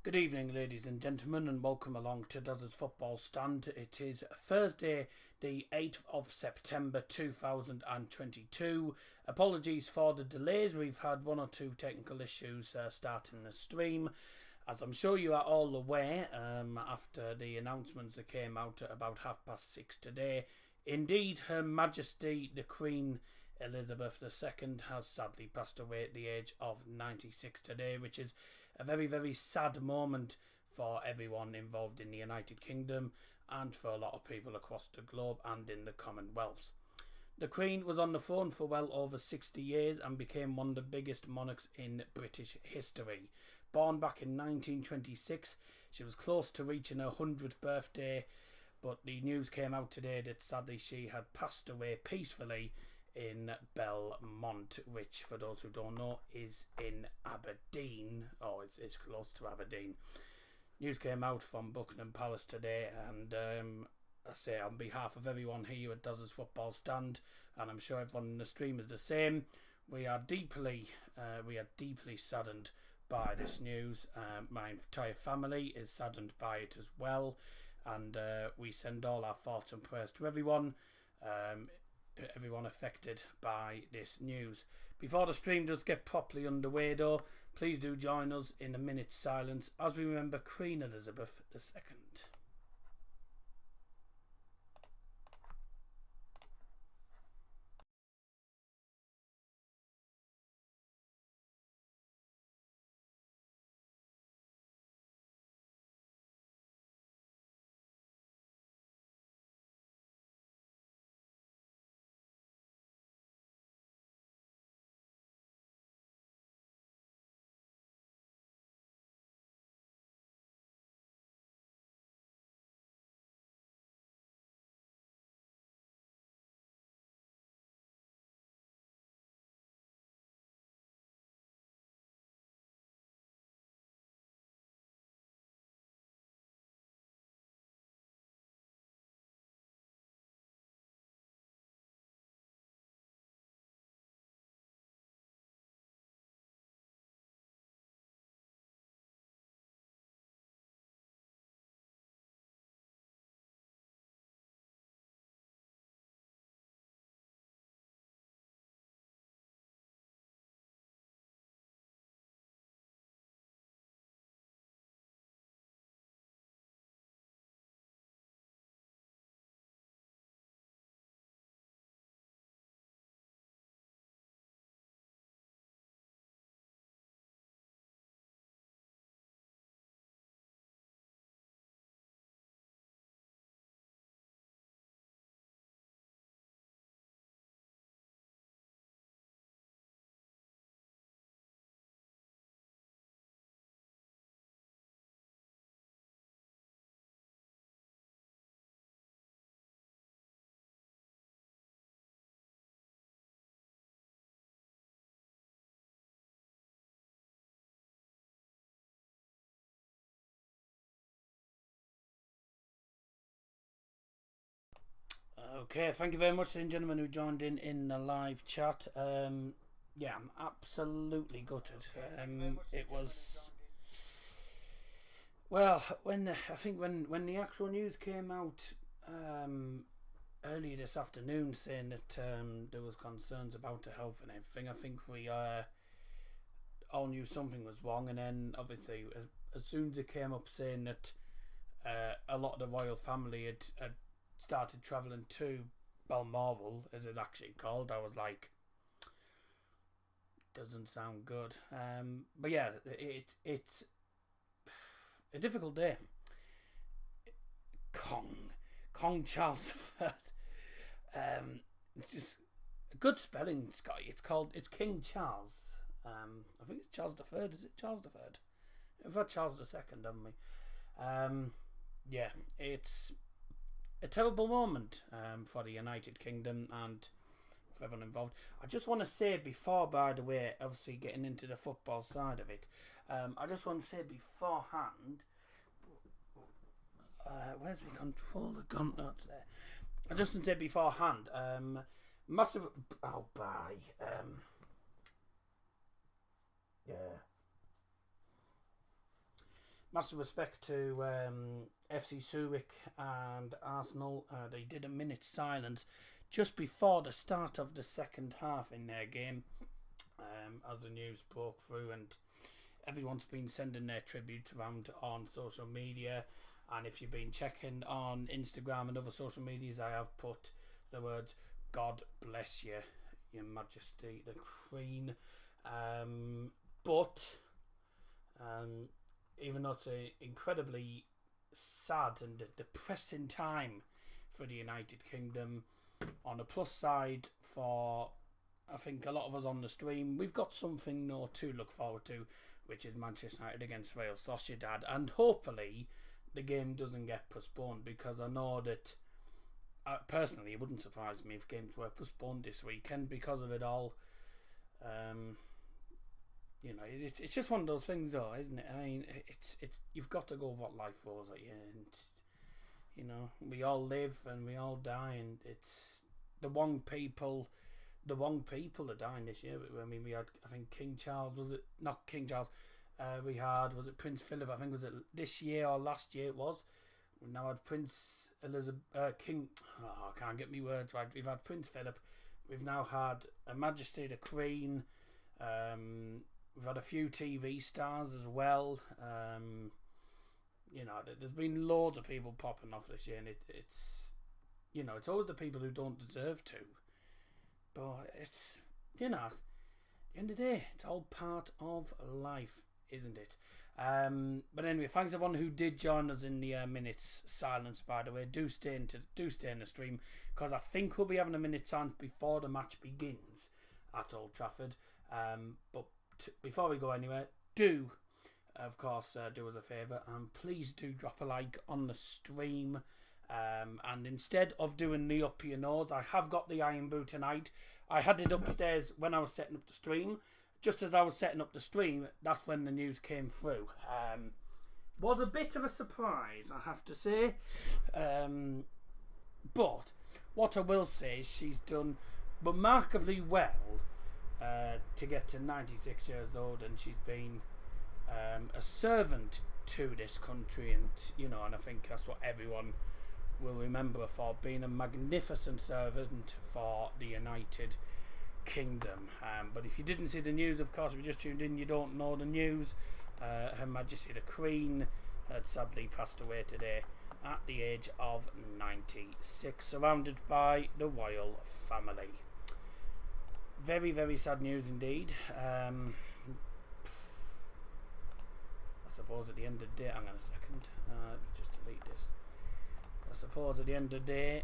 Good evening, ladies and gentlemen, and welcome along to Dozz's Football Stand. It is Thursday, the 8th of September 2022. Apologies for the delays. We've had one or two technical issues starting the stream. As I'm sure you are all aware, after the announcements that came out at about 6:30 today, indeed, Her Majesty the Queen Elizabeth II has sadly passed away at the age of 96 today, which is a very, very sad moment for everyone involved in the United Kingdom and for a lot of people across the globe and in the Commonwealth. The Queen was on the throne for well over 60 years and became one of the biggest monarchs in British history. Born back in 1926, she was close to reaching her 100th birthday, but the news came out today that sadly she had passed away peacefully in Belmont, which, for those who don't know, is in Aberdeen. It's close to Aberdeen. News came out from Buckingham Palace today, and I say on behalf of everyone here at Dozz's Football Stand, and I'm sure everyone in the stream is the same, we are deeply saddened by this news. My entire family is saddened by it as well, and we send all our thoughts and prayers to everyone affected by this news. Before the stream does get properly underway though, please do join us in a minute's silence as we remember Queen Elizabeth II. Okay, thank you very much, ladies and gentlemen, who joined in the live chat. Yeah, I'm absolutely gutted. It was well when when the actual news came out earlier this afternoon, saying that there was concerns about the health and everything. I think we all knew something was wrong, and then obviously as soon as it came up saying that a lot of the royal family had started travelling to Balmoral, as it's actually called, I was like, doesn't sound good. But yeah, it's a difficult day. Kong Charles III. It's just a good spelling, Scotty. It's King Charles. I think it's Charles III. Is it Charles III? We've had Charles II, haven't we? Yeah, it's a terrible moment for the United Kingdom and for everyone involved. I just want to say before, by the way, obviously getting into the football side of it, I just want to say beforehand, where's my controller gone? Not there. I just want to say beforehand, massive. Oh, bye. Yeah. massive respect to FC Zurich and Arsenal. They did a minute's silence just before the start of the second half in their game, as the news broke through, and everyone's been sending their tribute around on social media. And if you've been checking on Instagram and other social medias, I have put the words "God bless you, Your Majesty the Queen." But even though it's an incredibly sad and depressing time for the United Kingdom, on the plus side for, I think, a lot of us on the stream, we've got something to look forward to, which is Manchester United against Real Sociedad, and hopefully the game doesn't get postponed, because I know that personally it wouldn't surprise me if games were postponed this weekend because of it all. It's just one of those things, though, isn't it? I mean, it's you've got to go with what life throws at you, and we all live and we all die, and it's the wrong people are dying this year. I mean, we had, I think, King Charles, was it not King Charles? We had, was it Prince Philip? I think, was it this year or last year? It was. We now had Prince Elizabeth, King. Oh, I can't get me words right. We've had Prince Philip. We've now had Her Majesty the Queen. We've had a few TV stars as well. There's been loads of people popping off this year, and it's always the people who don't deserve to. But it's, at the end of the day, it's all part of life, isn't it? But anyway, thanks everyone who did join us in the minute's silence. By the way, do stay in the stream, because I think we'll be having a minute's silence before the match begins at Old Trafford. But before we go anywhere, do of course do us a favour, and please do drop a like on the stream. And instead of doing the up your nose, I have got the iron boot tonight. I had it upstairs when I was setting up the stream. Just as I was setting up the stream, that's when the news came through. Was a bit of a surprise, I have to say. But what I will say is she's done remarkably well to get to 96 years old, and she's been a servant to this country, and and I think that's what everyone will remember her for, being a magnificent servant for the United Kingdom. But if you didn't see the news, of course, if you just tuned in, you don't know the news. Her Majesty the Queen had sadly passed away today at the age of 96, surrounded by the royal family. Very, very sad news indeed. I suppose at the end of the day, hang on a second, just delete this. I suppose at the end of the day,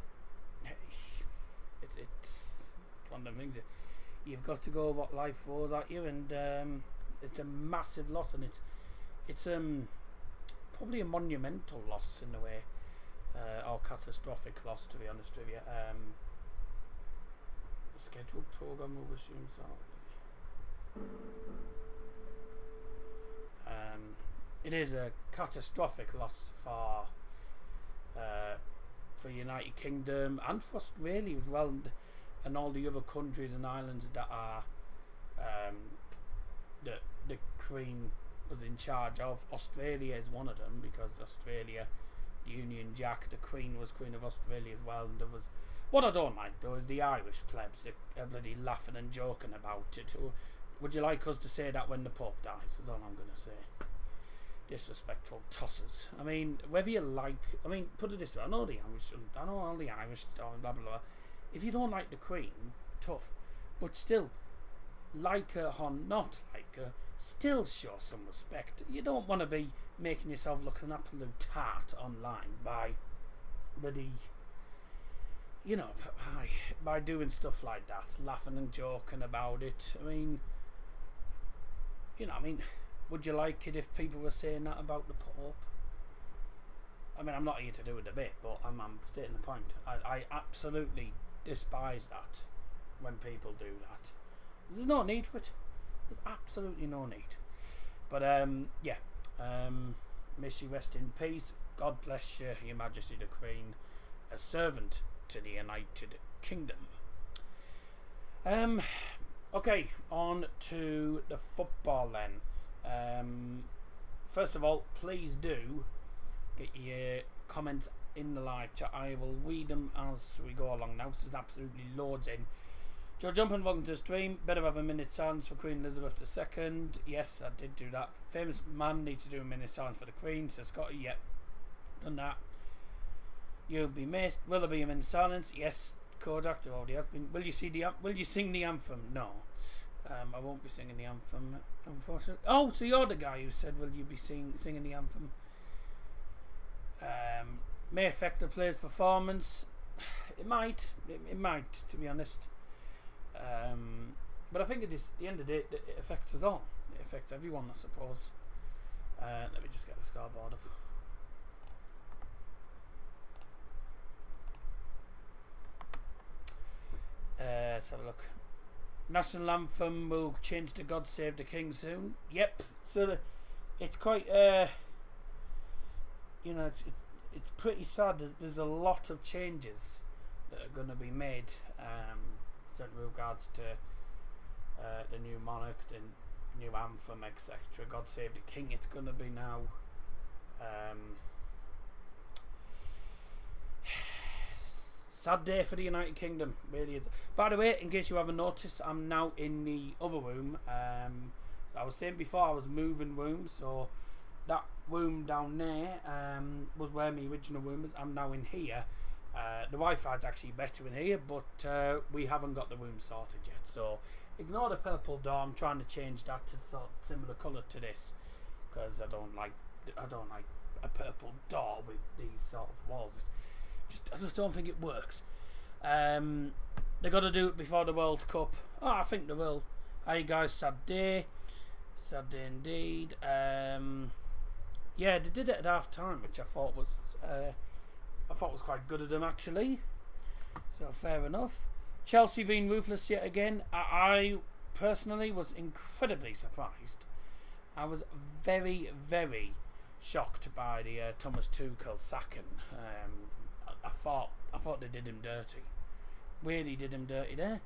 it's one of the things. You've got to go what life throws at you, and it's a massive loss, and it's probably a monumental loss in a way, or catastrophic loss, to be honest with you. The scheduled program will resume shortly. It is a catastrophic loss for United Kingdom and for Australia as well, and all the other countries and islands that are that the Queen was in charge of. Australia is one of them, because Australia, the Union Jack, the Queen was Queen of Australia as well, and there was, what I don't like though is the Irish plebs are bloody laughing and joking about it. Would you like us to say that when the Pope dies? Is all I'm going to say. Disrespectful tossers. I mean, whether you like, put it this way, I know all the Irish blah blah blah. If you don't like the Queen, tough, but still, like her or not like her, still show some respect. You don't want to be making yourself look an absolute tart online by bloody, by doing stuff like that, laughing and joking about it. Would you like it if people were saying that about the Pope? I'm not here to do a debate, but I'm stating the point. I absolutely despise that when people do that. There's no need for it. There's absolutely no need. But may she rest in peace. God bless you, Your Majesty the Queen, a servant to the United Kingdom. Okay, on to the football then. first of all, please do get your comments in the live chat. I will read them as we go along now. There's absolutely loads in. Joe Jumping, welcome to the stream. Better have a minute silence for Queen Elizabeth II. Yes, I did do that. Famous man needs to do a minute silence for the Queen, says Scotty. Yep, done that. You'll be missed. Will there be a minute silence? Yes, Kodak, there already has been. Will you sing the anthem? No. I won't be singing the anthem, unfortunately. Oh, so you're the guy who said, will you be singing the anthem? May affect the player's performance. It might, to be honest. But I think at the end of the day, it affects us all. It affects everyone, I suppose. Let me just get the scoreboard up. Let's have a look. National anthem will change to God Save the King soon. Yep. So it's quite, it's pretty sad. There's a lot of changes that are going to be made, certainly with regards to the new monarch, the new anthem, etc. God Save the King. It's going to be now. Sad day for the United Kingdom, really is. By the way, in case you haven't noticed, I'm now in the other room. So I was saying before I was moving rooms, so that room down there was where my original room is. I'm now in here. The Wi-Fi is actually better in here, but we haven't got the room sorted yet. So ignore the purple door. I'm trying to change that to sort of similar colour to this, because I don't like a purple door with these sort of walls. I just don't think it works. They got to do it before the World Cup. Oh, I think they will. Hi guys, sad day indeed. Yeah, they did it at half time, which I thought was quite good of them actually. So fair enough. Chelsea being ruthless yet again. I personally was incredibly surprised. I was very, very shocked by the Thomas Tuchel sacking. I thought they did him dirty. Really did him dirty there.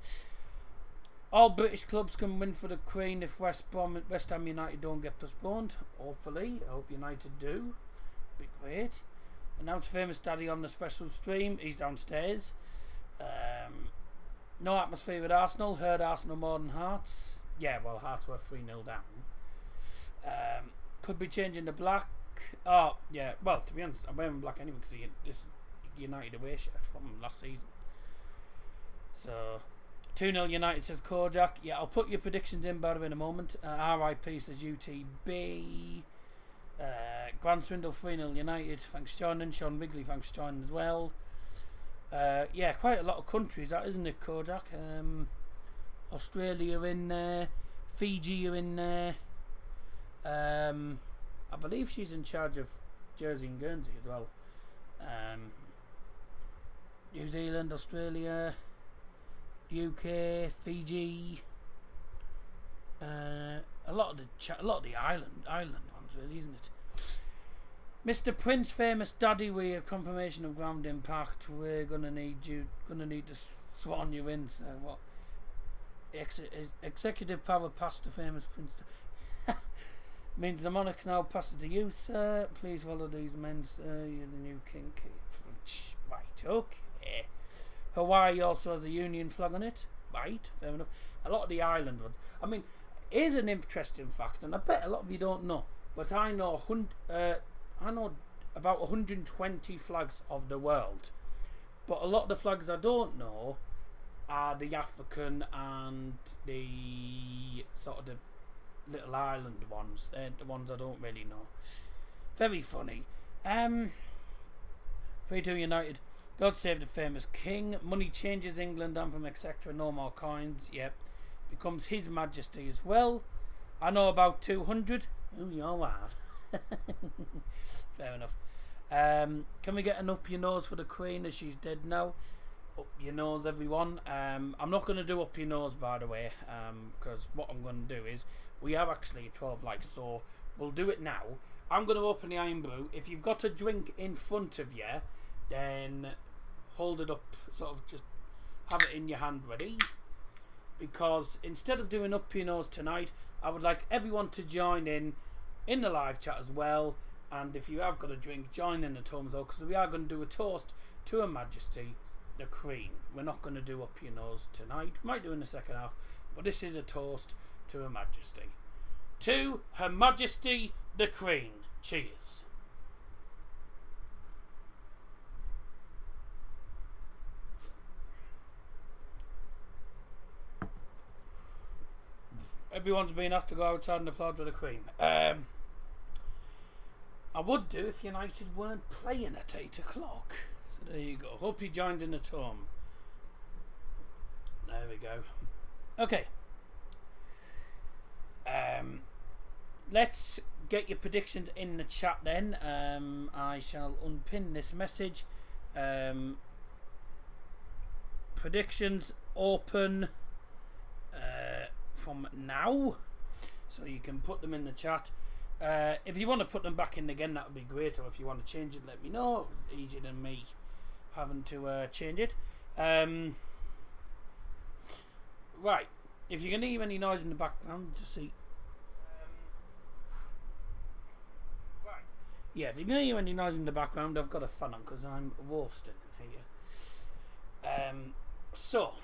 All British clubs can win for the Queen if West Ham United don't get postponed. Hopefully. I hope United do. Be great. Announced famous daddy on the special stream. He's downstairs. No atmosphere at Arsenal. Heard Arsenal more than Hearts. Yeah, well, Hearts were 3-0 down. Could be changing the black. Oh, yeah. Well, to be honest, I'm wearing black anyway because this United away shirt from last season. So 2-0 United, says Kojak. Yeah, I'll put your predictions in, by the way, in a moment. RIP, says UTB. Grand Swindle 3-0 United, thanks for joining. Sean Wrigley, thanks for joining as well. Yeah, quite a lot of countries, that, isn't it, Kojak? Australia in there, Fiji are in there. I believe she's in charge of Jersey and Guernsey as well. New Zealand, Australia, UK, Fiji, a lot of the island ones, really, isn't it? Mr. Prince, famous daddy, we have confirmation of ground impact. We're gonna need to swan you in. So what? Executive power passed to famous Prince. Means the monarch now passes to you, sir. Please follow these men, sir. You're the new king. Right, okay. Hawaii also has a Union flag on it. Right, fair enough. A lot of the island ones. I mean, here's an interesting fact, and I bet a lot of you don't know, but I know about 120 flags of the world. But a lot of the flags I don't know are the African and the sort of the little island ones. They're the ones I don't really know. Very funny. 3-2 United. God save the famous king. Money changes England anthem, etc. No more coins. Yep. Becomes His Majesty as well. I know about 200. Oh, you're right. Fair enough. Can we get an up your nose for the Queen as she's dead now? Up your nose, everyone. I'm not going to do up your nose, by the way, because what I'm going to do is we have actually 12 likes, so we'll do it now. I'm going to open the iron brew. If you've got a drink in front of you, then hold it up, sort of just have it in your hand ready, because instead of doing up your nose tonight, I would like everyone to join in in the live chat as well. And if you have got a drink, join in at home as well, because we are going to do a toast to Her Majesty the Queen. We're not going to do Up Your Nose tonight. Might do in the second half, but this is a toast to Her Majesty. To Her Majesty the Queen. Cheers. Everyone's been asked to go outside and applaud for the Queen. I would do if United weren't playing at 8 o'clock. So there you go. Hope you joined in at home. There we go. Okay. Let's get your predictions in the chat then. I shall unpin this message. Predictions open from now, so you can put them in the chat. If you want to put them back in again, that would be great, or if you want to change it, let me know. It's easier than me having to change it. Right, if you can hear any noise in the background, just see. Right, yeah, if you can hear any noise in the background, I've got a fan on because I'm roasting here. So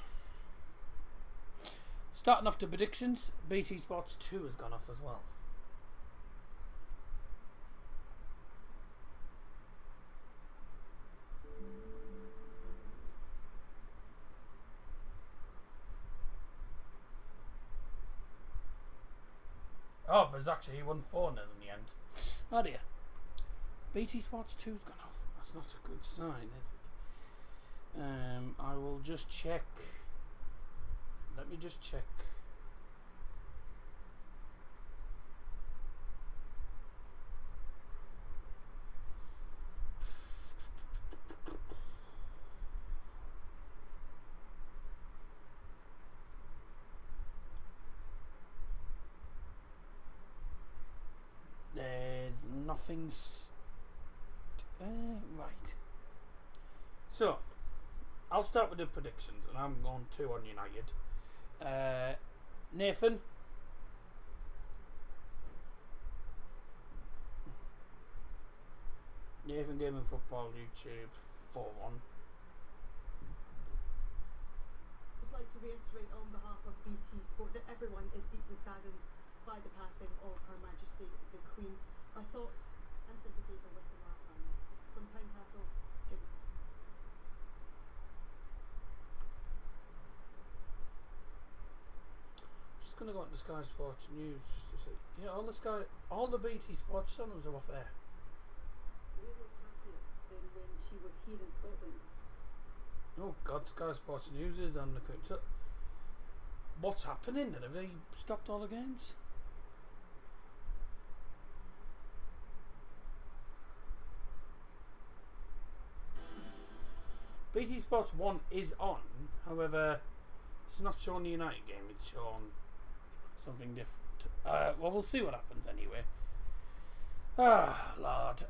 starting off the predictions, BT Sports 2 has gone off as well. Oh, but it's actually he won 4-0 in the end. Oh dear. BT Sports 2's gone off. That's not a good sign, is it? I will just check. Let me just check. There's nothing. Right. So, I'll start with the predictions, and I'm going 2 on United. Nathan. Nathan Gaming Football YouTube 4-1. I'd like to reiterate on behalf of BT Sport that everyone is deeply saddened by the passing of Her Majesty the Queen. Our thoughts and sympathies are with the royal family. From Tynecastle, Jim. Just gonna go on to Sky Sports News just to see. Yeah, all the BT Sports channels are off air. We were happier than when she was here in Scotland. Oh God, Sky Sports News is on the Queen. So, what's happening? Have they stopped all the games? BT Sports 1 is on, however, it's not showing the United game, it's showing something different. Well, we'll see what happens anyway. Ah, Lord.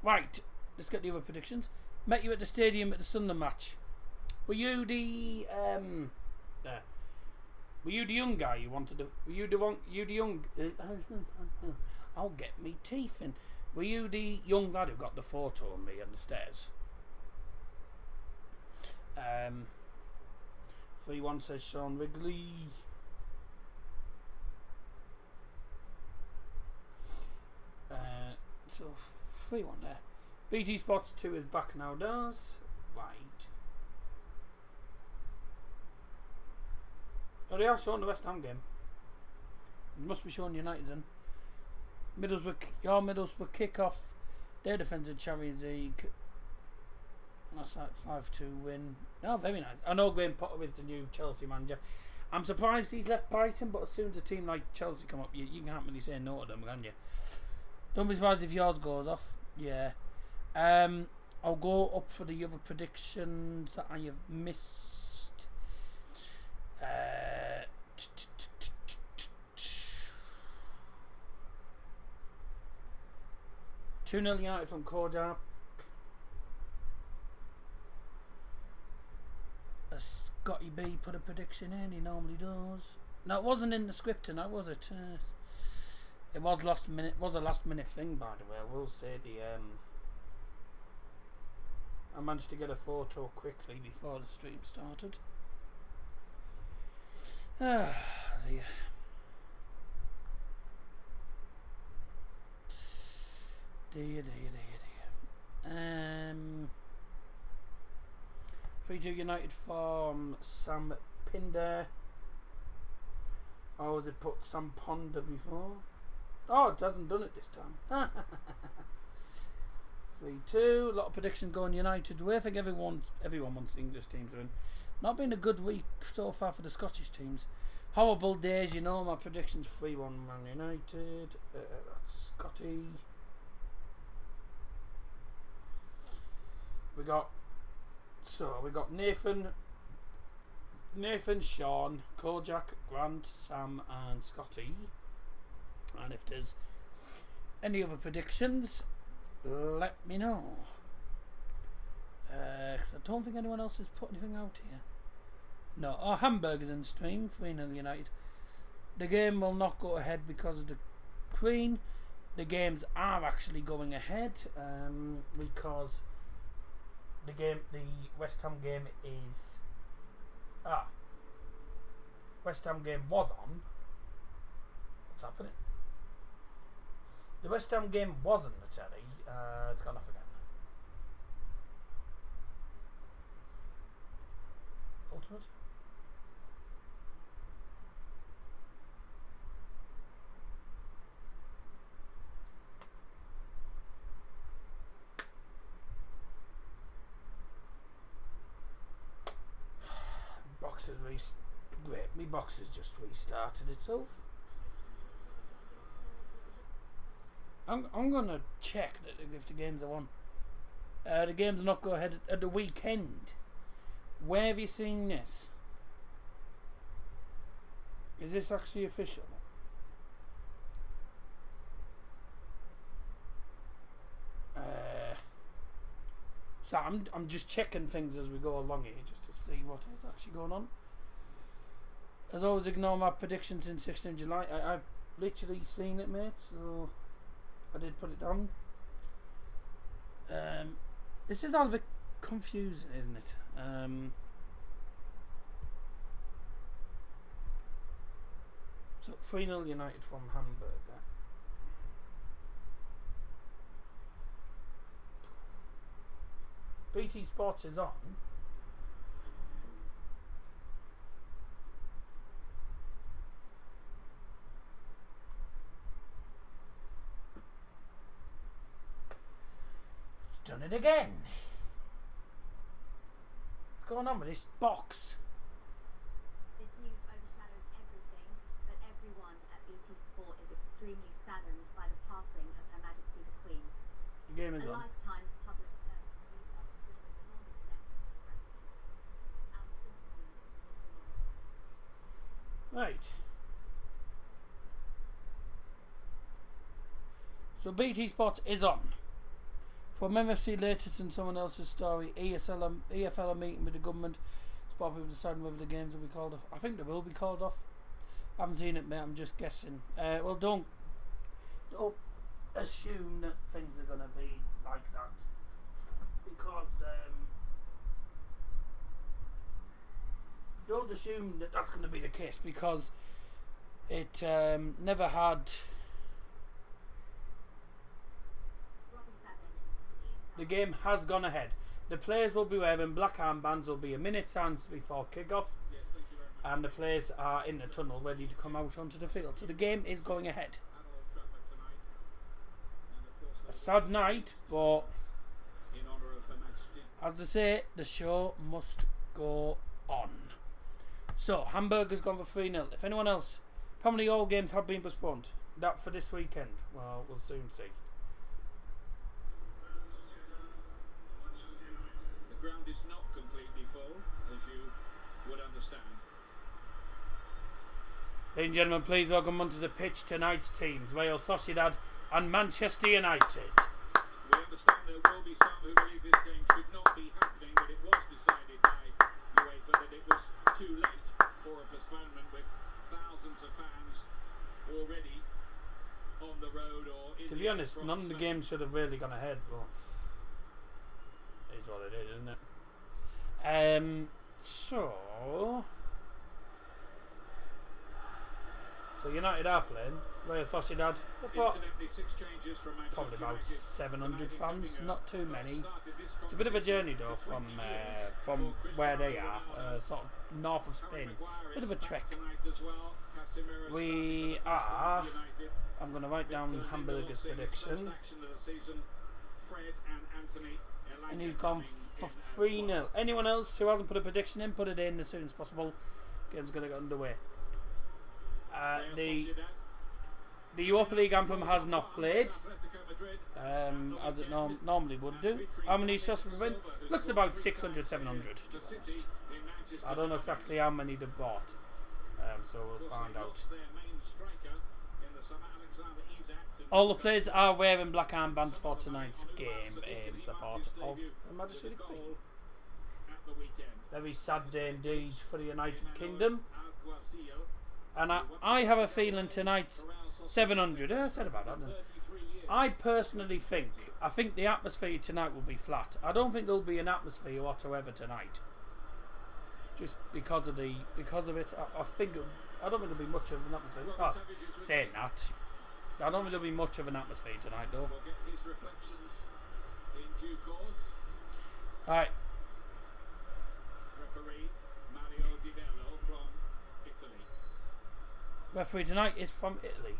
Right, let's get the other predictions. Met you at the stadium at the Sunderland match. Were you the young guy you wanted to? Were you the one? You the young? I'll get me teeth in. Were you the young lad who got the photo of me on the stairs? 3-1 says Sean Wrigley. So 3-1 there. BT Sports 2 is back now, does. Right. Oh, they are showing the West Ham game. It must be showing United then. Middlesbrough kick off their defensive Champions League. That's like 5-2 win. Oh, very nice. I know Graham Potter is the new Chelsea manager. I'm surprised he's left Brighton, but as soon as a team like Chelsea come up, you can't really say no to them, can you? Don't be surprised if yours goes off. Yeah. I'll go up for the other predictions that I have missed. 2-0 United from Kodak. Scotty B put a prediction in, he normally does. No, it wasn't in the script tonight, was it? It was last minute. Was a last minute thing, by the way. I will say I managed to get a photo quickly before the stream started. Ah, dear. Dear. 3-2 United from Sam Pinder. Oh, has it put Sam Ponder before? Oh, it hasn't done it this time. 3-2. A lot of predictions going United way. I think everyone wants the English teams to win. Not been a good week so far for the Scottish teams. Horrible days, you know. My predictions 3-1 Man United. That's Scotty. We got Nathan, Sean, Kojak, Grant, Sam and Scotty. And if there's any other predictions, let me know. 'Cause I don't think anyone else has put anything out here. No, Hamburg is in stream, 3-0 United. The game will not go ahead because of the Queen. The games are actually going ahead because the West Ham game is West Ham game was on. What's happening? The West Ham game was on the telly. It's gone off again. Ultimate. Great, my box has just restarted itself. I'm gonna check that if the games are on. The games will not go ahead at the weekend. Where have you seen this? Is this actually official? So I'm just checking things as we go along here just to see what is actually going on. As always, ignore my predictions in 16th July. I've literally seen it, mate, so I did put it down. This is all a bit confusing, isn't it? So 3-0 United from Hamburg. BT Sports is on. It's done it again. What's going on with this box? This news overshadows everything, but everyone at BT Sport is extremely saddened by the passing of Her Majesty the Queen. The game is a on. Lifetime of public service leaves us with an enormous debt of gratitude. Our sympathies with the Right. So BT Sports is on. From MFC latest and someone else's story, EFL are meeting with the government. Sport people deciding whether the games will be called off. I think they will be called off. I haven't seen it, mate. I'm just guessing. Well, don't assume that things are going to be like that, because don't assume that that's going to be the case, because it never had. The game has gone ahead. The players will be wearing black armbands. Will be a minute silence before kick-off, and the players are in the tunnel ready to come out onto the field. So the game is going ahead. A sad night, but as they say, the show must go on. So Hamburg has gone for 3-0. If anyone else, apparently all games have been postponed. That for this weekend. Well, we'll soon see. The ground is not completely full, as you would understand. Ladies and gentlemen, please welcome onto the pitch tonight's teams, Real Sociedad and Manchester United. We understand there will be some who believe this game should not be happening, but it was decided by UEFA that it was too late for a postponement, with thousands of fans already on the road or in To be honest, none of the games should have really gone ahead, but it's what it is, isn't it? So United are playing. Real Sociedad. Probably about 700 fans, not too many. It's a bit of a journey though from where they are, sort of north of Spain. Bit of a trek. We are. I'm going to write down Hamburger's prediction. And he's gone for 3-0. Anyone else who hasn't put a prediction in, put it in as soon as possible. Game's going to get underway. The Europa League anthem has not played, as it normally would do. How many shots have we been? Looks about 600, 700, to be honest. I don't know exactly how many they've bought, so we'll find out. All the players are wearing black armbands for tonight's game in support of Her Majesty the Queen. Very sad day indeed for the United Kingdom. And I have a feeling tonight's 700. I said about that. I personally think the atmosphere tonight will be flat. I don't think there'll be an atmosphere whatsoever tonight. Just because of it. I don't think there'll be much of an atmosphere. Oh, saying that, I don't think there'll be much of an atmosphere tonight, though. All right. Referee tonight is from Italy.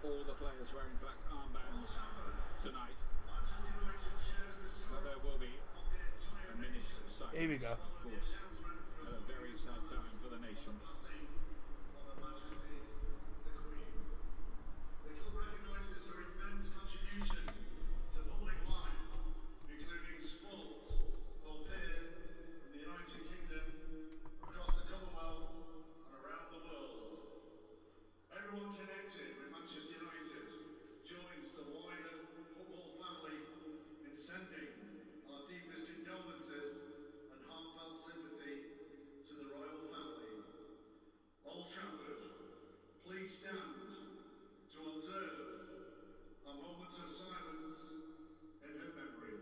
All the players wearing black armbands tonight. But there will be a minute's silence. Here we go. Of course. A very sad time for the nation. Her Majesty the Queen. The club recognises her immense contribution to public life, including sport, both here in the United Kingdom, across the Commonwealth, and around the world. Everyone connected with Manchester United joins the wider football family in sending our deepest condolences and heartfelt sympathy to the royal family. Old Trafford, please stand to observe a moment of silence in her memory.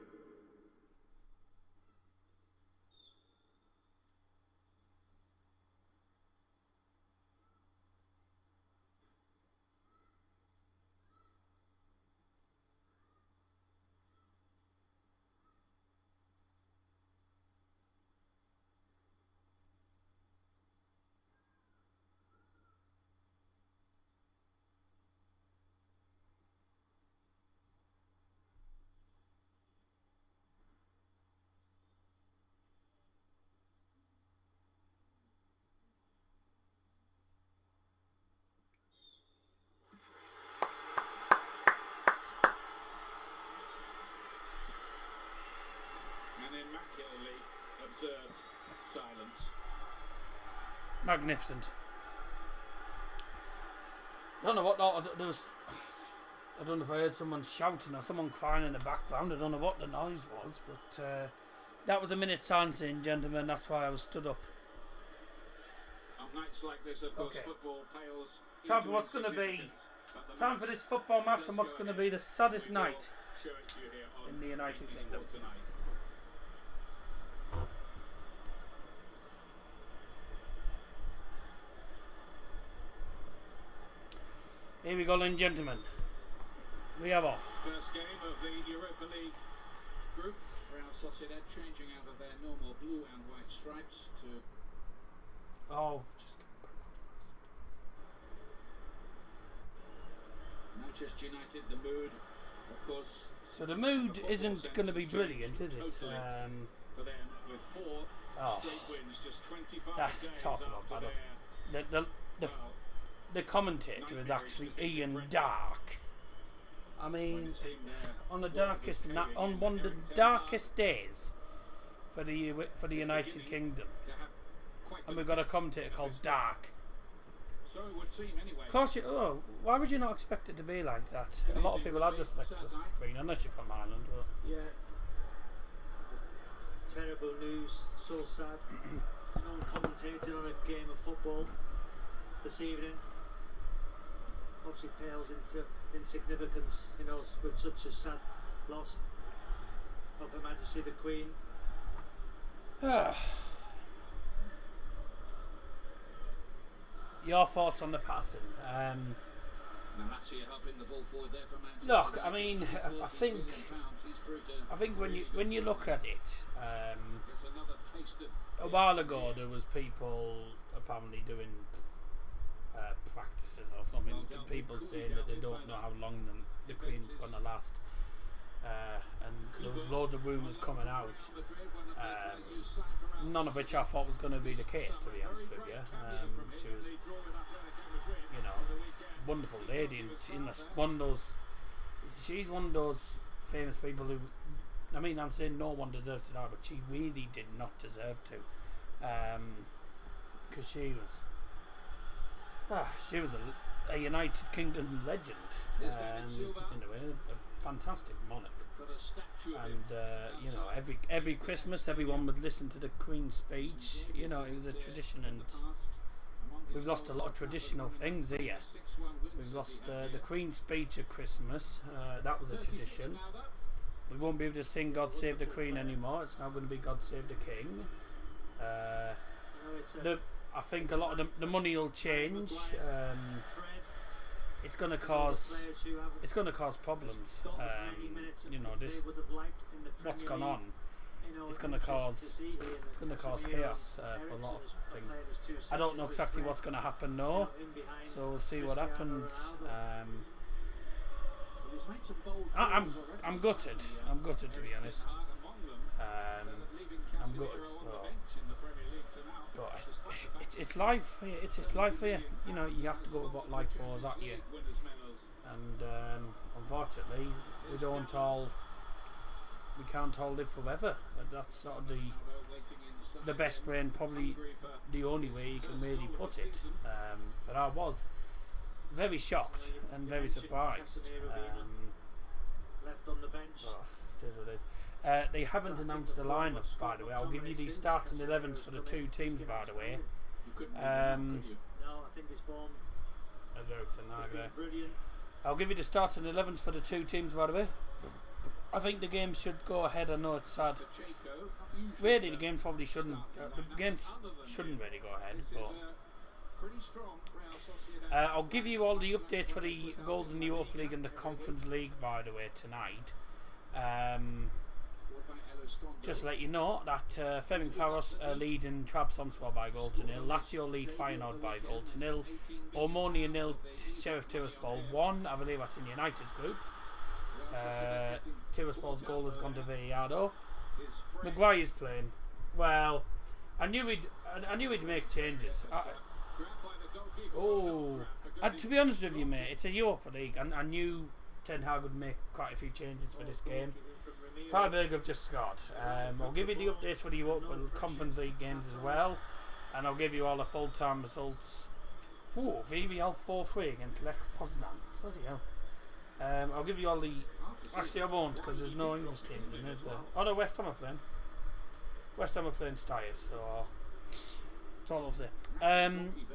Immaculately observed silence. Magnificent. I don't know what I don't know if I heard someone shouting or someone crying in the background. I don't know what the noise was, but that was a minute silence, gentlemen. That's why I was stood up. On nights like this, of course, football pales. Time for what's going to be time for this football match and what's going to be the saddest night in the United Kingdom. Here we go, ladies and gentlemen. We have off. First game of the Europa League Group. Real Sociedad changing out of their normal blue and white stripes to... Manchester United, the mood, of course... So the mood isn't going to be brilliant, is it? For them, with 4 straight wins, just 25 that's days talking after about the commentator is actually Ian Dark. I mean, on the darkest on one of the darkest days for the United Kingdom, and we've got a commentator called Dark. So it would seem anyway. Of course, why would you not expect it to be like that? A lot of people have respect for the Queen, unless you're from Ireland. But Yeah. Terrible news, so sad. No one commentated on a game of football this evening. Obviously pales into insignificance, with such a sad loss of Her Majesty the Queen. your thoughts on the passing? Malacia helping the ball forward there for Manchester Look, United. I mean, I think He's proved when you look at it, it's another taste of a while ago there was people apparently doing practices or something, and people saying that they don't know how long the Queen's going to last, and there was loads of rumours coming out, none of which I thought was going to be the case, to be honest with you. She was, wonderful lady, and she's one of those famous people who, I mean, I'm saying no one deserves to die, but she really did not deserve to, because she was a United Kingdom legend, in a way, a fantastic monarch. And every Christmas everyone would listen to the Queen's speech. It was a tradition, and we've lost a lot of traditional things here. We've lost the Queen's speech at Christmas. That was a tradition. We won't be able to sing God Save the Queen anymore. It's now going to be God Save the King. I think a lot of the money will change. It's going to cause problems. This what's gone on. It's going to cause chaos for a lot of things. I don't know exactly what's going to happen now, so we'll see what happens. I'm gutted. I'm gutted, to be honest. I'm gutted. But it's life. It's life here. You have to go with what life throws at you. And unfortunately, we can't all live forever. And that's sort of the best way, and probably the only way you can really put it. But I was very shocked and very surprised. Left on the bench. They haven't announced the lineups, by the way. I'll give you the starting 11s for the two teams, by the way. No, I think his form brilliant. I'll give you the starting 11s for the two teams, by the way. I think the game should go ahead. I know it's sad. Really, the games probably shouldn't. The games shouldn't really go ahead. But I'll give you all the updates for the goals in the Europa League and the Conference League, by the way, tonight. Just to let you know that Ferencváros lead in Trabzonspor by 1-0. Lazio lead Feyenoord by 1-0. Omonia 0, Sheriff Tiraspol 1. I believe that's in United's group. Tiraspol's goal has gone to Villarreal. Maguire's playing. Well, I knew he'd make changes. To be honest with you, mate, it's a Europa League, and I knew Ten Hag would make quite a few changes for this game. Freiburg have just scored. I'll give you the updates for the Europa Conference League games as well, and I'll give you all the full-time results. VVL 4-3 against Lech Poznan. Bloody hell. I'll give you all the... Actually, I won't, because there's no English teams in, is there? Oh no, West Ham are playing. West Ham are playing Steyr, so... That's all I'll say.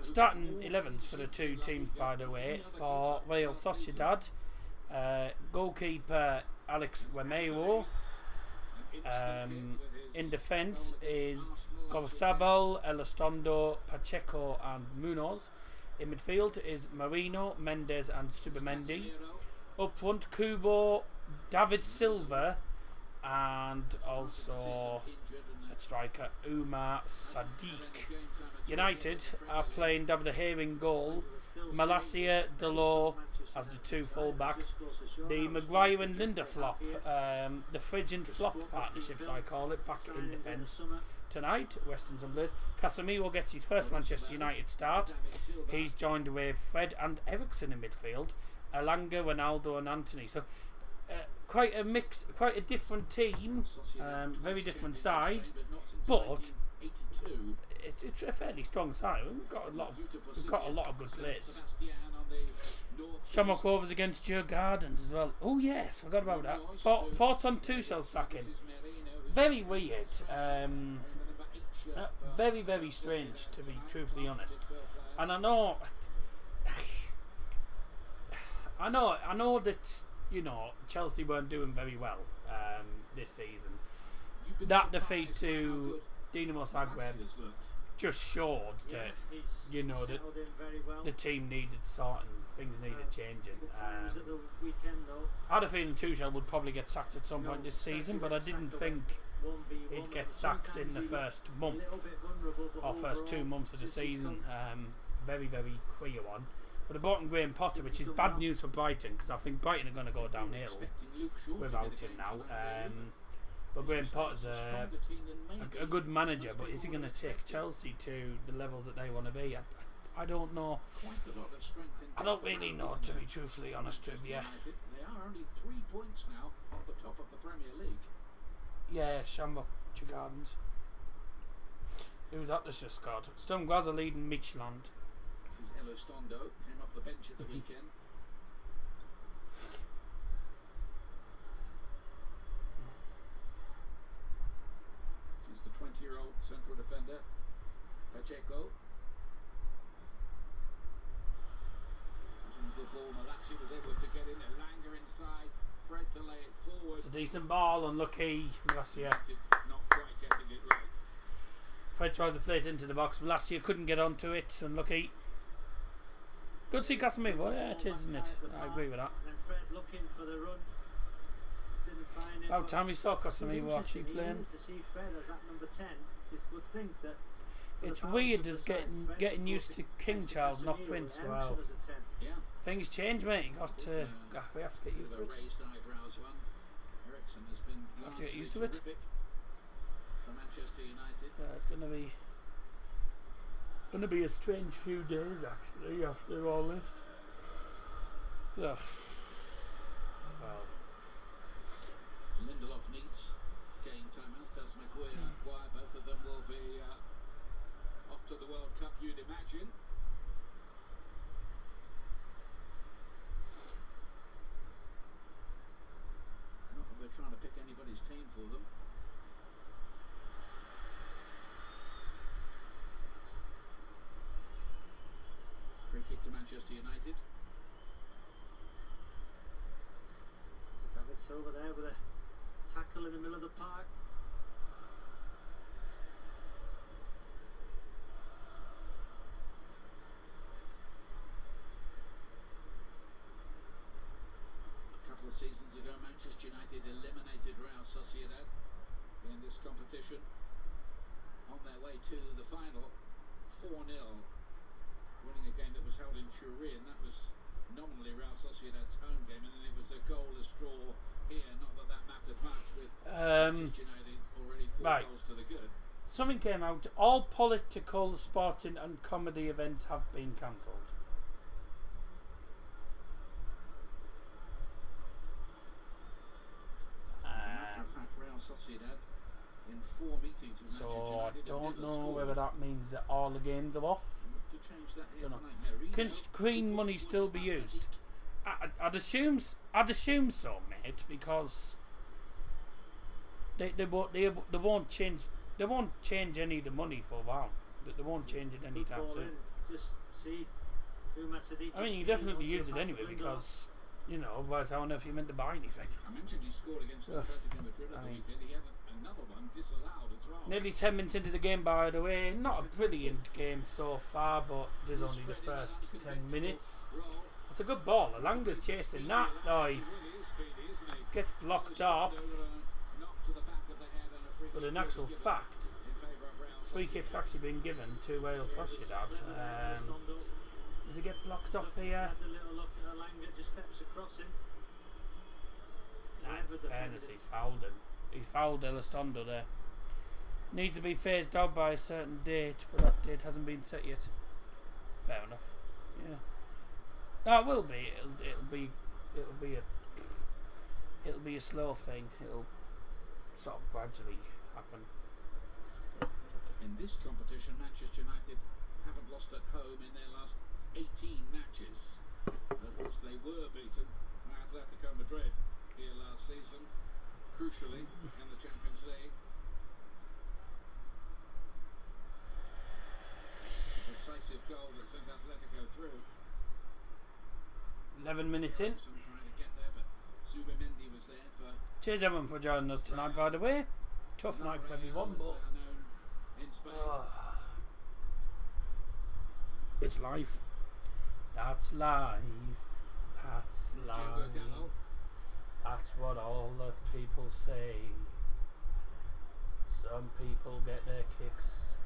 Starting 11s for the two teams, by the way. For Real Sociedad, goalkeeper Alex Romero. In defence is Gorzabal, Elizondo, Pacheco and Munoz. In midfield is Marino, Mendes and Subamendi. Up front, Kubo, David Silva, and also striker Umar Sadiq. United are playing David De Gea in goal, Malacia, Delors as the two full-backs, the Maguire and Lindelof, the Frigid Flop partnerships I call it, back in defence tonight. West Ham's Players. Casemiro gets his first Manchester United start. He's joined with Fred and Eriksen in midfield, Elanga, Ronaldo and Anthony. So quite a mix, quite a different team, very different side, but 82. It's a fairly strong side. We've got a lot of good players. Shamrock Rovers against Joe Gardens as well. Oh yes, forgot about that. Thoughts on Tuchel's sacking? Very weird. Very, very strange, to be truthfully honest. And I know that, you know, Chelsea weren't doing very well this season. That defeat to Dinamo Zagreb just showed that, you know, that the team needed sorting, things needed changing. I had a feeling Tuchel would probably get sacked at some point this season, but I didn't think he'd get sacked in the first month or first 2 months of the season. Very, very queer one. But I bought in Graham Potter, which is bad news for Brighton, because I think Brighton are going to go downhill without him now. But Graham Potter's a good manager, but is he going to take Chelsea to the levels that they want to be? I don't know. I don't really know, to be truthfully honest with you. They are only 3 points now off the top of the Premier League. Yeah, Shamrock Gardens. Who's that that's just scored? Sturm Graz are leading Midtjylland. This is Elizondo, came off the bench at the weekend. He's the 20-year-old central defender, Pacheco. Good ball, Malacia was able to get in, Elanga inside, Fred to lay it forward. It's a decent ball, unlucky Malacia. Not quite getting it right. Fred tries to play it into the box, Malacia couldn't get onto it, unlucky. Good to see Casemiro. Yeah, it is, isn't it? I agree with that. And Fred looking for the run. Didn't find it. About time we saw Casemiro actually playing. To see Fred as that number 10, you would think that. It's weird as getting used to King Charles, not Prince. Wow. Yeah. Things change, mate. We have to get used to it. Raised eyebrows one. Eriksen has been Have to get used to it. For Manchester United. Yeah, it's gonna be a strange few days actually after all this. Yeah. Well. Lindelof needs game time, as does Maguire. Both of them will be off to the World Cup, you'd imagine. Not that we're trying to pick anybody's team for them. Free kick to Manchester United. David Silva there with a tackle in the middle of the park. A couple of seasons ago, Manchester United eliminated Real Sociedad in this competition. On their way to the final, 4-0. Winning a game that was held in Turin. That was nominally Real Sociedad's home game, and then it was a goalless draw here. Not that that mattered much with Manchester United already 4 goals to the good. Something came out. All political, sporting and comedy events have been cancelled. As a matter of fact, Real Sociedad in 4 meetings with Manchester So I United don't know whether that means that all the games are off. to change that here Don't know. tonight. Can Queen money still be used? I'd assume so, mate, because they won't change any of the money for a while. They won't change it anytime soon. Just see who Masadi. I mean, you definitely use it anyway because, you know, otherwise how on earth are you meant to buy anything? I mentioned he scored against Atletico Madrid at the weekend. He had another one disallowed as well. Nearly 10 minutes into the game, by the way. Not a brilliant game so far, but there's only the first 10 minutes. It's a good ball. Elanga's chasing that. Oh, he gets blocked off. But in actual fact, free kick's actually been given to Real Sociedad. Does he get blocked off here? Has a little look at Elanga, just steps across him. In fairness, he's fouled him. He fouled Elizondo there. Needs to be phased out by a certain date, but that date hasn't been set yet. Fair enough. Yeah. No, it will be. It'll be a slow thing. It'll sort of gradually happen. In this competition, Manchester United haven't lost at home in their last 18 matches. And of course, they were beaten by Atletico Madrid here last season, crucially in the Champions League. A decisive goal that sent Atletico through. 11 minutes in. Some trying to get there, but Zubimendi was there for. Cheers everyone for joining us tonight, by the way. Tough night for everyone, but In Spain. it's life. That's life. That's life. That's what all the people say. Some people get their kicks,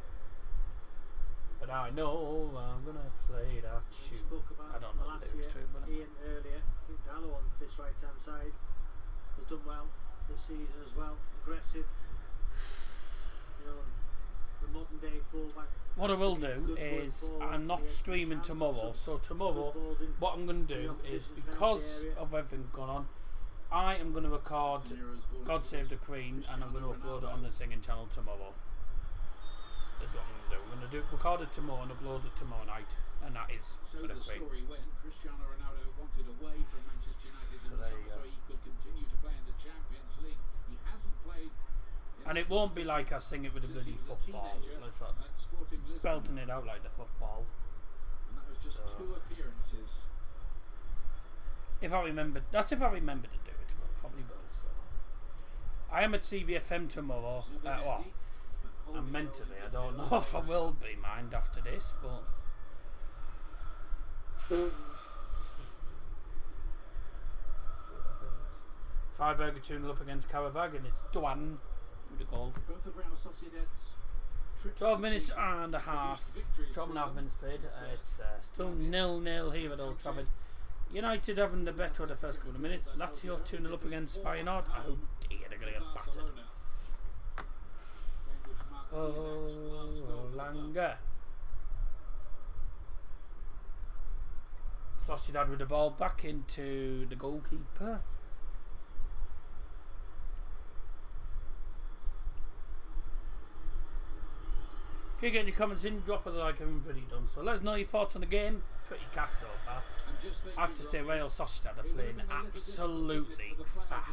but I know I'm gonna play that We tune. spoke about I don't know the lyrics to it, but Ian earlier. I think Dallo on this right hand side has done well this season as well. Aggressive. You know, the modern day fullback. what I has to will be a do good foot is forward, I'm not be able to streaming counter tomorrow. some So tomorrow, good balls in what I'm going to the do is, opposition's penalty because area. of everything's going on, I am going to record God Save the Queen, and I'm going to upload it on the singing channel tomorrow. That's what I'm going to do. I'm going to record it tomorrow and upload it tomorrow night, and that is So for the the Queen. story went, Cristiano Ronaldo wanted away from Manchester United So in the there summer you go. so he could continue to play in the Champions League. He hasn't played in And this it won't be like competition I sing it with a since bloody he was a football. teenager Like that. at Sporting Lisbon. Belting it out like the football. And that was just So- 2 appearances. If I remember, that's if I remember to do it. Well, probably will. So I am at CVFM tomorrow. Well, I'm meant to be. I don't know if I will be, mind, after this, but. Freiburg are 2-0 up against Karabag, and it's Duan with the goal. Both of Real Sociedad's trips 12 this minutes season and a half. produced victories 12 and a half for them. minutes played. It's still 0-0 here at Old Trafford. United having the better of the first couple of minutes. Lazio 2-0 up against Feyenoord. Oh dear, they're going to get battered. Oh, Langer. Sociedad with the ball back into the goalkeeper. If you're getting your comments in, drop it like I've already done. So let us know your thoughts on the game. Pretty cack so far. I have to say Real Sociedad are playing absolutely crap.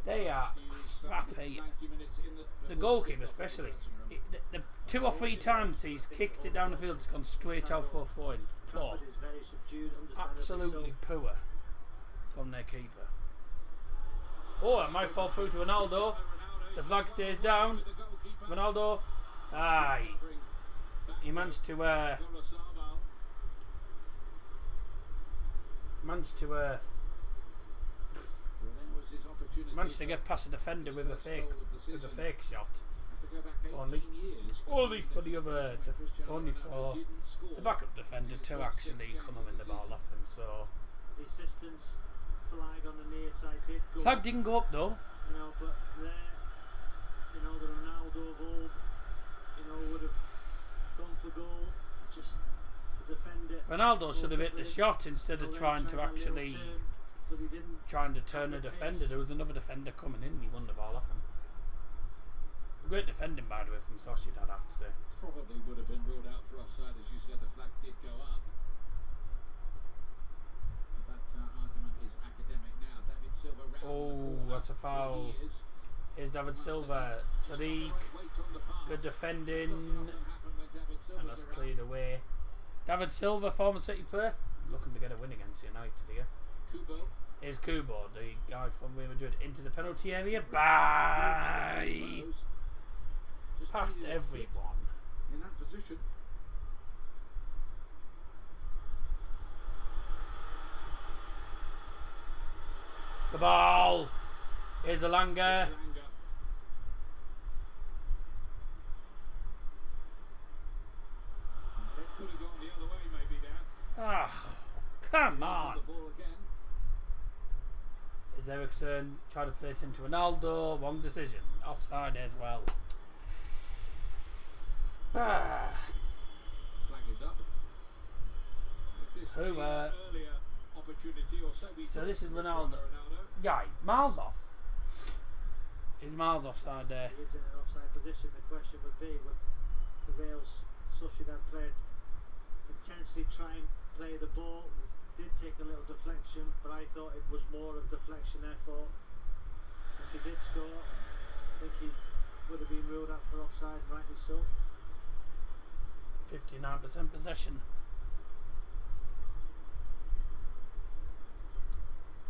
They are crappy. The goalkeeper especially. The 2 or 3 times he's kicked it down the field, it's gone straight out for a throw-in. Floor. Trafford is very subdued, Absolutely understandably poor from their keeper. Oh, it might fall through to Ronaldo. The flag stays down. Ronaldo. Aye. He managed to get past the defender with a fake shot. Only for the backup defender to actually come in the ball off him. So The assistant's flag on the near side did go flag didn't go up though. you know, but there, you know, the Ronaldo of old, you know, would have gone for goal. Just the defender. Ronaldo should have hit the shot instead of trying to actually trying to turn the defender. There was another defender coming in and he won the ball off him. Great defending, by the way, from Sociedad, I have to say. Probably would have been ruled out for offside, as you said. The flag did go up. But that argument is academic now. David Silva round the Oh, corner. that's a foul. Here he is. Here's David Silva. Sadiq, good defending, and that's cleared away. David Silva, former City player, looking to get a win against United here. Kubo. Here's Kubo, the guy from Real Madrid, into the penalty area. Bye! Past everyone. In that position. The ball. Here's Alanga. Could have gone the other way, maybe there. Ah, come on. The ball again. Is Eriksson try to play it into Ronaldo? Wrong decision. Offside as well. Ah. Flag is up. If this Who, is the earlier opportunity or so, we so thought this is for Ronaldo. Ronaldo. Yeah, miles off. He's miles offside there. He is in an offside position. The question would be, would the Real Sociedad player intensely try and play the ball? It did take a little deflection, but I thought it was more of deflection, therefore if he did score, I think he would have been ruled out for offside, rightly so. 59% possession.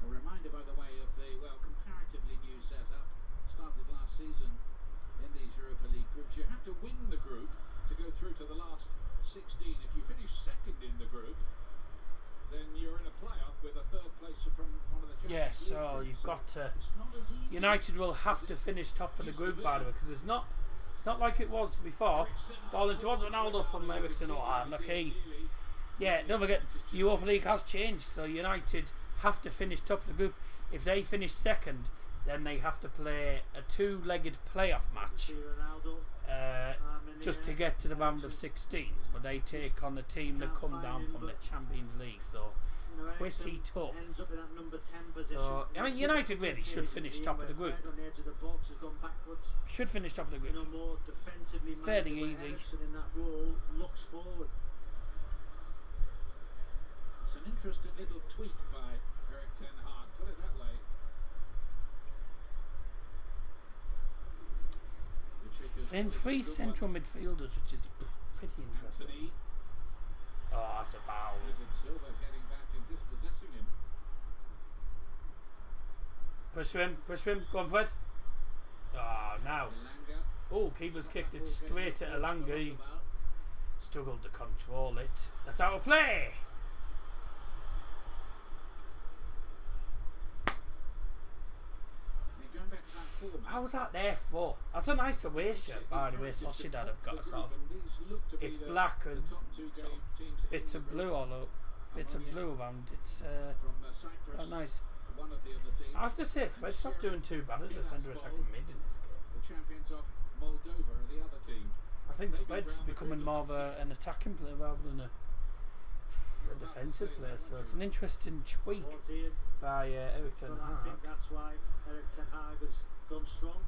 A reminder, by the way, of the, well, comparatively new setup. Started last season in these Europa League groups. You have to win the group to go through to the last 16. If you finish second in the group, then you're in a playoff with a third placer from one of the Champions League So groups. you've got to. It's not as easy. United will have to finish top of the group, by the way, because it's not like it was before. Ball in towards Ronaldo from Ericsson. Oh, unlucky. Yeah, don't forget, Europa League has changed, so United have to finish top of the group. If they finish second, then they have to play a two-legged playoff match just to get to the round of 16s. But they take on the team that come down from the Champions League, so pretty tough. So, I mean, United really should finish top of the group. Should finish top of the group. Fairly easy. It's an interesting little tweak by Erik ten Hag, put it that way. Then three central midfielders, which is pretty interesting. Oh, that's a foul. David Silva getting back and dispossessing him. Push him, go on Fred. Oh, now. Elanga. Oh, keeper's kicked it straight at Elanga. He struggled to control it. That's out of play. Going back to that format. How was that there for? That's a nice away shirt, by the way. Sociedad have got sort of. It's black and sort of bits of blue all over. Bits of blue around. It's quite nice. I have to say, Fred's not doing too bad as a centre attacking mid in this game. The champions of Moldova are the other team. I think Fred's becoming more of an attacking player rather than a defensive player. So it's an interesting tweak by Erik ten Hag. I think that's why Erik ten Hag has gone strong.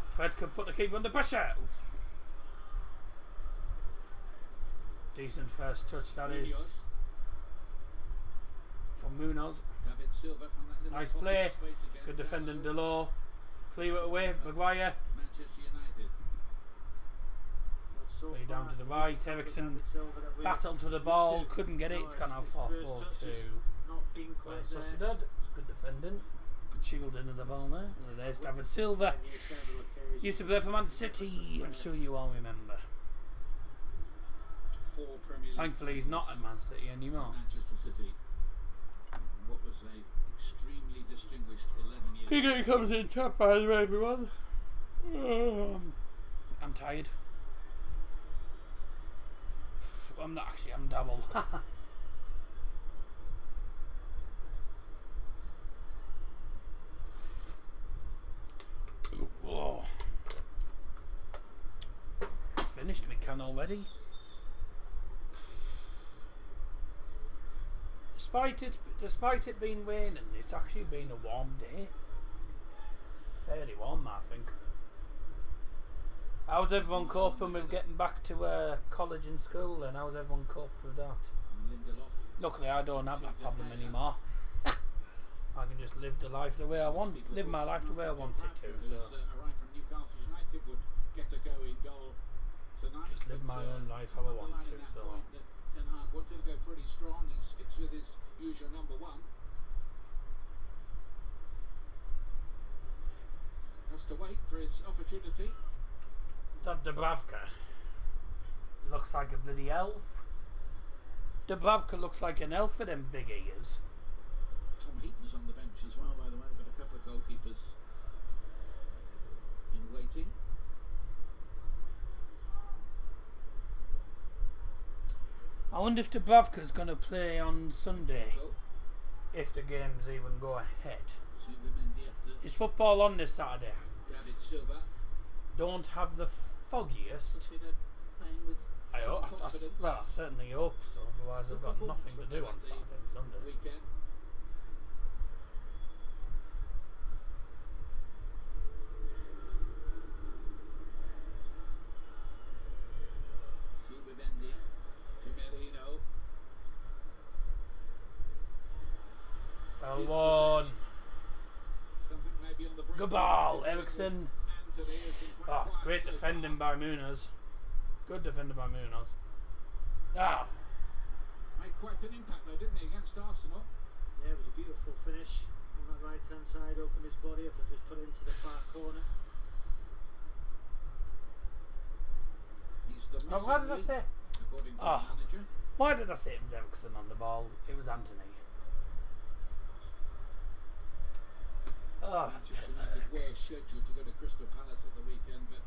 Fred could put the keeper under pressure. Oof. Decent first touch, that is. From Munoz. David Silva from that little Nice pocket play. space again. Good defending, Delors. Clear it away, Maguire. Manchester United. Play down to the right. Ericsson battled for the ball, couldn't get it. It's gone out 4-4-2. Real Sociedad. It's good defending. Good shielding of the ball there. And there's David Silva. Used to play for Man City. I'm sure you all remember. Thankfully, he's not at Man City anymore. Manchester City. What was a extremely distinguished 11 years. Cricket comes in top, by the way, everyone. I'm tired. I'm not actually, I'm double. Oh. Finished my can already. Despite it being raining, it's actually been a warm day. Fairly warm, I think. How's everyone coping with getting back to college and school, and how's everyone coped with that? Luckily, I don't have that problem anymore. I can just live the life the way I want, live my life the way I want it to. So Arrived from Newcastle United, would get a go in goal tonight. Just live my own life how I want to. So Ten Hag wanted to go pretty strong. He sticks with his usual number one. Has to wait for his opportunity. that Dubravka looks like a bloody elf. Dubravka looks like an elf with them big ears. Tom Heaton's on the bench as well, by the way. Got a couple of goalkeepers in waiting. I wonder if Dubravka's going to play on Sunday, if the games even go ahead. Is football on this Saturday? David Silva. Don't have the foggiest. I certainly hope so, otherwise I've got nothing to do on Saturday and Sunday. Weekend. Well His won. assist. Something maybe on the brink Good of ball, it. Ericsson. Anthony has been quite Oh, quiet great so defending far. by Munoz. Good defending by Munoz. Ah, Made quite an impact though, didn't he, against Arsenal? Yeah, it was a beautiful finish on that right hand side, opened his body up and just put it into the far corner. He's the oh, why did I missing say? link, according to Oh. the manager. Why did I say it was Ericsson on the ball? It was Anthony. Oh, Manchester United were scheduled to go to Crystal Palace at the weekend, but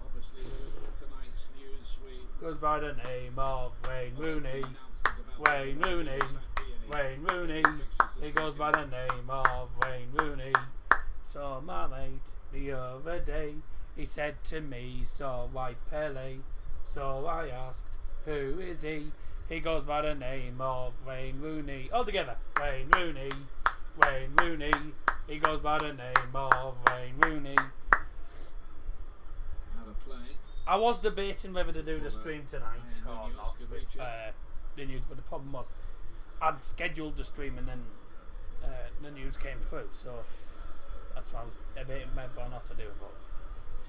obviously with tonight's news we goes by the name of Wayne Rooney. Wayne Rooney. Wayne Rooney. He goes by the name of Wayne Rooney. Saw my mate the other day. He said to me, "Saw White Pele." So I asked, "Who is he?" He goes by the name of Wayne Rooney. All together, Wayne Rooney. Wayne Rooney. He goes by the name of Wayne Rooney. Out of play. I was debating whether to do the stream tonight or not with the news, but the problem was I'd scheduled the stream and then the news came through, so that's why I was debating whether or not to do it. But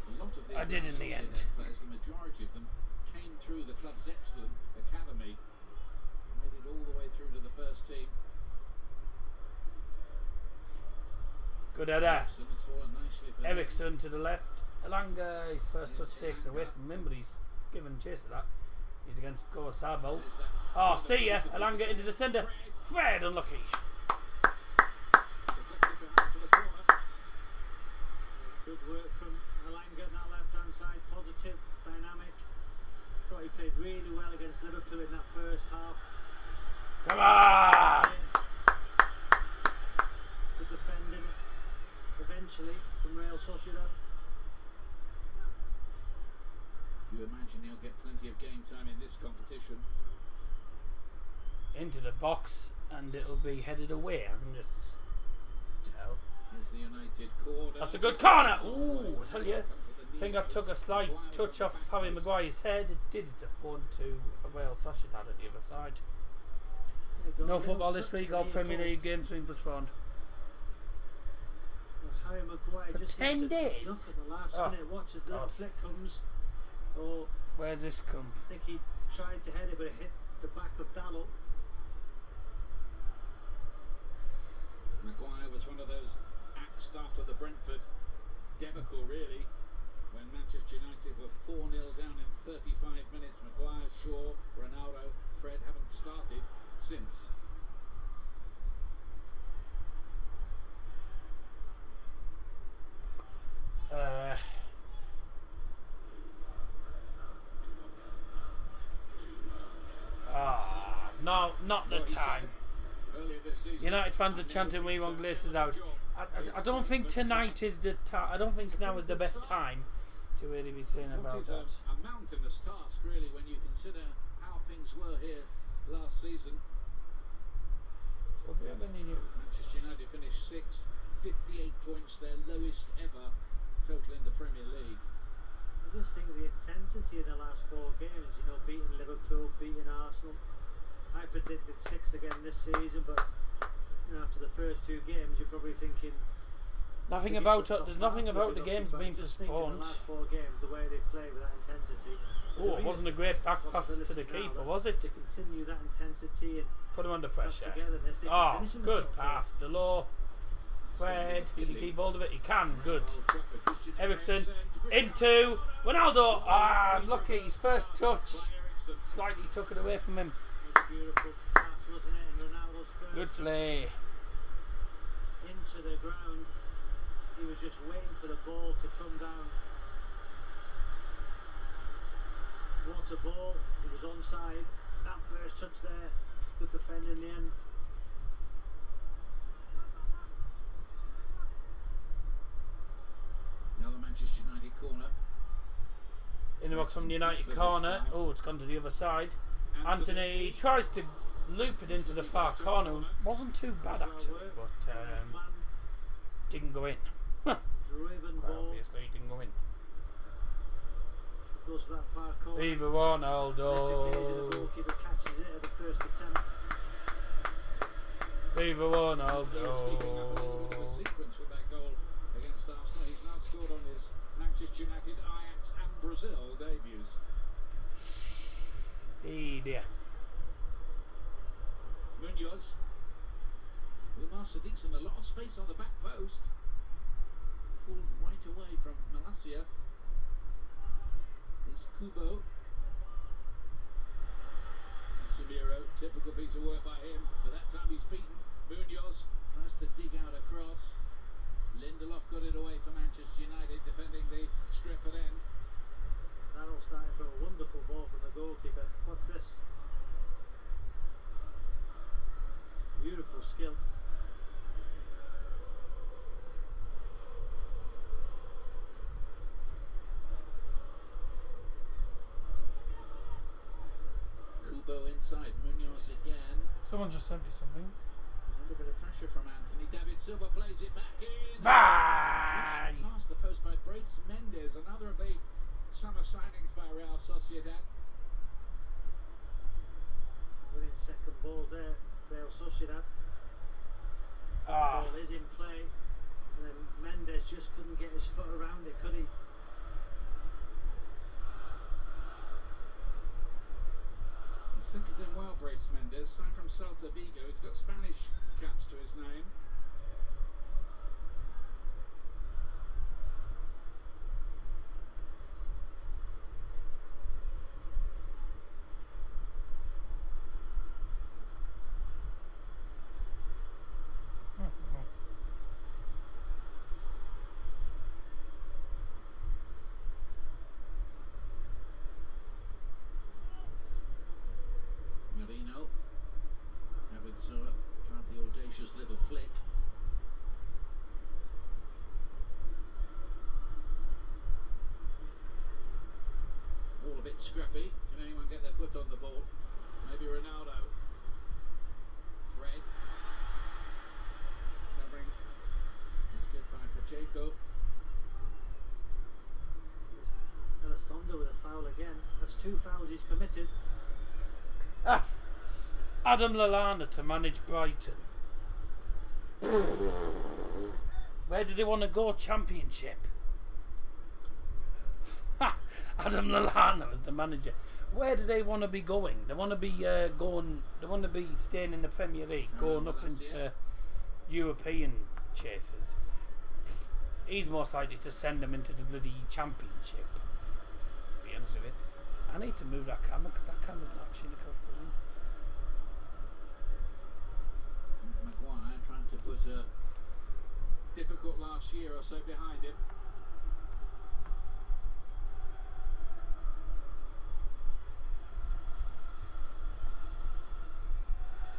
A lot of these I did in the Real end. Sociedad players, the majority of them came through the club's excellent academy, made it all the way through to the first team. good header. Ericsson has fallen nicely for him. Ericsson to the left. Elanga, his first touch takes it away from him, but he's given chase of that. He's against Gosabo. There's that Oh, turn see ya. that was Elanga into the centre. Fred unlucky. deflected behind for the corner. Good work from Elanga on that left hand side, positive, dynamic. Thought he played really well against Liverpool in that first half. Come on! Good defending eventually from Real Sociedad. You imagine he'll get plenty of game time in this competition. Into the box, and it'll be headed away. I can just tell. Here's the United corner. That's a good corner. Ooh, I tell you. I think I took a slight touch off Harry Maguire's head. It did it to phone to Real Sociedad at the other side. No football this week. All Premier League games being postponed. Harry Maguire For just 10 seemed to days? Look at the last Oh, minute. Watch as the little God. flick comes. Oh, Where's this come? I think he tried to head it, but it hit the back of Dallo. Maguire was one of those axed after the Brentford debacle, really, when Manchester United were 4-0 down in 35 minutes. Maguire, Shaw, Ronaldo, Fred haven't started since. No, not the What he time. said earlier this season, United fans are chanting "We want Glazers out." I don't think tonight is the time. I don't think now is the best time to really be saying What about is that. a mountainous task, really, when you consider how things were here last season. So if we have any news, Manchester United finished 6th, 58 points, their lowest ever total in the Premier League. I just think the intensity in the last 4 games, you know, beating Liverpool, beating Arsenal. I predicted 6 again this season, but you know, after the first 2 games, you're probably thinking. nothing to get about the it. top There's half nothing would about be the lucky, games but being just think in postponed. the last 4 games, the way they play with that intensity. Oh, it wasn't a great back pass to the keeper, was it? To continue that intensity and Put him under that pressure. togetherness, they can Oh, finish in the good top four. pass. Delors. Fred, can he keep hold of it? He can. Good. Ericsson into Ronaldo. Ah, unlucky. His first touch slightly took it away from him. That was a beautiful pass, wasn't it? And Ronaldo's first Good touch play. into the ground. He was just waiting for the ball to come down. What a ball. He was onside. That first touch there. Good defend in the end. Now the Manchester United corner. In the box from the United corner. Oh, it's gone to the other side. Anthony tries to loop it into the far corner. It wasn't too bad actually, but didn't go in. Driven Quite ball. obviously, it didn't go in. Goes to that far corner. Viva This occasion, the Ronaldo. goalkeeper catches it at the first attempt. Viva Ronaldo. He's keeping up a little bit of a sequence with that goal against Arsenal. He's now scored on his Manchester United, Ajax and Brazil debuts. Hey dear. Munoz. Umar Sadiq's in a lot of space on the back post. Pulled right away from Malacia. It's Kubo. Casemiro, typical piece of work by him, but that time he's beaten. Munoz tries to dig out a cross. Lindelof got it away for Manchester United, defending the Stretford end. Narrow starting from a wonderful ball from the goalkeeper. What's this? Beautiful skill. Kubo inside, Munoz again. Someone just sent me something. There's a little bit of pressure from Anthony. David Silva plays it back in. Bye! Just past the post by Brace Mendes, another of the summer signings by Real Sociedad. Winning second balls there, Real Sociedad. Ah. Ball is in play, and then Mendes just couldn't get his foot around it, could he? He's settled in well, Brace Mendes, signed from Celta Vigo. He's got Spanish caps to his name. Marino. David Silva tried the audacious little flick. All a bit scrappy. Can anyone get their foot on the ball? Maybe Ronaldo. Fred. Covering. It's good by Pacheco. Elizondo with a foul again. That's 2 fouls he's committed. Ah, Adam Lallana to manage Brighton. Where did they want to go? Championship. Adam Lallana as the manager. Where do they want to be going? They want to be going. They want to be staying in the Premier League, going up into European chases. He's most likely to send them into the bloody Championship. To be honest with you. I need to move that camera because that camera's not actually in the correct position. There's Maguire trying to put a difficult last year or so behind him.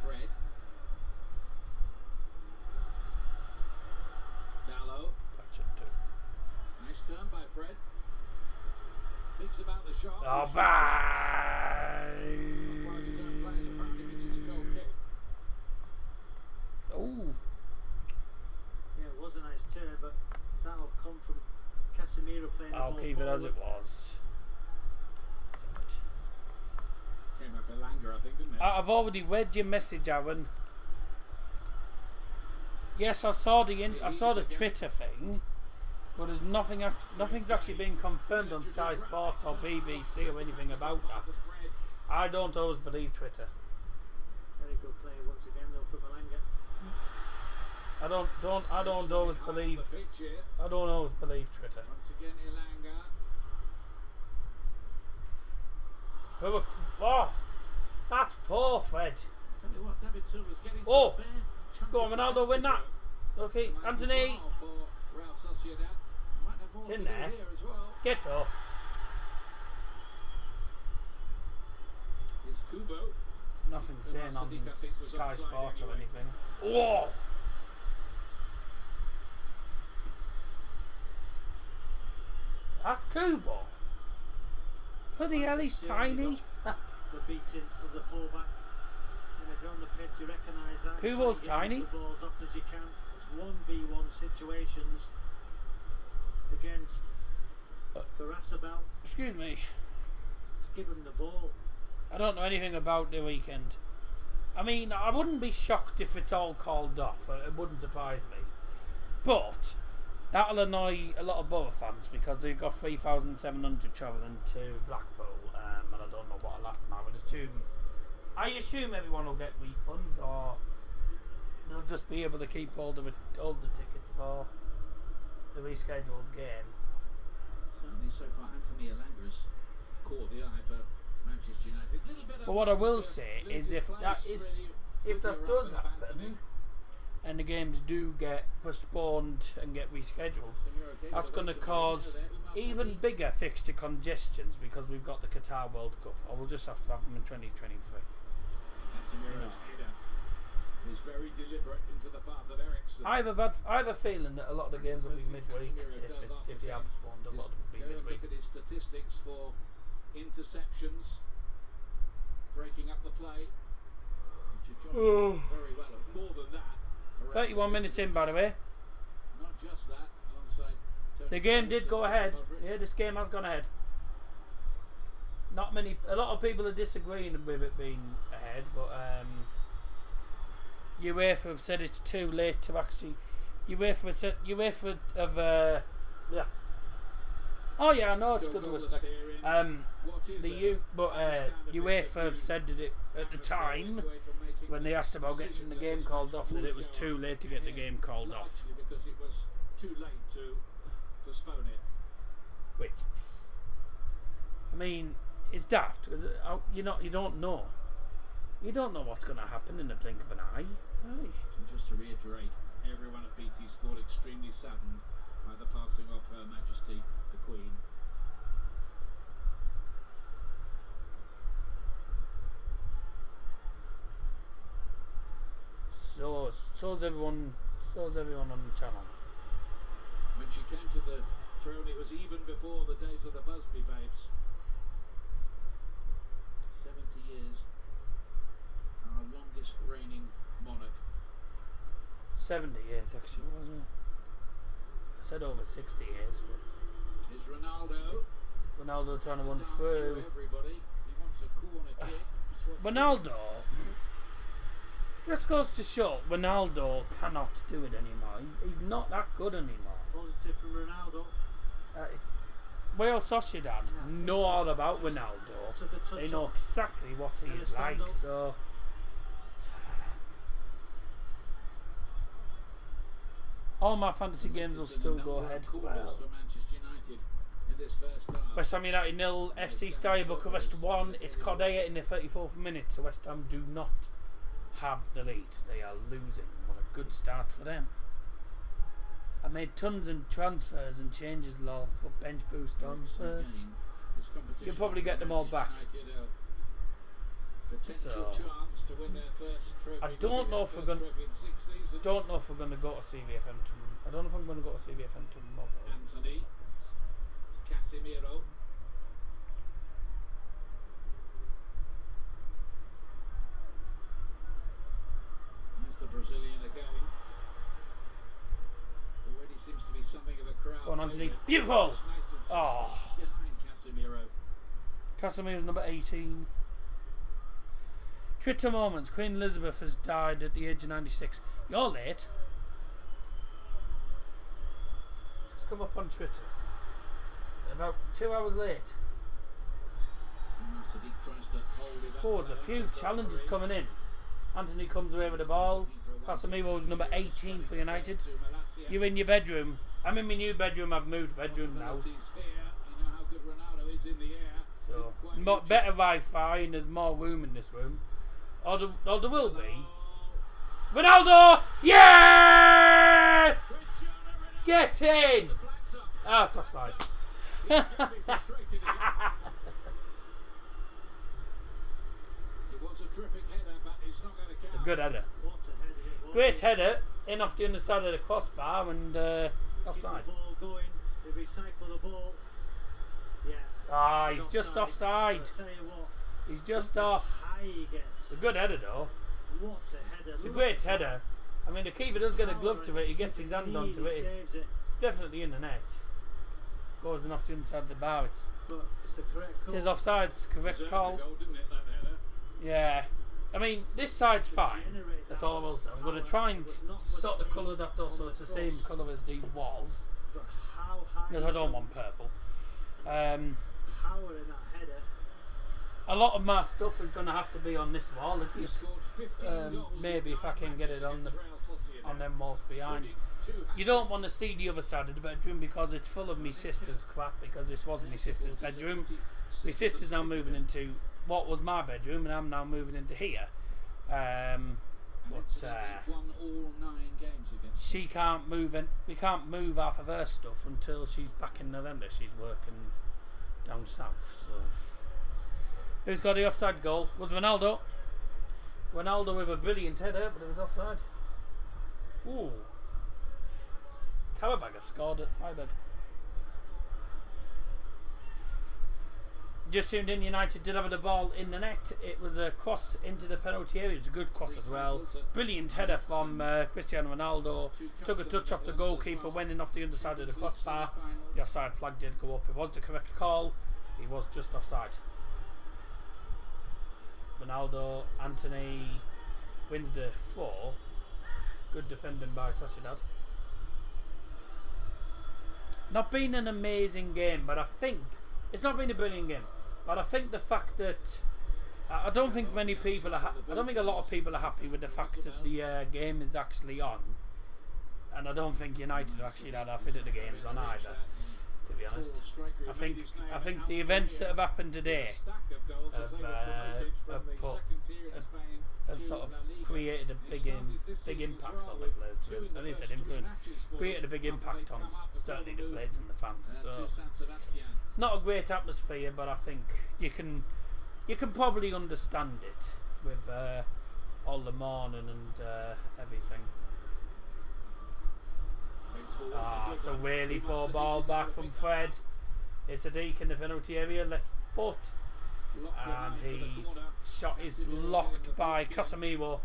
Fred. Dallo. That should do. Nice turn by Fred. Thinks about the shot. Oh, bye! One of his own players apparently thinks it's a goal kick. Oh, Yeah, it was a nice turn, but that'll come from Casemiro playing the I'll ball keep it as forward. it was. Came off Elanga, I think, didn't it? I've already read your message, Aaron. Yes, I saw the Twitter thing, but there's nothing's actually been confirmed on Sky Sports or BBC or anything about that. I don't always believe Twitter. Very good play once again though from Elanga. I don't always believe. I don't always believe Twitter. Once again, Elanga. Oh, that's poor, Fred. Tell you what, David Silva's getting Oh, a fair chunk go on, of Ronaldo, defence win that. to Okay, do. Anthony, As well for Real Sociedad. Might have more it's in to do there. here as well. Get up. Is Kubo. Nothing saying on Sadiq, I think, was Sky offside Sports or anyway. anything. Whoa! That's Kubo. Bloody hell, he's tiny. The beating of the fullback. And if you're on the pitch, you recognise that. Kubo's Try and tiny. get the ball as often as you can. It's 1v1 situations against Garasabel. Excuse me. Just give him the ball. I don't know anything about the weekend. I mean, I wouldn't be shocked if it's all called off. It wouldn't surprise me. But that'll annoy a lot of Borough fans because they've got 3,700 travelling to Blackpool, and I don't know what'll happen. I assume everyone will get refunds, or they'll just be able to keep all the tickets for the rescheduled game. Certainly so far, Anthony Elanga's caught the eye for Manchester United. But what I will say is, if that does happen, and the games do get postponed and get rescheduled, that's going to cause even bigger fixture congestions because we've got the Qatar World Cup, or we'll just have to have them in 2023. Casemiro's header was very deliberate into the path of Eriksen. I have a feeling that a lot of the games will be midweek. If they have postponed, a lot of them will be midweek. Look at his statistics for interceptions, breaking up the play. Very well. More than that. 31 minutes in, by the way. Not just that. Alongside Tony The game Kroos did and go ahead. Modric. Yeah, this game has gone ahead. A lot of people are disagreeing with it being ahead, but UEFA have said it's too late to actually. UEFA have yeah. Oh yeah, I know it's Still good to goalless respect. here in what is UEFA have said that at the time when they asked about getting the game called off, that it was too late to get the game called off. because it was too late to postpone it. Which, I mean, it's daft. You don't know. You don't know what's going to happen in the blink of an eye. And just to reiterate, everyone at BT Sport extremely saddened by the passing of Her Majesty the Queen. So's everyone on the channel. When she came to the throne, it was even before the days of the Busby babes. 70 years, our longest reigning monarch. 70 years actually, wasn't it? I said over 60 years, but Is Ronaldo trying to run dance through. everybody? He wants a corner kick. That's what's Ronaldo just goes to show Ronaldo cannot do it anymore. He's not that good anymore. Positive from Ronaldo. Real Sociedad know all about Ronaldo. Took a touch They know off. exactly what he is like. Understand, So all my fantasy games will still go ahead. Corners for Manchester United in this first half. West Ham United 0, FC Steaua Bucharest 1. It's Cordeia in the 34th minute, so West Ham do not have the lead. They are losing. What a good start for them. I made tons of transfers and changes, lol. Put bench boost on. You'll probably get them all back. So, I don't know if we're going to go to CVFM tomorrow. I don't know if I'm going to go to CVFM tomorrow. Anthony, Casemiro. As the Brazilian are going, already seems to be something of a crowd. Go on, Anthony. favourite. Beautiful! It's nice to just Oh. behind Casemiro. Casemiro's number 18. Twitter moments. Queen Elizabeth has died at the age of 96. You're late. Just come up on Twitter. About 2 hours late. Sadiq tries to hold it up. Oh, there's a few challenges coming in. Anthony comes away with the ball. Casemiro's number 18 for United. You're in your bedroom. I'm in my new bedroom. I've moved bedroom now. Possibilities here. You know how good Ronaldo is in the air. So, Didn't quite reach better it. Wi-Fi and there's more room in this room. Or there will be. Ronaldo! Yes! Cristiano Ronaldo. Get in! The flags up. Ah, it's offside. He's getting frustrated again. It was a terrific header, but it's not going to count. It's a good header. What a header it was. Great header. In off the underside of the crossbar and Keep offside. the ball going. They recycle the ball. Yeah. Ah, he's just offside. I'll tell you what. He's just look how off. high he gets. It's a good header though. What a header. It's a Look great at header. I mean, the keeper does get a glove to it. He gets his hand He onto it. saves it. It's definitely in the net. Goes in off the inside of the bar. But it's the correct It call. is offside. It's the correct Deserved call. the goal, didn't it, that header? Yeah. I mean, this side's fine. That's all I will say. I'm going to try and sort the colour that does so it's the same colour as these walls. Because I don't want purple. Power in that header. A lot of my stuff is going to have to be on this wall, isn't it? Maybe if I can get it on them walls behind. You don't want to see the other side of the bedroom because it's full of me sister's crap, because this wasn't my sister's bedroom. My sister's now moving into what was my bedroom, and I'm now moving into here. But she can't move, and we can't move half of her stuff until she's back in November. She's working down south. So, who's got the offside goal? Was Ronaldo. Ronaldo with a brilliant header, but it was offside. Ooh. Carabag have scored at Freiburg. Just tuned in, United did have the ball in the net. It was a cross into the penalty area. It was a good cross as well. Brilliant header from Cristiano Ronaldo. Took a touch off the goalkeeper, went in off the underside of the crossbar. The offside flag did go up. It was the correct call. He was just offside. Ronaldo, Anthony wins the 4. Good defending by Sociedad. Not been an amazing game, but I think it's not been a brilliant game. But I think the fact that I don't think many people are. I don't think a lot of people are happy with the fact that the game is actually on, and I don't think United are actually that happy that the game's on either. To be honest, I think the events that have happened today have sort of created a big impact on the players. At least influence created a big impact on certainly the players and the fans. So it's not a great atmosphere, but I think you can probably understand it with all the mourning and everything. It's a really poor ball back from Fred. It's a Deke in the penalty area, left foot, and his shot is blocked by Casemiro.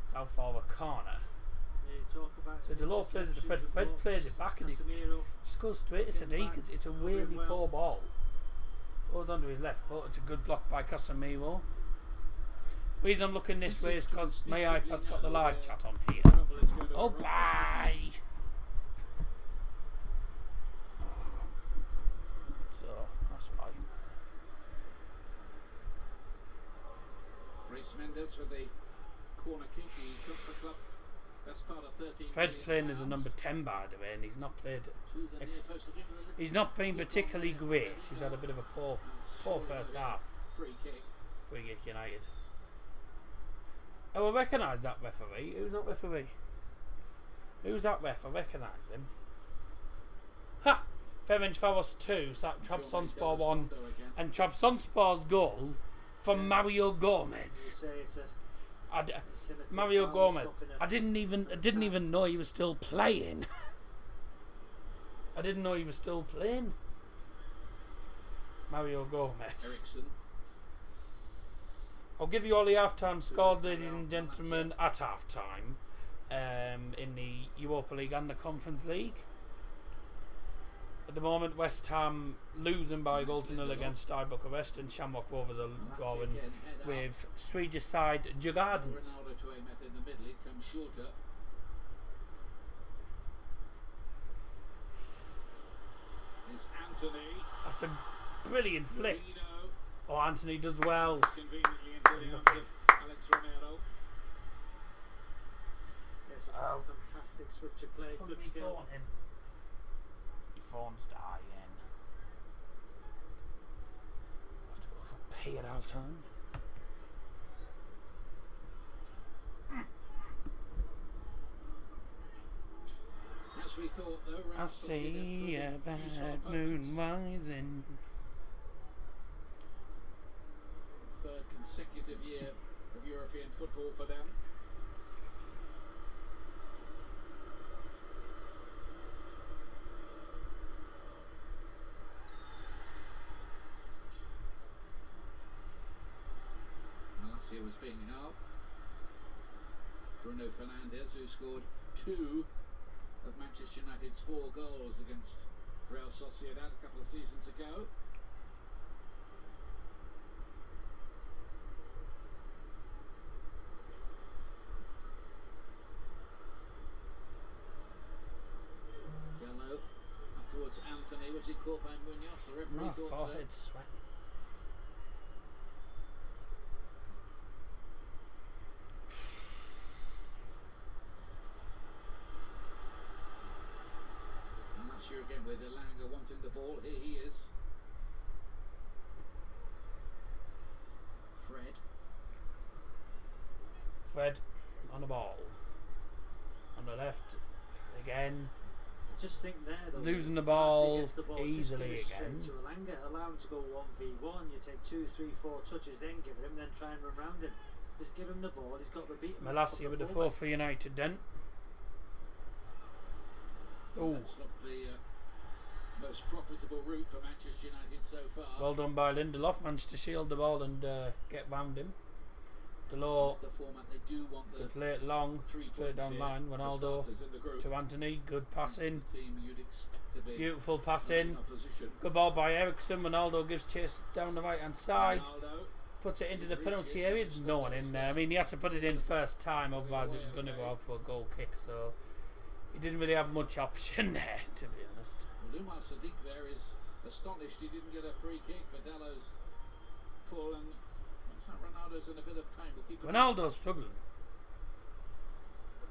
It's out for a corner. So Delors plays it to Fred. Fred plays it back and he just goes straight. It's a Deke. It's a really poor ball. Goes under his left foot. It's a good block by Casemiro. The reason I'm looking this way is because my iPad's got the live chat on here. Oh, bye! So, that's fine. Reece Mendes with the corner kick. He took the club best part of 13. Fred's playing as a number 10, by the way, and he's not played. He's not been particularly great. He's had a bit of a poor first half. Free kick United. Oh, I recognise that referee. Who's that referee? Who's that ref? I recognise him. Ha! Ferencváros 2, so Trabzonspor 1, and Trabzonspor's goal from Mario Gomez. Mario Gomez. I didn't even know he was still playing. I didn't know he was still playing. Mario Gomez. I'll give you all the half-time scores, ladies and gentlemen, at half-time in the Europa League and the Conference League. At the moment, West Ham losing by a goal to 0 against Steaua Bucharest, and Shamrock Rovers are drawing with Swedish side Djurgårdens. That's a brilliant flick. Oh, Anthony does well. Fantastic switch of play, good skill. Your phone's dying. Have to go for pee at half time. As we thought, though, I see a bad moon rising. Third consecutive year of European football for them. Malacia was being helped. Bruno Fernandes, who scored 2 of Manchester United's 4 goals against Real Sociedad a couple of seasons ago. towards Anthony. Was he caught by Munoz? The referee No, thought so. forehead sweat. And that's here again with Elanga wanting the ball. Here he is. Fred on the ball. On the left again. I just think there, though, Losing the once he ball gets the ball, easily just give it again. straight to Elanga, allow him to go 1v1. You take 2, 3, 4 touches, then give it him, then try and run round him. Just give him the ball. He's got the beat. Malassi with the 4 for United then. Oh, That's not the most profitable route for Manchester United so far. well done by Lindelof. Managed to shield the ball and get round him. Delors The format they do want the could play it long, 3 play it points down here line. for Ronaldo starters in the group. to Anthony, good passing. That's the team you'd expect to be Beautiful in passing. opposition. Good ball by Ericsson. Ronaldo gives chase down the right hand side. Ronaldo. Puts it into the penalty area. There's no one in there. I mean, he had to put it in first time, otherwise it was going to go out for a goal kick. So he didn't really have much option there, to be honest. Real Sociedad there is astonished he didn't get a free kick. Vidello's pull and looks like Ronaldo's in a bit of pain. We'll keep Ronaldo's struggling.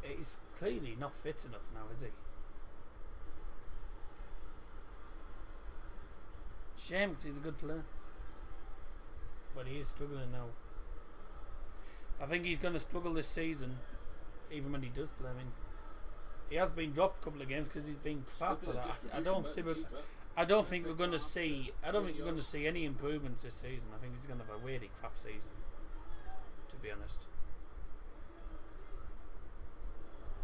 He's clearly not fit enough now, is he? Shame, 'cause he's a good player. But he is struggling now. I think he's going to struggle this season, even when he does play. I mean, he has been dropped a couple of games because he's been crap. But I don't think we're going to see. I don't think we're going to see any improvements this season. I think he's going to have a really crap season, to be honest.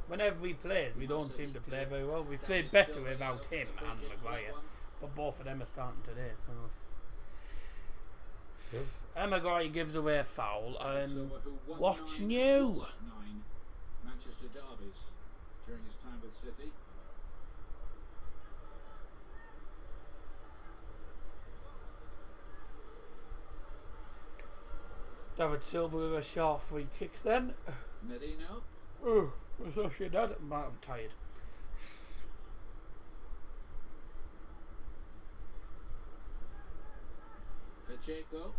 Whenever he plays, we don't seem to play very well. We've played better without him and Maguire, but both of them are starting today. So. And Maguire gives away a foul. What's new? 9 Manchester derbies during his time with City. David Silva with a short free kick then. Merino. Oh, Sociedad. I'm tired. Pacheco.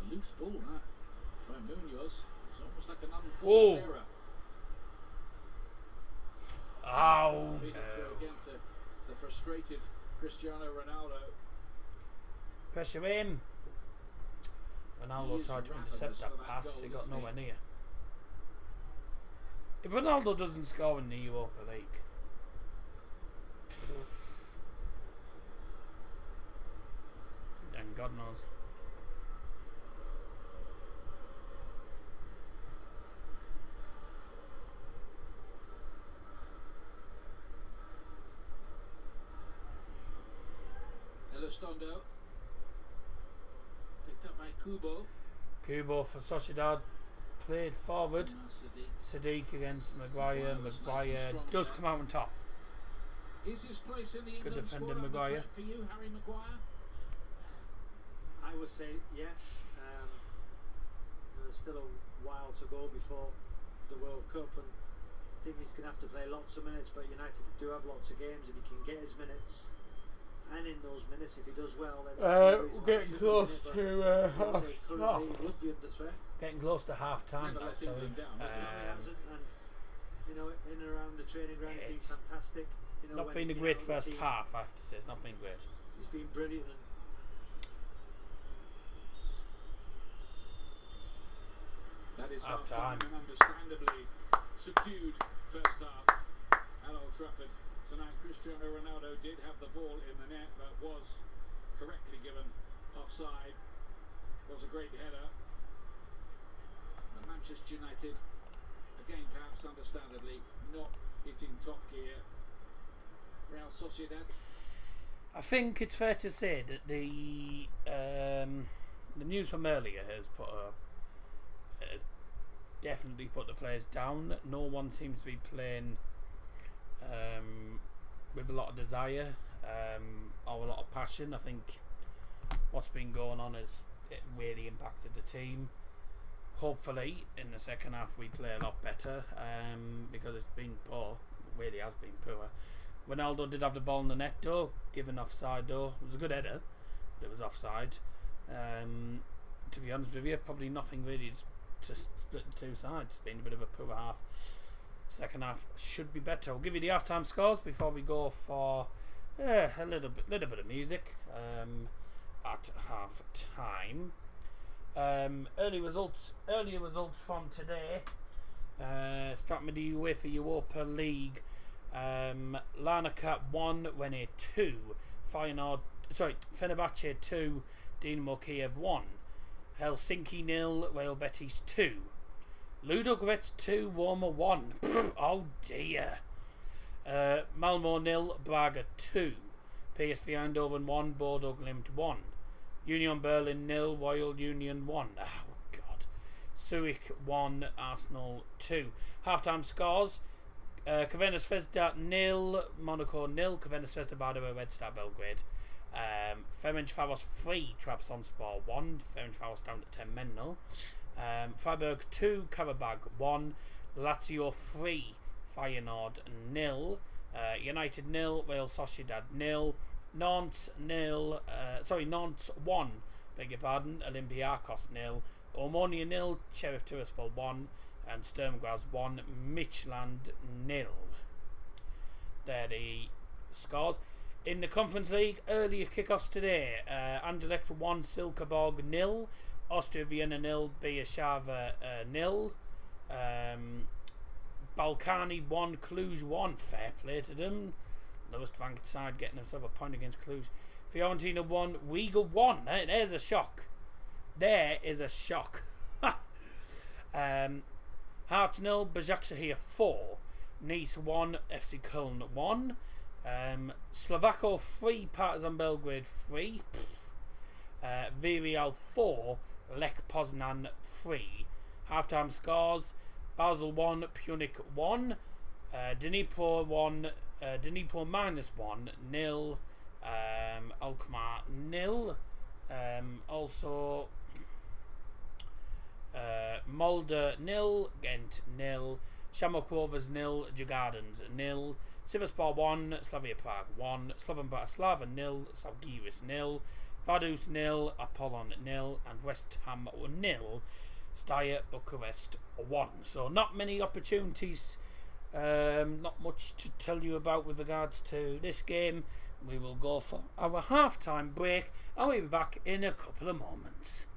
A loose ball that by Munoz. It's almost like an unforced error. Oh, Feed it through again to the frustrated Cristiano Ronaldo. pressure him. Ronaldo tried to intercept that pass. He got nowhere near. If Ronaldo doesn't score in the Europa League, then God knows. Elizondo. Picked up by Kubo. Kubo for Sociedad. Played forward. Sadiq against Maguire. Maguire does come out on top. Is his place in the Good England defender, squad on the Maguire. track for you, Harry Maguire? I would say yes. There's still a while to go before the World Cup, and I think he's going to have to play lots of minutes. But United do have lots of games, and he can get his minutes. And in those minutes, if he does well, then We're getting close to currently he would be under threat. getting close to half time Never now. let So England down, has he? No, he hasn't, and you know, in and around the training ground, he's It's been fantastic. You know, not when been a he's great out on the first team, half. I have to say, it's not been great. He's been brilliant. And That is Half half time, time. and understandably subdued first half at Old Trafford. Tonight, Cristiano Ronaldo did have the ball in the net, but was correctly given offside. Was a great header. And Manchester United, again, perhaps understandably, not hitting top gear. Real Sociedad. I think it's fair to say that the news from earlier has definitely put the players down. No one seems to be playing with a lot of desire or a lot of passion. I think what's been going on is it really impacted the team. Hopefully in the second half we play a lot better, because it's been poor. It really has been poor. Ronaldo did have the ball in the net though, given offside though. It was a good header, but it was offside. To be honest with you, probably nothing really to split the two sides. It's been a bit of a poor half. Second half should be better. I'll give you the half-time scores before we go for a little bit of music at half-time. Earlier results from today. Starting with the UEFA Europa League. Larnaca 1, Wene 2, Fenerbahce 2, Dinamo Kiev 1, Helsinki 0, Real Betis 2, Ludogorets 2, Roma 1. Oh dear. Malmo 0, Braga 2, PSV Eindhoven 1, Bodo Glimt 1, Union Berlin 0, Royal Union 1. Oh god. Zurich 1, Arsenal 2. Half-time scores. Crvena Zvezda 0, Monaco 0, Crvena Zvezda Bardova, Red Star Belgrade. Ferencvaros 3, Trabzonspor 1, Ferencvaros down to 10 men now. Freiburg 2, Karabag 1, Lazio 3, Feyenoord 0, United 0, Real Sociedad 0, Nantes 0, Nantes 1, beg your pardon, Olympiacos 0, Omonia 0, Sheriff Tiraspol 1, and Sturm Graz 1, Midtjylland 0. They're the scores. In the Conference League, earlier kickoffs today. Anderlecht 1, Silkeborg 0, Austria Vienna 0, Beersheva 0, Balkani 1, Cluj 1. Fair play to them. Lowest ranked side getting themselves a point against Cluj. Fiorentina 1, Riga 1. There's a shock. There is a shock. Hearts 0, Başakşehir 4, Nice 1, FC Köln 1, Slovako 3, Partizan Belgrade 3, Villarreal 4, Lech Poznan 3. Half-time scores: Basel 1, Punic 1, Dnipro 1, Dnipro -1, 0, Alkmaar 0, also Molde 0, Ghent 0, Shamrock Rovers 0, Djurgardens 0, Sivasspor 1, Slavia Prague 1, Slovan Bratislava 0, Žalgiris 0, Vaduz 0, Apollon 0, and West Ham 0, Steaua Bucharest 1. So not many opportunities, not much to tell you about with regards to this game. We will go for our half-time break and we'll be back in a couple of moments.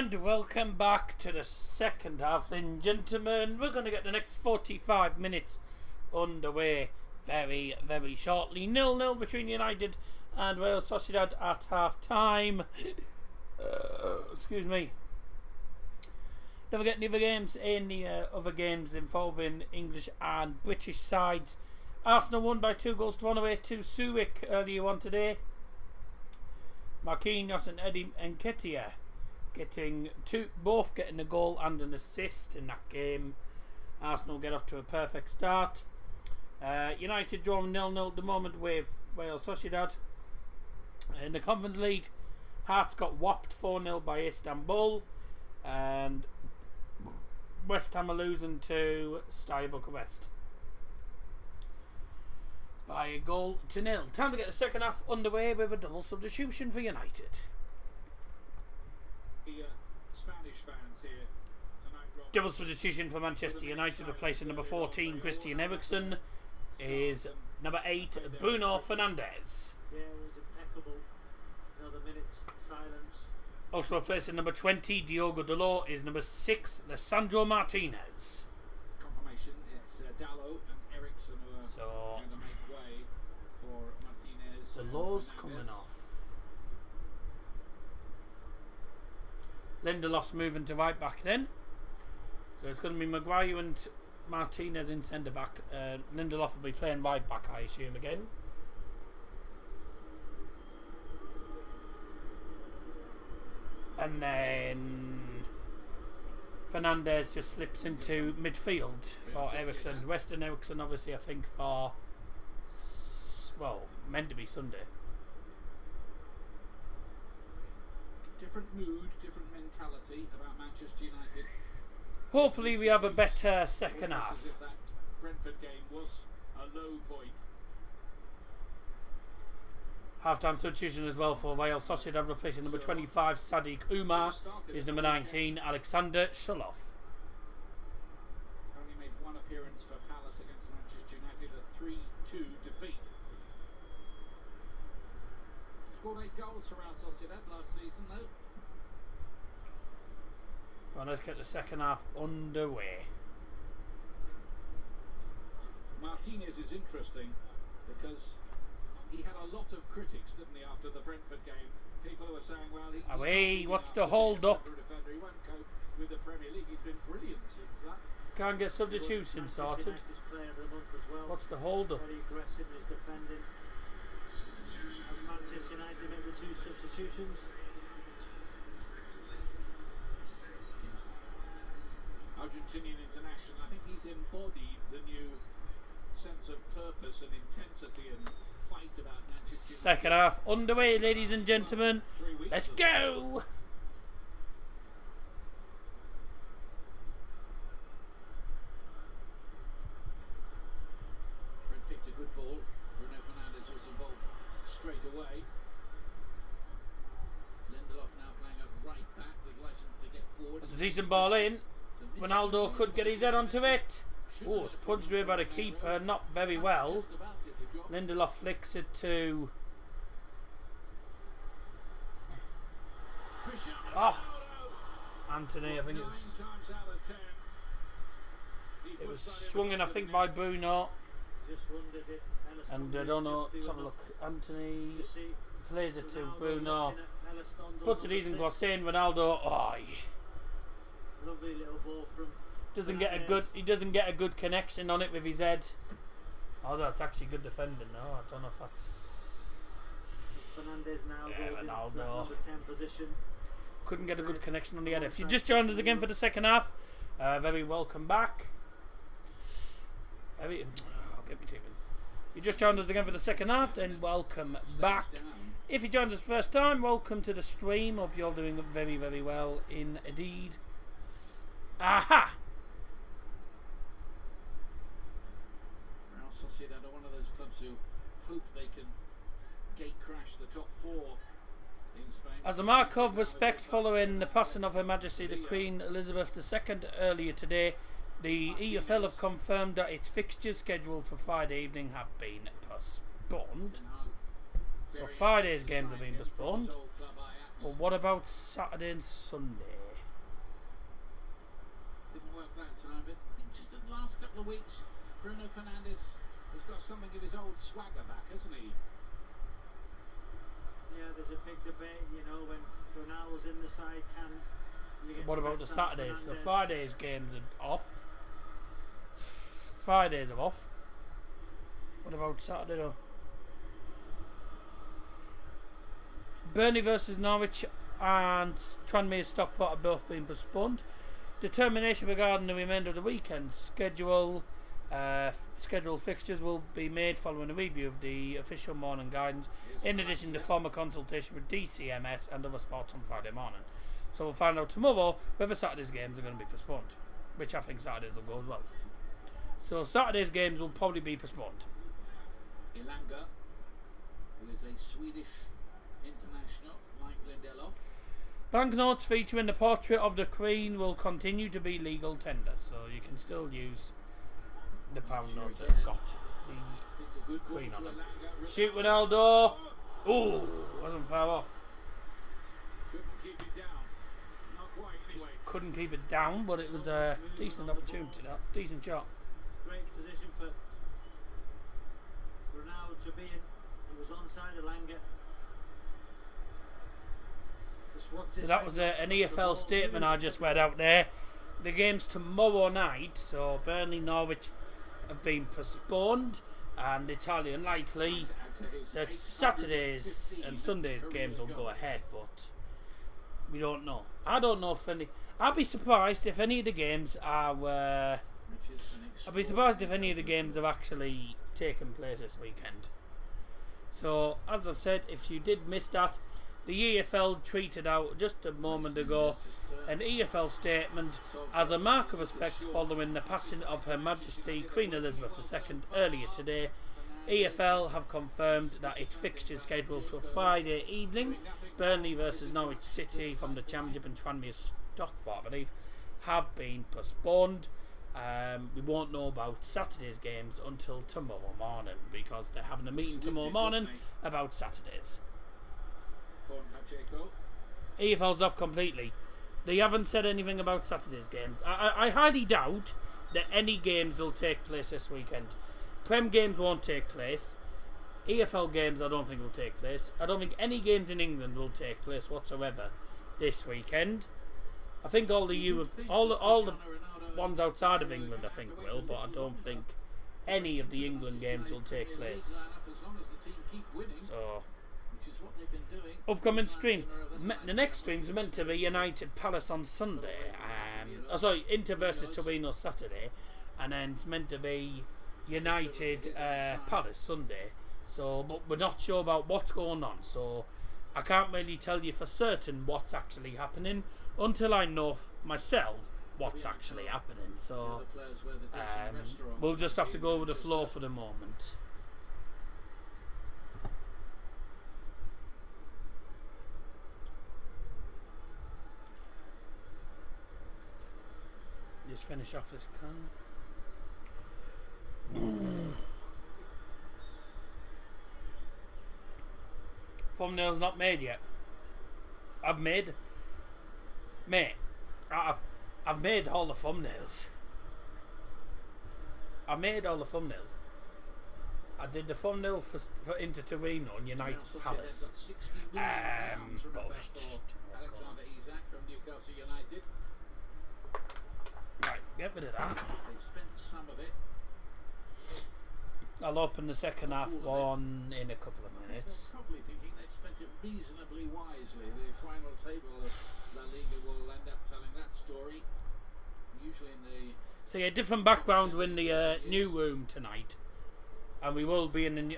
And welcome back to the second half, then, gentlemen. We're going to get the next 45 minutes underway very, very shortly. 0-0 between United and Real Sociedad at half time. Excuse me. Don't forget the other games other games involving English and British sides. Arsenal won by 2-1 away to Zurich earlier on today. Marquinhos and Eddie Nketiah both getting a goal and an assist in that game. Arsenal get off to a perfect start. United drawn 0-0 at the moment with Real Sociedad. In the Conference League, Hearts got whopped 4-0 by Istanbul, and West Ham are losing to Steaua Bucharest by a goal to 0. Time to get the second half underway with a double substitution for United. The Spanish fans here tonight, Rob. Double substitution for Manchester United, replacing number 14 Christian Eriksen is number 8 Bruno Fernandes. Yeah, it was impeccable. Another minute's silence. Also replacing number 20 Diogo Dalot is number 6 Lisandro Martinez. Confirmation, it's Dalot and Eriksen who are going to make way for Martinez. Dalot's coming off. Lindelof's moving to right back then. So it's going to be Maguire and Martinez in centre back. Lindelof will be playing right back, I assume, again. And then Fernandes just slips into midfield for Eriksen. Western Eriksen, obviously, I think for, well, meant to be Sunday. Different mood, different mentality about Manchester United. Hopefully we have a better second half. As if that Brentford game was a low point. Half-time substitution as well for Real Sociedad, replacing number 25 Sadiq Umar is number 19 Alexander Shulov. Only made one appearance for Palace against Manchester United, a 3-2 defeat. Scored 8 goals for Real Sociedad last season though. Well, let's get the second half underway. Martinez is interesting because he had a lot of critics, didn't he, after the Brentford game? People who were saying, well, away, what's the hold up? He won't cope with the Premier League. He's been brilliant since that. Can't get substitution sorted. What's the hold up? Very aggressive in his defending. Has Manchester United made the 2 substitutions? Argentinian international. I think he's embodied the new sense of purpose and intensity and fight about Manchester United. Second half underway, ladies and gentlemen. Let's go! Fred picked a good ball. Bruno Fernandes was involved straight away. Lindelof now playing at right back with license to get forward. It's a decent ball in. Ronaldo could get his head onto it. Oh, it's punched away by the keeper, not very well. Lindelof flicks it to... Oh, Anthony, I think it was swung in, I think, by Bruno. And I don't know, let's have a look. Anthony plays it to Bruno. Puts it easy, Gossain, Ronaldo. Oh, Lovely little ball from he doesn't get a good connection on it with his head. Oh, that's actually good defending. No, I don't know if that's Fernandes now goes into that Ronaldo. number 10 position. Couldn't get a good connection on the header. If you just joined us again for the second half, very welcome back. Get me teething. If you just joined us again for the second half, then welcome back. If you joined us first time, welcome to the stream. Hope you're doing very, very well indeed. Aha! Real Sociedad are one of those clubs who hope they can gate crash the top 4 in Spain. As a mark of respect following the passing of Her Majesty the Queen Elizabeth II earlier today, the EFL have confirmed that its fixtures scheduled for Friday evening have been postponed. So Friday's games have been postponed. But what about Saturday and Sunday? that time, but I think just in the last couple of weeks, Bruno Fernandes has got something of his old swagger back, hasn't he? Yeah, there's a big debate, you know, when Ronaldo's in the side, can you get What about the Saturdays? So Friday's games are off. Fridays are off. What about Saturday though? Burnley versus Norwich and Tranmere Stockport have both been postponed. Determination regarding the remainder of the weekend scheduled fixtures will be made following a review of the official morning guidance, in addition to formal consultation with DCMS and other sports on Friday morning. So we'll find out tomorrow whether Saturday's games are going to be postponed, which I think Saturdays will go as well. So Saturday's games will probably be postponed. Ilanga, who is a Swedish international, like Lindelof. Banknotes featuring the portrait of the Queen will continue to be legal tender, so you can still use the pound notes that have got the Queen on them. Shoot Ronaldo! Ooh, wasn't far off. Couldn't keep it down. Not quite, anyway. Couldn't keep it down, but it was a decent opportunity, that decent shot. Great position for Ronaldo to be in. He was onside Ilanga. So that was an EFL statement I just read out there. The game's tomorrow night, so Burnley Norwich have been postponed, and it's highly unlikely that Saturdays and Sundays games will go ahead, but we don't know. I don't know if any. I'd be surprised if any of the games are. I'd be surprised if any of the games have actually taken place this weekend. So, as I've said, if you did miss that, the EFL tweeted out just a moment ago an EFL statement as a mark of respect following the passing of Her Majesty Queen Elizabeth II earlier today. EFL have confirmed that its fixture scheduled for Friday evening, Burnley versus Norwich City from the Championship and Tranmere Stockport, I believe, have been postponed. We won't know about Saturday's games until tomorrow morning, because they're having a meeting tomorrow morning about Saturdays. EFL's off completely. They haven't said anything about Saturday's games. I highly doubt that any games will take place this weekend. Prem games won't take place. EFL games I don't think will take place. I don't think any games in England will take place whatsoever this weekend. I think all the ones outside of England I think will, but I don't think any of the England games will take place. So, upcoming streams. The next streams are meant to be United Palace on Sunday. Inter versus Torino Saturday, and then it's meant to be United Palace Sunday. So, but we're not sure about what's going on. So, I can't really tell you for certain what's actually happening until I know myself what's actually happening. So, we'll just have to go with the flow for the moment. Just finish off this can. Thumbnail's not made yet. I've made all the thumbnails. I made all the thumbnails. I did the thumbnail for Inter Torino and United Palace. Alexander Isak from Newcastle United. Right, get rid of that. They spent some of it. I'll open the second half one in a couple of minutes. They're probably thinking they've spent it reasonably wisely. The final table of La Liga will end up telling that story. Usually in the... So yeah, different background. We're in the new room tonight, and we will be in the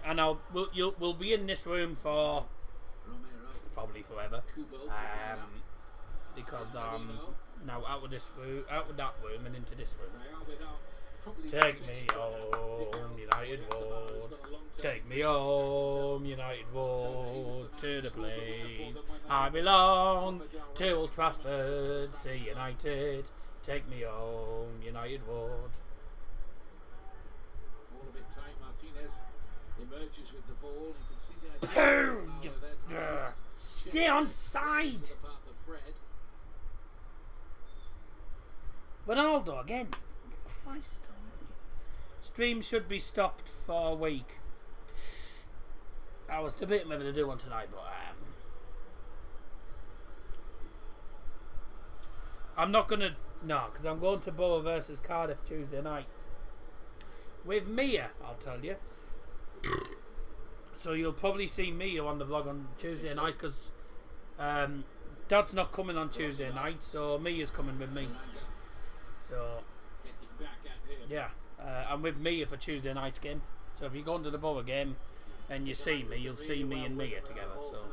we'll be in this room for probably forever. Because now out of that room and into this room. Take me home, United Road. Take me home, United Road, to the place I belong. To Old Trafford, see United. Take me home, United Road. All of it tight. Martinez emerges with the ball. You can see the stay on side. Ronaldo again. Christ almighty. Stream should be stopped for a week. I was debating whether to do one tonight, but I'm not gonna. No, because I'm going to Borough versus Cardiff Tuesday night with Mia. I'll tell you. So you'll probably see Mia on the vlog on Tuesday night because Dad's not coming on Tuesday night, so Mia's coming with me. So yeah, I'm with Mia for Tuesday night's game. So if you go into the Borough game and you see me, you'll see me and Mia together. So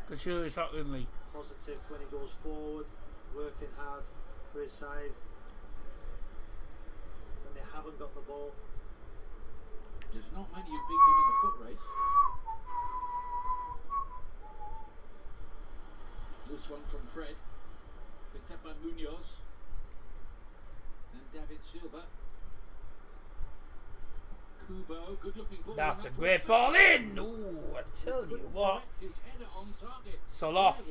good sure it's up with me. Positive when he goes forward, working hard for his side. When they haven't got the ball. There's not many who beat him in the foot race. Loose one from Fred. Picked up by Munoz. And David Silva. Kubo, good looking ball. That's a great ball in! Ooh, I tell you what. Soloff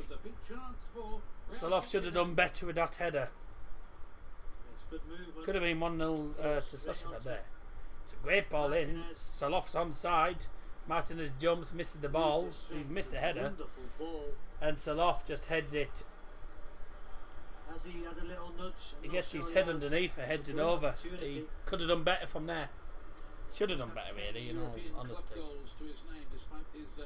should have done better with that header. Could have been 1-0 to Sociedad there. It's a great ball in. Soloff's onside. Martinez jumps, misses the ball. He's missed the header. And Soloff just heads it. Has he had a little nudge? He gets his head underneath and heads it over. He could have done better from there. Should have done better, really, in all honesty. Goals to his name, despite his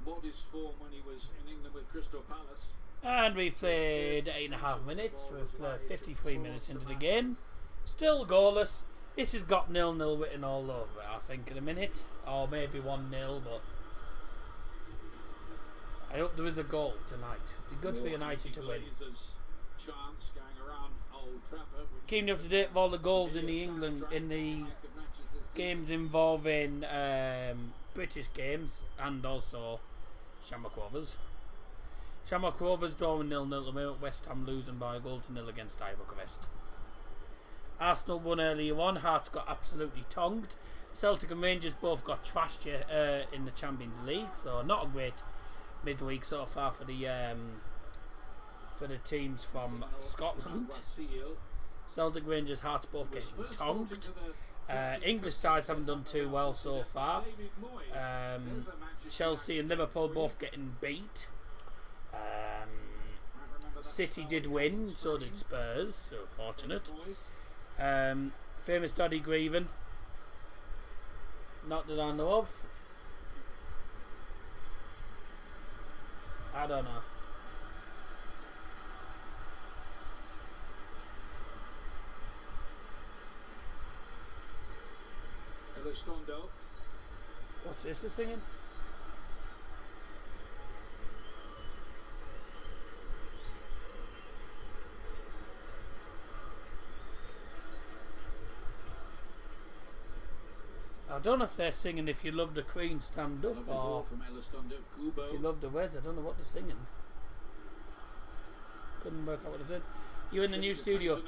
modest form when he was in England with Crystal Palace. And we've played 8.5 minutes. We've played 53 minutes into the game. Still goalless. This has got 0-0 written all over it, I think, in a minute. Or maybe 1-0, but I hope there is a goal tonight. It'd be good for United to win. Chance going around Old Trafford. Keeping you up to date with all the goals in the games involving British games and also Shamrock Rovers. Shamrock Rovers drawing 0-0 at the moment. West Ham losing by a goal to 0 against Bucharest. Arsenal won earlier on. Hearts got absolutely tongued. Celtic and Rangers both got trashed in the Champions League, so not a great midweek so far for the teams from Scotland. Celtic, Rangers, Hearts both getting tongued. English sides haven't done too well so far. Chelsea and Liverpool both getting beat. City did win, so did Spurs, so fortunate. Famous Daddy grieving. Not that I know of. I don't know. Elistondo. What's this they're singing? I don't know if they're singing "If You Love the Queen, Stand Up" or "If You Love the Reds." I don't know what they're singing. Couldn't work out what they're saying. You're in the new studio.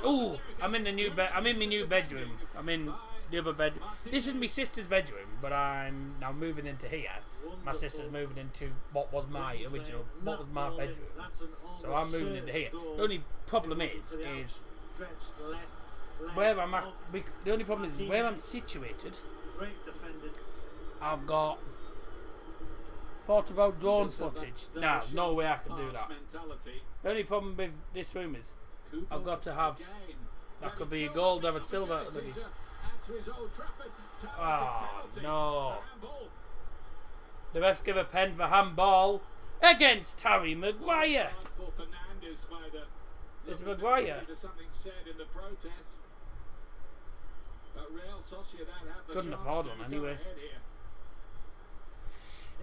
Oh, I'm in the new bed. I'm in my new bedroom. I'm in the other bed. This is my sister's bedroom, but I'm now moving into here. My sister's moving into what was my bedroom. So I'm moving into here. The only problem is where I'm at. The only problem is where I'm situated. I've got thought about drone footage. No way I can do that. The only problem with this room is I've got to have. That could be a goal, David Silva. Oh no! The refs give a pen for handball against Harry Maguire. It's Maguire. Couldn't afford one anyway.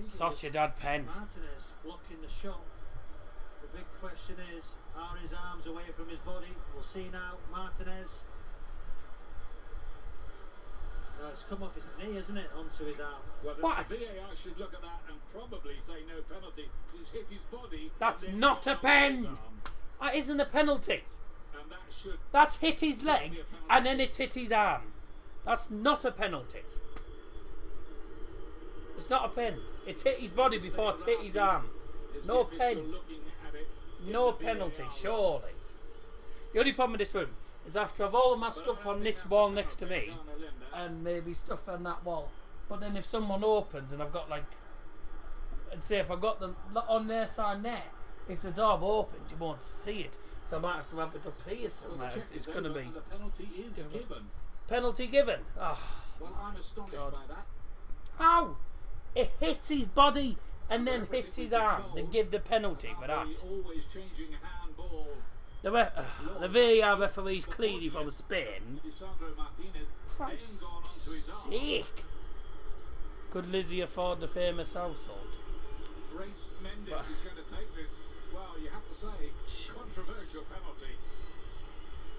Sociedad pen. Martinez blocking the shot. The big question is, are his arms away from his body? We'll see now. Martinez. It's come off his knee, isn't it, onto his arm? Well, the VAR should look at that and probably say no penalty. It's hit his body. That's not a pen. That isn't a penalty. And that should. That's hit his leg and then it's hit his arm. That's not a penalty. It's not a pen. It's hit his body before it's hit his arm. No pen. No penalty, surely. The only problem with this room is after I've all my stuff on this wall next to me and maybe stuff on that wall. But then if someone opens and I've got like, and say if I've got the on their side there, if the door opens you won't see it. So I might have to have it up here somewhere. It's going to be. The penalty is given. Penalty given. Oh, Well, I'm astonished God. by that. How? It hits his body and then hits his arm. They give the penalty for that. Always changing handball. The VAR referee's clearly from Spain. Lisandro Martinez Christ's gone onto his arm. sake. Could Lizzie afford the famous household? Brace Mendes is going to take this. Well, you have to say, controversial penalty.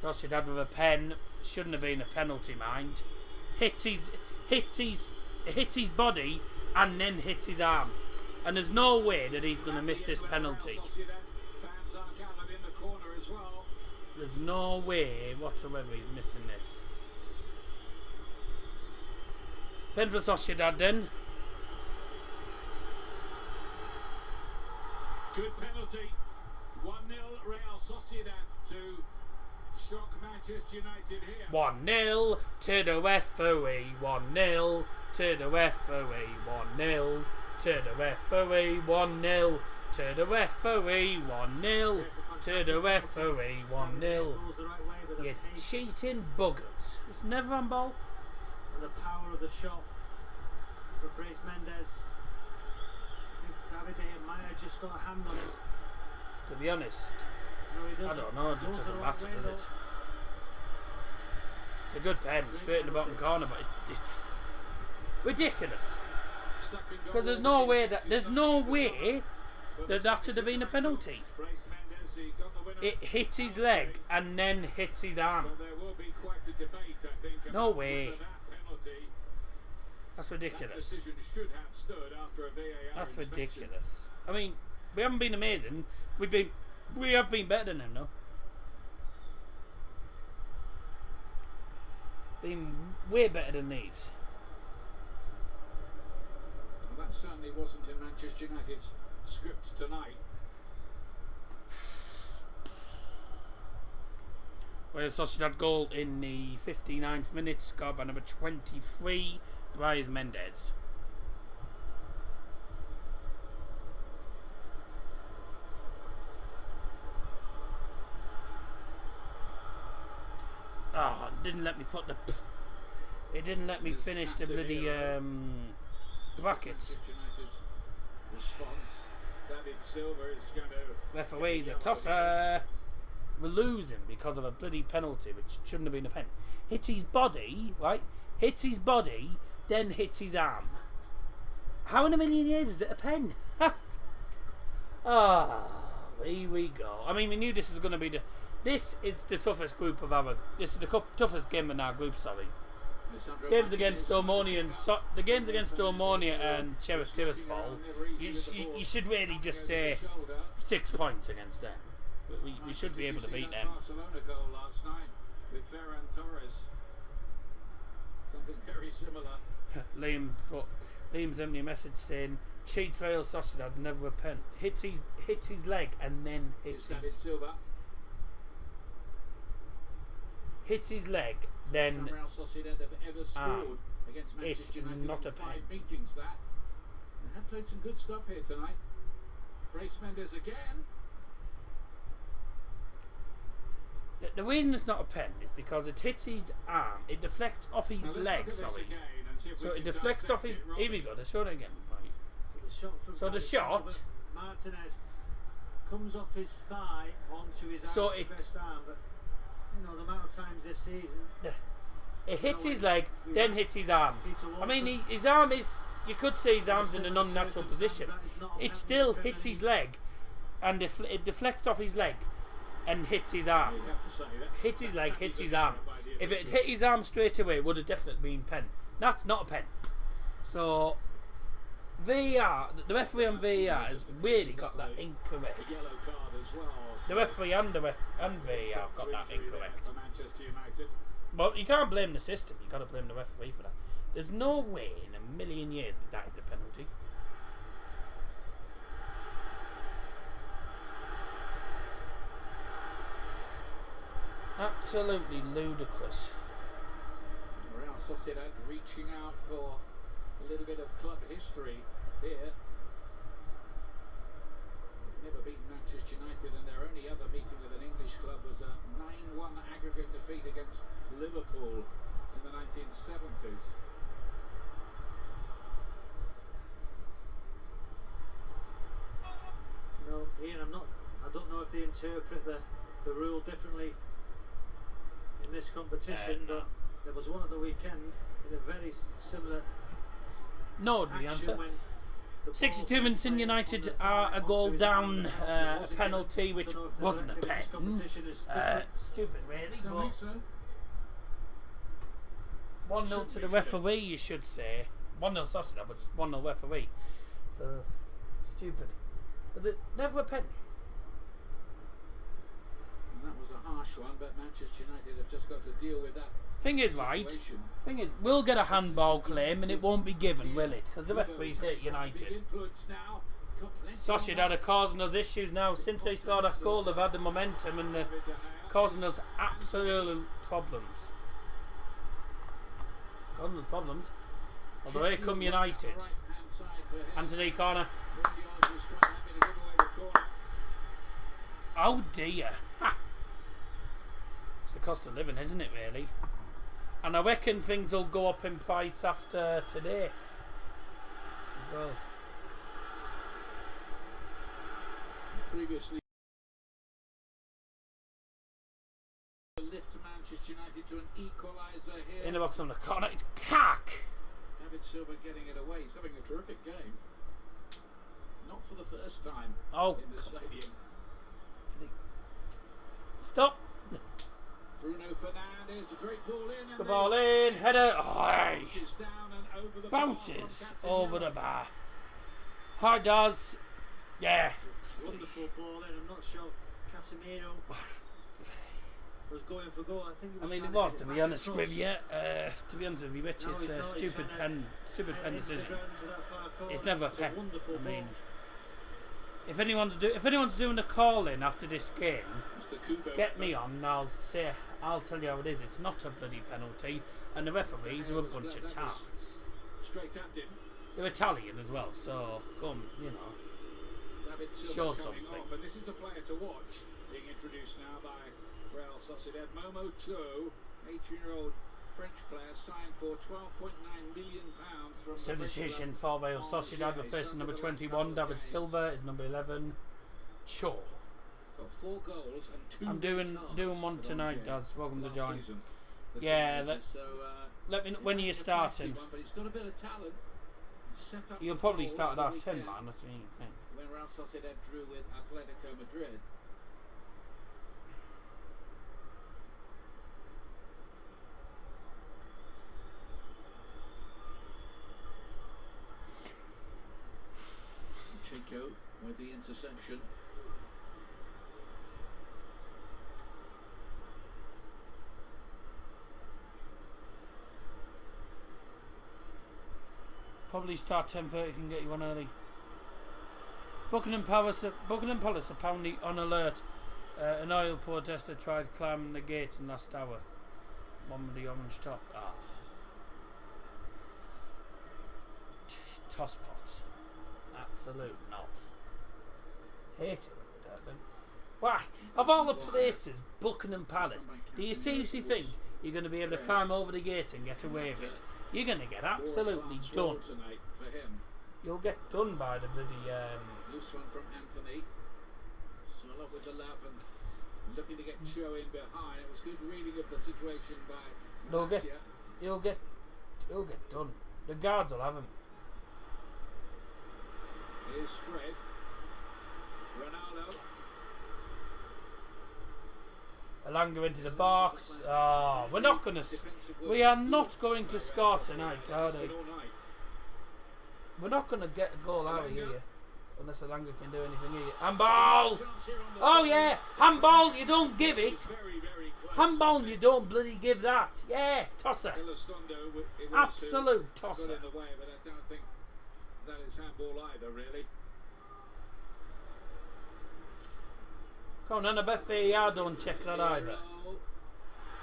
Sociedad with a pen. Shouldn't have been a penalty, mind. Hits his body and then hits his arm. And there's no way that he's going to miss this penalty. Real Sociedad fans are gathered in the corner as well. There's no way whatsoever he's missing this. Pen for Sociedad then. Good penalty. 1-0 Real Sociedad to shock Manchester United here. 1-0 to the referee. 1-0 to the referee. 1-0 to the referee. 1-0 to the referee. 1-0 to the referee. 1-0. You cheating buggers. It's never on ball. And the power of the shot for Brace Mendes. I think Davide Maya just got a hand on it. To be honest, No, he I doesn't. don't know. It Goes the doesn't right matter, way, does though. it? It's a good pen, straight in the bottom corner, but it's ridiculous. Second goal Because there's of no the way game, that 60 there's no seconds way for that the that should have been a penalty. Brace Mendes, he got the winner. It hits his leg and then hits his arm. But there will be quite a debate, I think. No about way. whether that penalty, That's that ridiculous. decision should have stood after a VAR That's inspection. ridiculous. I mean, we haven't been amazing. We have been better than them, though. Been way better than these. Well, that certainly wasn't in Manchester United's script tonight. Real Sociedad goal in the 59th minute, scored by number 23, Brais Mendes. Oh, it didn't let me put the. It didn't let me finish the bloody brackets. Manchester United's response. David Silva is going to. Referee's a tosser. We're losing because of a bloody penalty, which shouldn't have been a pen. Hits his body, right? Hits his body, then hits his arm. How in a million years is it a pen? Here we go. I mean, we knew this was going to be the. This is the toughest group of our. This is the toughest game in our group. Sorry. Games against Omonia and the games against Omonia and Sheriff Tiraspol. You should really just say 6 points against them. We should be able to beat them. Barcelona goal last night with Ferran Torres. Something very similar. Liam sent me a message saying cheats Real Sociedad, never a pen. Hits his leg and then It's David Silva. hits his leg, First then time Real Sociedad have ever scored against Manchester United not in a 5 pen. meetings. That they have played some good stuff here tonight. Brace Mendes again. the reason it's not a pen is because it hits his arm. It deflects off his Now let's leg. look at this Sorry. again and see if So we it can deflects off dissect his. it, Here we go. Let's show it again. Right. The shot from So the David shot- Silva, Martinez comes off his thigh onto his So it's- outstretched arm, but you know the amount of times this season. It hits his leg, then hits his arm. I mean, his arm is. You could say his arm's in an unnatural position. It still hits his leg, and it deflects off his leg, and hits his arm. You have to say that. Hits his leg, That hits is his a arm. error by the If it officials. hit his arm straight away, it would have definitely been pen. That's not a pen. So VAR, the referee on VAR has really got that incorrect. A yellow card as well. The referee and VAR have got that incorrect. For Manchester United. But you can't blame the system. You got to blame the referee for that. There's no way in a million years that is a penalty. Absolutely ludicrous. Real Sociedad reaching out for a little bit of club history here. They've never beaten Manchester United, and their only other meeting with an English club was a 9-1 aggregate defeat against Liverpool in the 1970s. You know, Ian, I don't know if they interpret the rule differently in this competition, no. but there was one at the weekend in a very similar No, the action answer. when the 62 ball minutes in, went United on are a onto goal his down, hand, a penalty which don't know if the wasn't a directive in this pen. competition is different. Stupid, really. Don't think so. 1-0 to the referee, you should say. 1-0 Sociedad, but 1-0 referee. So, stupid. Was it never a pen? And that was a harsh one, but Manchester United have just got to deal with that. Thing is, right. Thing is, we'll get a handball claim and it won't be given, will it? Because the referees hate United. Sociedad are causing us issues now. Since they scored that goal, they've had the momentum and they're causing us absolute problems. Causing us problems. Although here come United. Anthony corner. Oh dear. Ha. It's the cost of living, isn't it, really? And I reckon things will go up in price after today as well. Previously lift Manchester United to an equaliser here. In the box from the corner, it's Cack. David Silva getting it away. He's having a terrific game. Not for the first time in the stadium. Stop. Bruno Fernandes, a great ball in. The ball in, header. Bounces down and over the Bounces bar over the bar. Hard does. Yeah. Wonderful ball in. I'm not sure Casemiro was going for goal. I mean, it was, to be honest with you. To be honest with you, Rich, it's a stupid pen decision. It's never a pen. I mean, if anyone's doing a call in after this game, get me on and I'll tell you how it is. It's not a bloody penalty, and the referees are a bunch of tarts. Straight at him. They're Italian as well, so come, show something. And this is a player to watch, being introduced now by Real Sociedad. Momo Cho, 18-year-old French player, signed for £12.9 million from Substitution for Real Sociedad, replacing number 21, David Silva is number 11, Cho. Got 4 goals and 2 I'm doing one tonight, Daz. Welcome to join. Season. Yeah, let me know when you're starting. But he's got a bit of talent. Set up You'll probably start at half 10, man. That's the thing. When Real Sociedad drew with Atletico Madrid. Chico with the interception. Probably start 10:30. Can get you on early. Buckingham Palace apparently on alert. An oil protester tried climbing the gate in last hour. One with the orange top. Tosspots. Absolute knobs. Hate it. Why? Of all the places, Buckingham Palace, do you seriously think you're going to be able to climb over the gate and get away with it? You're going to get absolutely done. You'll get done by the bloody... Loose one from Anthony. Swell up with the love and looking to get Cho in behind. It was good reading of the situation by You'll get done. The guards will have him. Here's Fred. Ronaldo. Alanga into the box. We are not going to score tonight, are they? We're not going to get a goal out of here unless Alanga can do anything here. Handball! Oh yeah, handball! You don't give it. Handball! You don't bloody give that. Yeah, tosser. Absolute tosser. Got in the way, but I don't think that is handball either, really. Come on, I bet VAR don't check that either.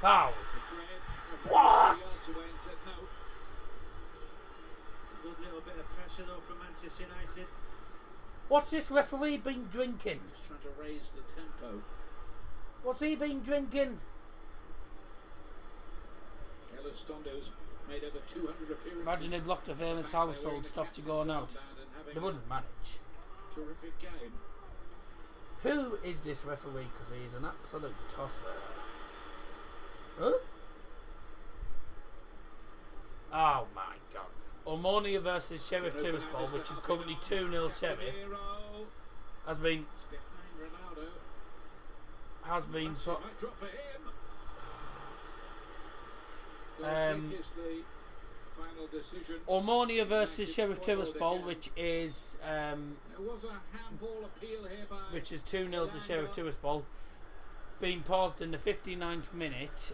Foul. Fred, What? yards away and said no. It's a good little bit of pressure though from Manchester United. What's this referee been drinking? Just trying to raise the tempo. What's he been drinking? Elostondo's made over 200 appearances. Imagine they'd locked a famous household, stopped you going out. They wouldn't manage. Terrific game. Who is this referee? Because he's an absolute tosser. Huh? Oh my god. Omonia versus Sheriff Tiraspol, which is currently 2-0 Sheriff, has been Behind Ronaldo. Might drop for him. Goal kick is the final decision. Omonia versus Sheriff Tiraspol, which is There was a handball appeal here by 2-0 to Sheriff Tiraspol, being paused in the 59th minute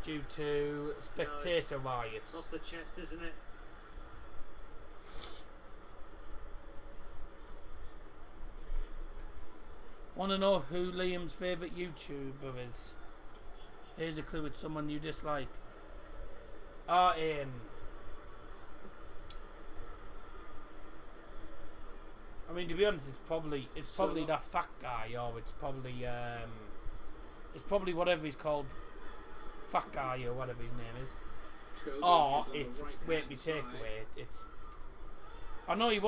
due to spectator riots. Off the chest, isn't it? Want to know who Liam's favourite YouTuber is? Here's a clue: it's someone you dislike. I mean, to be honest, it's probably that fat guy, or it's probably whatever he's called, fat guy or whatever his name is. Or it's wait me takeaway. It's I know he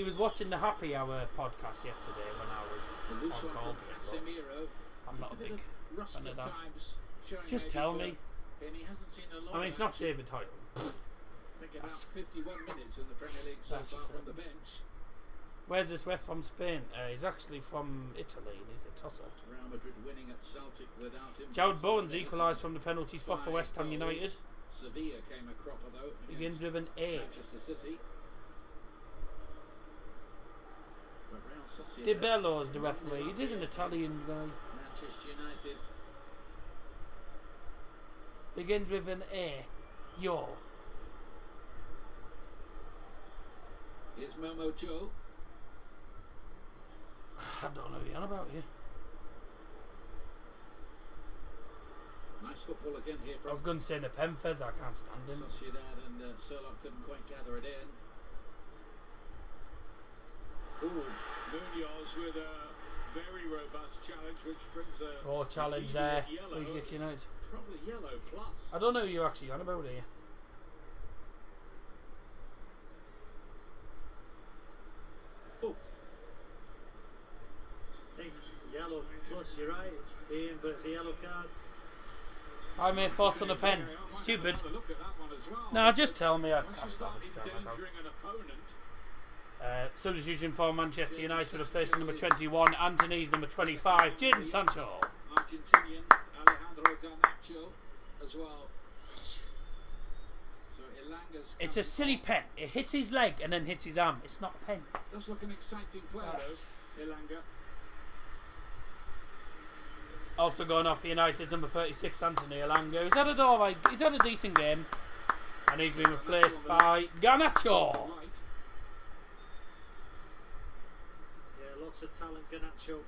was watching the Happy Hour podcast yesterday when I was on call. I'm not a big fan of that. Just tell me. I mean, it's not David Hoyle. I think about 51 minutes in the Premier League so far from the bench. Where's this ref from Spain? He's actually from Italy and he's a tosser. Real Madrid winning at Celtic without him. Jared Bowen's equalised from the penalty spot for West Ham United. Sevilla came a cropper though. Begins with an A. Manchester City. But Real Sociedad, Di Bello's the referee. It is an Italian guy. Manchester United. Begins with an A. Yo. Here's Momo Joe. I don't know what you're on about here. Nice football again here I was from going to say the Penfez, I can't stand him. Sociedad, and Surlock couldn't quite gather it in. Ooh, Munoz with a very robust challenge, which brings a Poor challenge there. yellow. Free kick United. Probably yellow plus. I don't know who you're actually on about here. Oh, I think yellow plus, you're right, Ian, but it's a yellow card. I made thoughts on the pen. Stupid. Have a look at that one as well. No, just tell me. I Once you can't start bother. endangering an opponent, Substitution for Manchester United, replacing number 21, Anthony's number 25, Jadon Sancho. Argentinian Alejandro Garnacho as well. So Ilanga's It's a silly pen. It hits his leg and then hits his arm. It's not a pen. does look an exciting player though, Ilanga. Also going off for United's number 36, Anthony Elanga. He's had a decent game, and he's been replaced by Garnacho. Right. Yeah, lots of talent, Garnacho.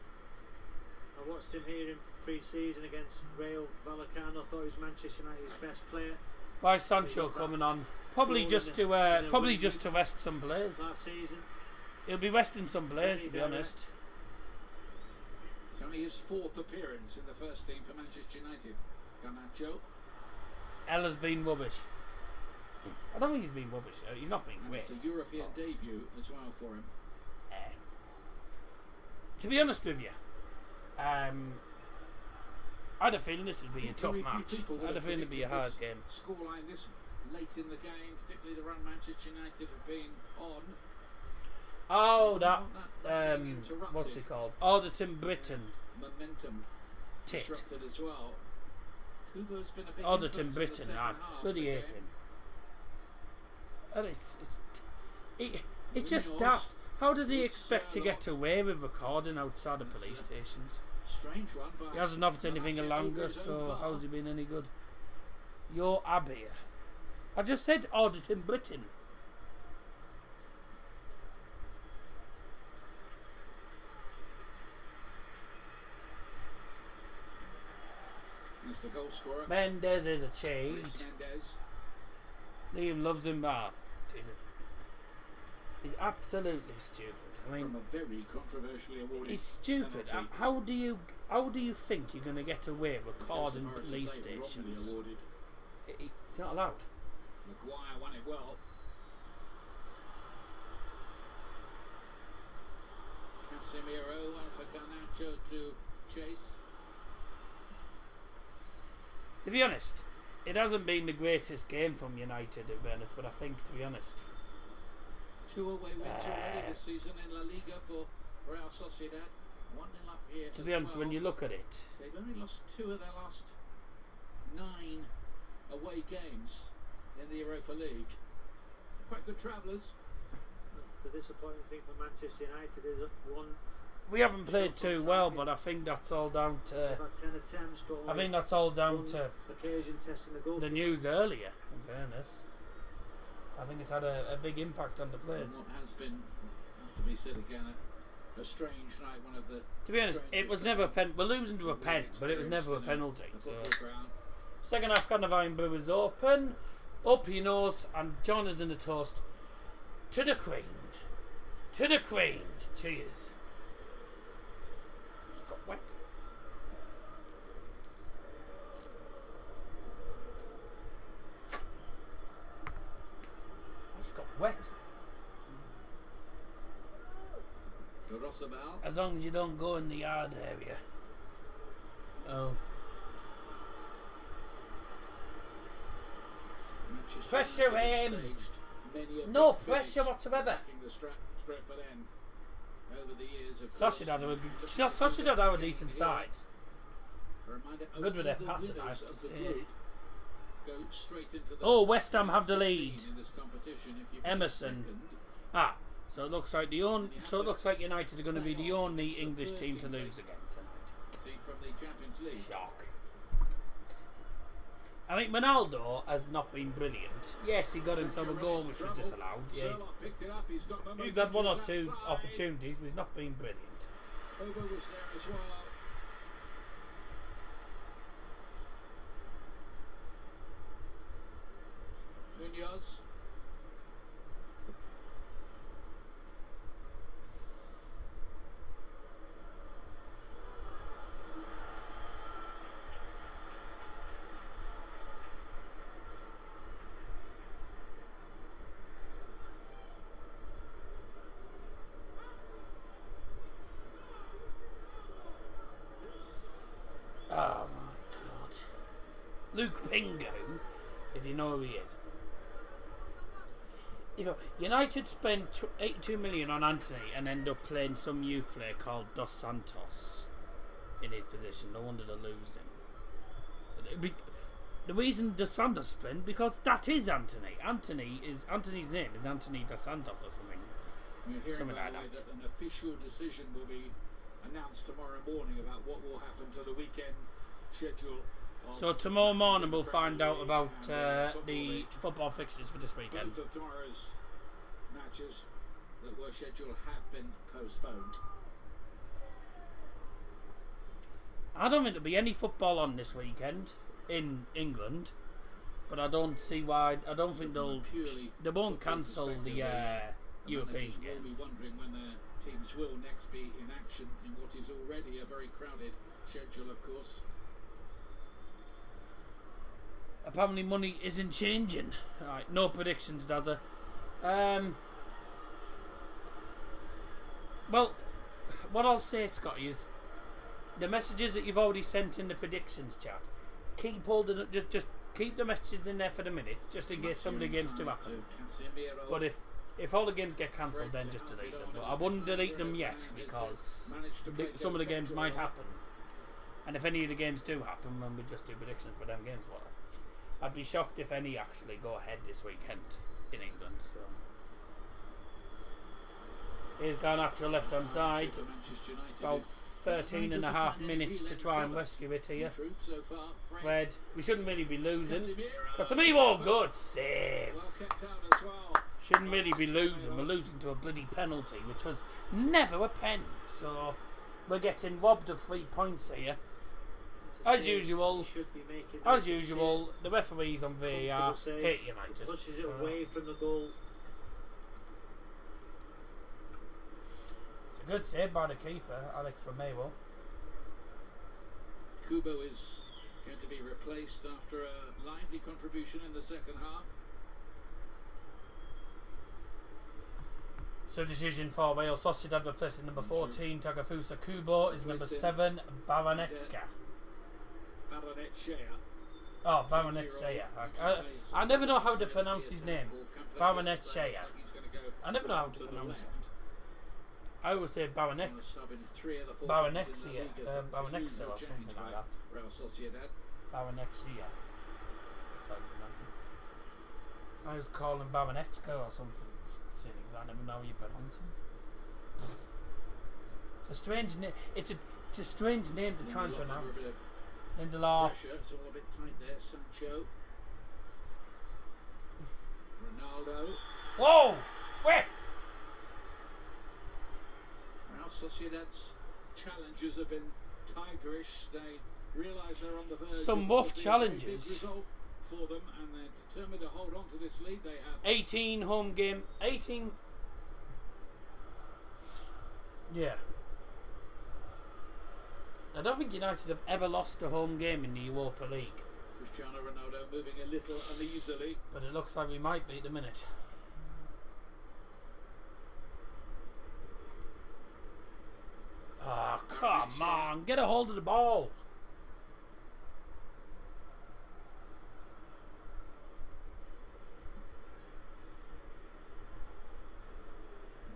I watched him here in pre-season against Rayo Vallecano. Thought he was Manchester United's best player Why is Sancho coming on? Probably just to rest some players. last season. He'll be resting some players, to be honest. It's only his fourth appearance in the first team for Manchester United. Garnacho. Ella's been rubbish. I don't think he's been rubbish. He's not been And great. it's a European debut as well for him. To be honest with you, I had a feeling this would be a tough Very few match. people would I had a have feeling it'd be a hard predicted game. this scoreline this late in the game, particularly the run Manchester United have been on. Oh, that being interrupted. what's it called? Alderton Britain Momentum tit. disrupted as well. Kubo's been a big Alderton influence in the Britain, second I half bloody of the hate game. him. And it's just daft. How does he expect to get away with recording outside of police stations? Strange one, but He hasn't offered anything Garnacho longer, over his own so bar. how's he been any good? You're Abbey. I just said Alderton Britain. He's the goal scorer. Mendes is a cheat. Mendes. Liam loves him back. He's absolutely stupid. I mean, From a very controversially awarded he's stupid. penalty. How do you think you're going to get away recording Goes as far as to police say wrongly stations? awarded. It's not allowed. Maguire won it well. Casemiro and for Garnacho to chase. To be honest, it hasn't been the greatest game from United, in fairness, but I think, to be honest, 2 away wins already this season in La Liga for Real Sociedad. 1-0 up here. to be honest, when you look at it, They've only lost 2 of their last 9 away games in the Europa League. Quite good travellers. The disappointing thing for Manchester United is that we haven't played too well, but I think that's all down to. they've had 10 attempts, but I think that's all down to occasion testing the goal. the news earlier. In fairness, I think it's had a big impact on the And players. what has to be said again, a strange night. One of the. To be honest, it was never a pen. We're losing to a pen, but it was never a penalty. So. Second half, Carnivine Brew is open. Up your nose, and John is in the toast. To the Queen. To the Queen. Cheers. Just got wet. I just got wet. As long as you don't go in the yard area. Oh. Pressure him! No pressure whatsoever. Sociedad are a decent side. Good with their passing, I have to say. Oh, West Ham have the lead. Emerson. So it looks like United are going to be the only English team to lose again tonight. Shock. I mean, Ronaldo has not been brilliant. Yes, he got himself a goal which was disallowed. Yeah, he's had 1 or 2 opportunities, but he's not been brilliant. Over was there as well. Munoz. Oh my God. Luke Pingo, if you know who he is. United spend 82 million on Anthony and end up playing some youth player called Dos Santos in his position. No wonder they're losing. The reason Dos Santos spent because that is Anthony. Anthony's name is Anthony Dos Santos or something. Something like that. An official decision will be announced tomorrow morning about what will happen to the weekend schedule. So tomorrow morning we'll find out about the football fixtures for this weekend. Both of tomorrow's matches that were scheduled have been postponed. I don't think there'll be any football on this weekend in England, but I don't see why. I don't think they won't cancel the European games. Will be games. wondering when their teams will next be in action in what is already a very crowded schedule, of course. Apparently money isn't changing. Right, no predictions, Dazza. Well, what I'll say, Scotty, is the messages that you've already sent in the predictions chat, keep holding it, just keep the messages in there for the minute, just in case some of the games do happen. But if all the games get cancelled, then just delete them. But I wouldn't delete them yet, because some of the games might happen. And if any of the games do happen, then we just do predictions for them games. Well, I'd be shocked if any actually go ahead this weekend in England. So here's Garnacho left hand side. About 13 and a half minutes to try and rescue it here. Fred, we shouldn't really be losing. Casemiro, good save. Shouldn't really be losing. We're losing to a bloody penalty, which was never a pen. So we're getting robbed of 3 points here. It's a As save usual, he should be making. as usual, the referees on VAR Comfortable save. hate United. Pushes it So away from the goal. it's a good save by the keeper, Alex Romero. Kubo is going to be replaced after a lively contribution in the second half. So decision for Real Sociedad replacing number 14 Tagafusa Kubo is number 7 Baranetska. Baranetska. Oh, Baranetska. I never know how to pronounce his name. Baranetska. I never know how to pronounce it. I always say Baranexia, Baranexia or something like that. Real Sociedad. Baranexia. I was calling Baranetska or something silly. I never know how you pronounce it. It's a strange name. It's a strange name to try and pronounce. Lindelof. It's all a bit tight there. Sancho. Ronaldo. Whoa! Whiff! Real Sociedad's challenges have been tigerish. They realise they're on the verge. Some of rough a big challenges. result for them, and they're determined to hold on to this lead. They have 18 home game. 18. Yeah. I don't think United have ever lost a home game in the Europa League, Cristiano Ronaldo moving a little uneasily. but it looks like we might be at the minute. Ah, come on, get a hold of the ball.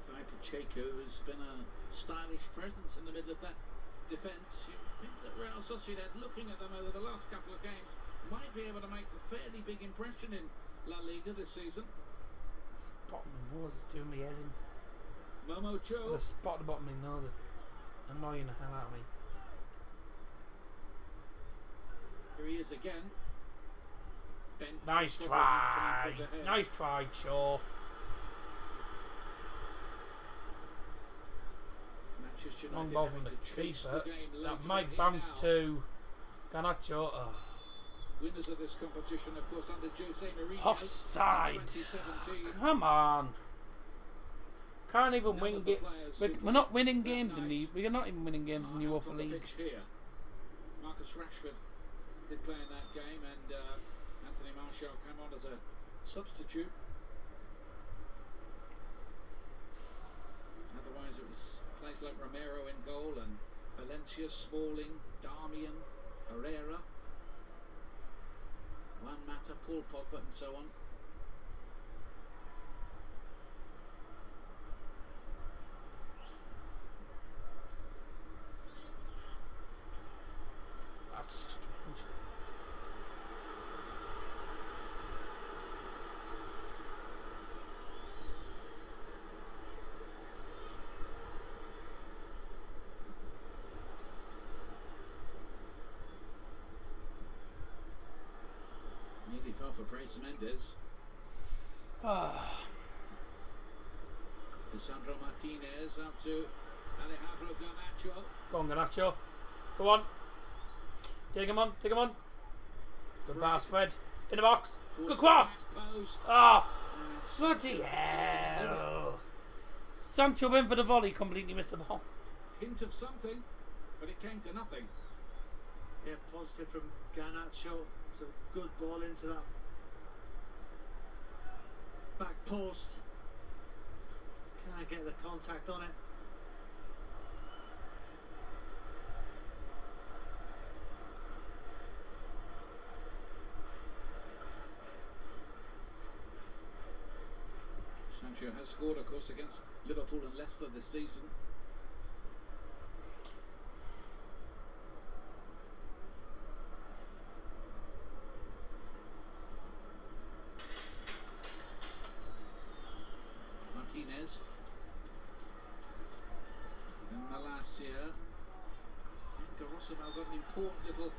By Pacheco, who's been a stylish presence in the middle of that defence. You think that Real Sociedad, looking at them over the last couple of games, might be able to make a fairly big impression in La Liga this season. Spot my nose is doing me head in. Momo Cho. The spot at the bottom of my nose is annoying the hell out of me. Here he is again. Bent Nice probably try. talented ahead. Nice try, Shaw. Manchester Long United ball having from the to chase keeper. the game That later might on bounce now. to Garnacho. Oh. Winners of this competition, of course, under Jose Mourinho. Offside. In 2017. Come on. Can't even None win of the games. players We're who not played winning that games in the. night We're not even winning games in the are Europa on the League. pitch here. Marcus Rashford did play in that game, and Anthony Martial came on as a substitute. Otherwise, it was players like Romero in goal, and Valencia, Smalling, Darmian, Herrera, Juan Mata, Paul Pogba, and so on. That's strange. Nearly fell for Bryce Mendes. Ah. Lisandro Martinez out to Alejandro Garnacho. Go on, Garnacho. Go on. Take him on. Take him on. Good pass, Fred. In the box. Good cross. Post. Ah. And Bloody hell. Sancho went for the volley. Completely missed the ball. hint of something, but it came to nothing. Yeah, positive from Garnacho. It's a good ball into that back post. Can't get the contact on it. Sancho has scored, of course, against Liverpool and Leicester this season. Martinez. And Malacia. And Garosimo got an important little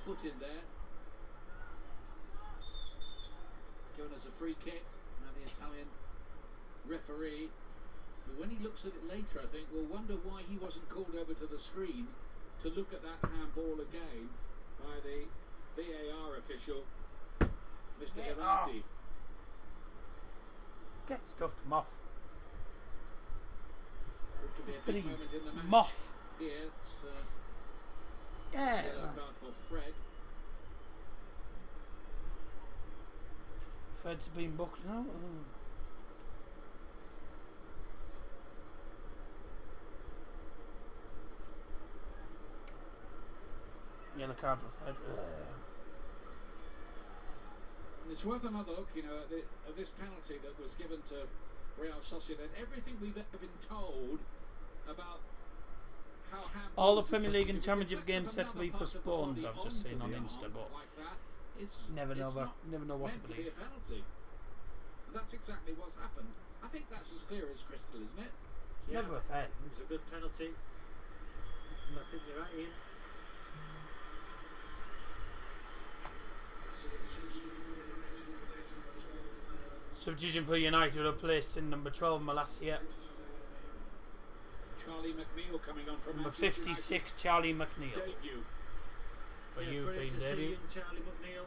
foot in there. Given as a free kick. Now the Italian referee, who when he looks at it later, I think, will wonder why he wasn't called over to the screen to look at that handball again. by the VAR official, Mr. Get off. Irati. Get stuffed moth. Proved to be a Bloody big moment in the match. moth. Here, it's Yeah. yellow card for Fred. Fred's been booked now. Oh. Yellow card for Fred. And it's worth another look, you know, at this penalty that was given to Real Sociedad. Everything we've ever been told about how All the Premier League and Championship games set to be postponed, I've just seen on Insta, but never know what to believe. Be a penalty. And that's exactly what's happened. I think that's as clear as crystal, isn't it? Yeah, Never a pen. it was a good penalty. And I think you're right, Ian. Substitution for United replacing number 12 Malacia. Charlie McNeil coming on from Number Manchester 56 Charlie McNeil United debut. for Yeah, European great to see debut. young Charlie McNeil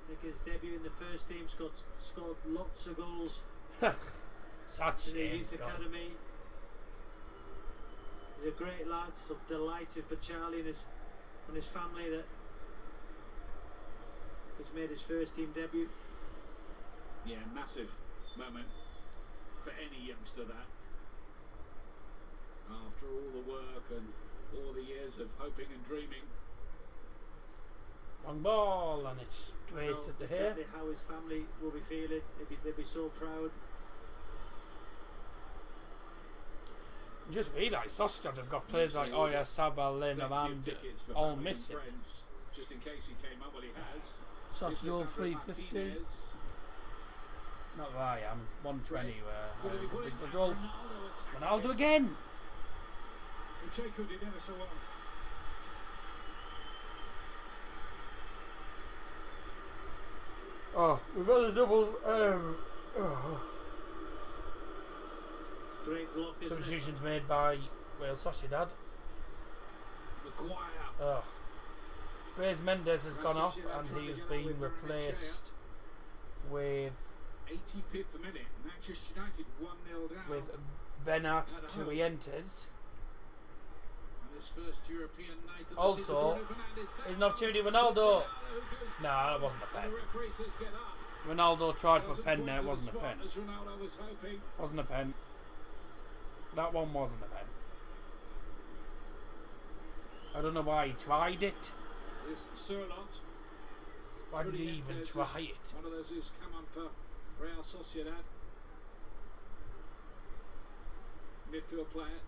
make his debut in the first team. Scored lots of goals Such in the shame, youth Scott. academy. He's a great lad, so delighted for Charlie and his family that he's made his first team debut. Yeah, massive moment for any youngster that. After all the work and all the years of hoping and dreaming. Long ball, and it's straight Know at the hair. exactly how his family will be feeling. They'd be so proud. Just realise Sociedad have got players like Oya, Sabal, Lena, Plenty of and tickets for all family and missing. friends, just in case he came up. Well, he has. Sociedad Mr. 350. Martinez. Not where I am. 120 where Could I he put big it for back? goal. Ronaldo attacking Ronaldo it. again. And Jacob did ever so well. Oh, we've had a double. It's a great block, isn't it? Substitutions made by Real Sociedad. Maguire. Oh. Reyes Mendes has gone off Sociedad and trying he's to get been on with Barrenechea. replaced with 85th minute. Manchester United 1-0 down. with Bernat At home. Tuientes. On his first European night of the Also, season, Bruno Fernandes down. is an opportunity, Ronaldo. Cristiano, who goes Nah, that wasn't a and pen. the referee says get up. Ronaldo tried for a Doesn't pen come there, to it the wasn't a spot pen. As Ronaldo was hoping. Wasn't a pen. That one wasn't a pen. I don't know why he tried it. Is Surlot. Why did he Julian even Fez try is it? One of those who's come on for Real Sociedad. Midfield player.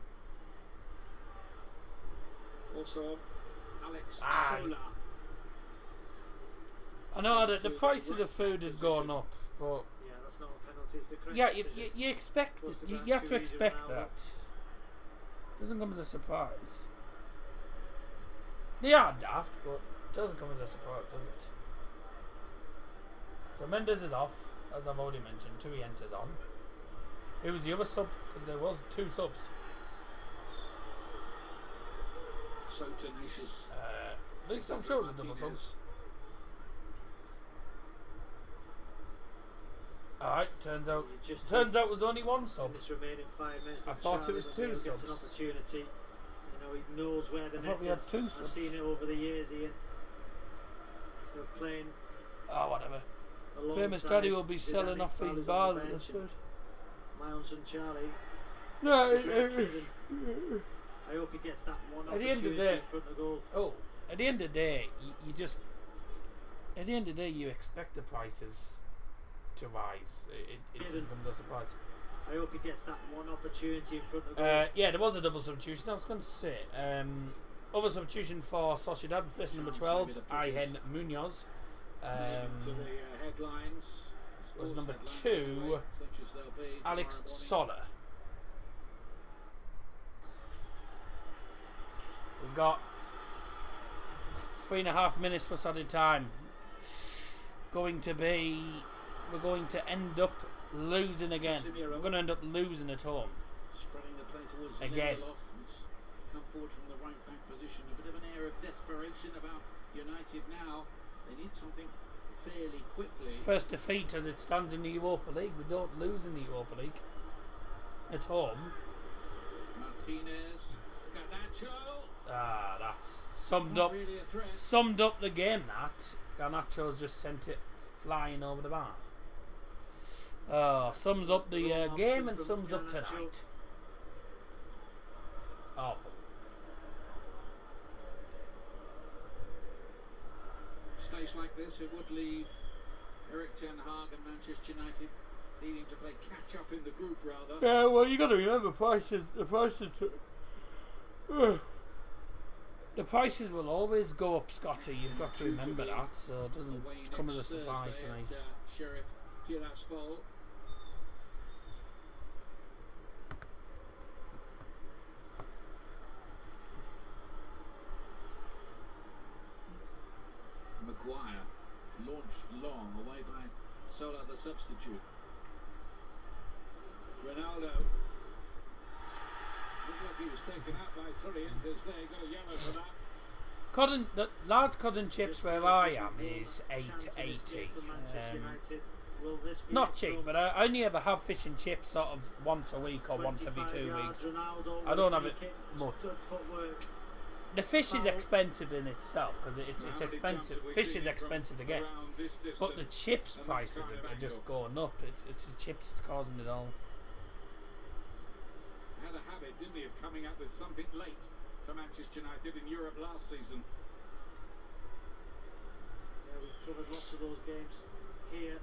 Also, Alex Ah, Sola. I know that the prices of food has gone up, but Yeah, that's not a penalty. It's a correct yeah, decision. you expect Close to you ground, have to too easy expect Ronaldo. that. Doesn't come as a surprise. They are daft, but it doesn't come as a surprise, does it? So Mendes is off, as I've already mentioned. Tui enters on. Who was the other sub? Because there was two subs. So tenacious. At least I'm sure it was a double sub. Martinez. Alright, turns out You just it was only one sub. in this remaining 5 minutes. I that thought it Charlie was two McNeil gets an subs. opportunity. You know, he knows where the I net thought we had is. two I've subs. seen it over the years, Ian. They're playing Oh, whatever. alongside Famous Daddy will be Zidane selling off Iqbal these who's bars on the at bench, this and my own son Charlie. No, He's a great kid, and I hope he gets that one At the end of the opportunity day- in front of goal. oh, at the end of the day, you just at the end of the day, you expect the prices to rise. It doesn't come as a surprise. I hope he gets that one opportunity in front of goal. Yeah, there was a double substitution. I was going to say, other substitution for Sociedad, place number 12, Ayhen Munoz. To the headlines. Was Sports number headlines 2, anyway, such as they'll be Alex tomorrow morning. Soler. We've got 3.5 minutes plus added time. We're going to end up losing again. We're going to end up losing at home. Spreading the play towards Again. Lindelof, who's come forward from the right back position. A bit of an air of desperation about United now. They need something fairly quickly. First defeat as it stands in the Europa League. We don't lose in the Europa League at home. Martinez, Garnacho. Ah, that's summed Not up. really a threat. Summed up the game. That Garnacho's just sent it flying over the bar. Sums up the game and sums up tonight. Awful. Stays like this, it would leave Erik ten Hag and Manchester United needing to play catch up in the group rather. Yeah, well, you got to remember the prices will always go up, Scotty. You've got to remember that, so it doesn't Away come as a next surprise Thursday to me. at, Sheriff Tiraspol. Maguire launched long away by Sola, the substitute. Ronaldo looked like he was taken out by Torrientes there. Got a yellow for that. Cod the large cod and chips where I am is $8.80. Not cheap, but I only ever have fish and chips sort of once a week or once every 2 weeks. I don't have it much. The fish is expensive in itself because it's expensive. Fish is expensive to get, but the chips prices are just going up. It's the chips that's causing it all. Had a habit, didn't he, of coming up with something late for Manchester United in Europe last season. Yeah, we've covered lots of those games here.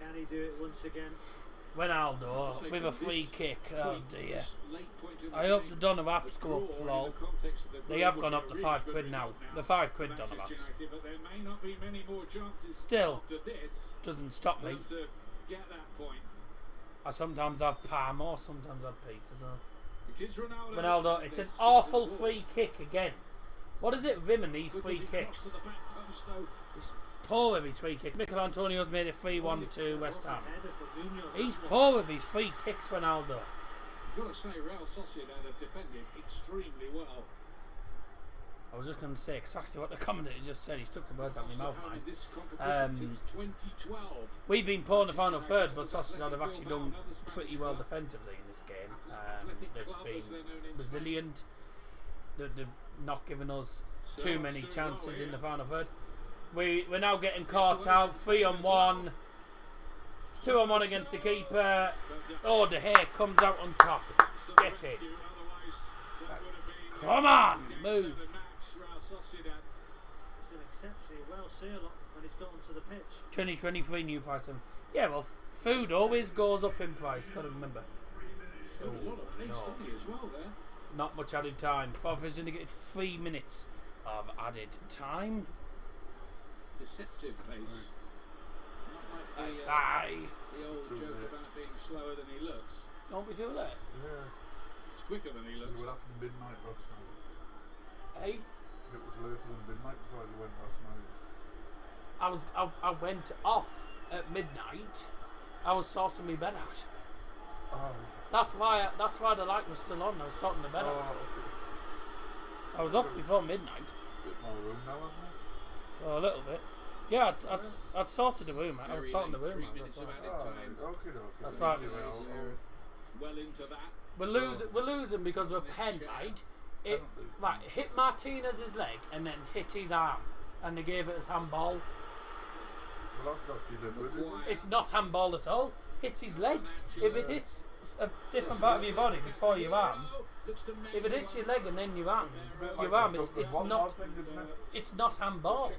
Can he do it once again? Ronaldo with a free kick. Oh dear. I hope the Done of Apps go up, lol. They have gone up to £5 now. The £5 Done of Apps. Still, doesn't stop me. I sometimes have Parm or sometimes have pizza. So. Ronaldo, it's an awful free kick again. What is it, Vim and these free kicks? He's poor with his free kick. Mikel Antonio's made it 3-1 to West Ham. He's poor with his free kicks, Ronaldo. You've got to say, Real Sociedad have defended extremely well. I was just going to say exactly what the commentator just said. He stuck the words out of my mouth, man. This competition since 2012. We've been poor in the final third, but Sociedad have actually done pretty well defensively in this game. They've been resilient. They've not given us too many chances in the final third. We're now getting caught out. 3-on-1. It's 2-on-1 against the keeper. Oh, De Gea comes out on top. Get it. Come on, move. He's done exceptionally well, Sherlock, when he's got onto the pitch. 2023 new price. Yeah, well, food always goes up in price. Got to remember. A lot of pace, didn't he, as well there? Not much added time. Forfeit's indicated 3 minutes of added time. Deceptive pace. Not like the old joke about being slower than he looks. Don't be too late. Yeah. It's quicker than he You looks. were after midnight last night. Hey, It was later than midnight before you went last night. I went off at midnight. I was sorting my bed out. Oh. That's why the light was still on. I was sorting the bed out. Okay. I was up before midnight. Bit more room now, haven't you? Oh, a little bit. Yeah, I'd sorted the room out. I was sorting the room out. 3 minutes of added Oh, time. okay. That's right. Well into that. We're losing because of a pen, right? It hit Martinez's leg and then hit his arm, and they gave it as handball. Well, that's not deliberate, is it? It's not handball at all. Hits his leg. If it hits a different part of your body before your arm, if it hits your leg and then your arm, it's not handball.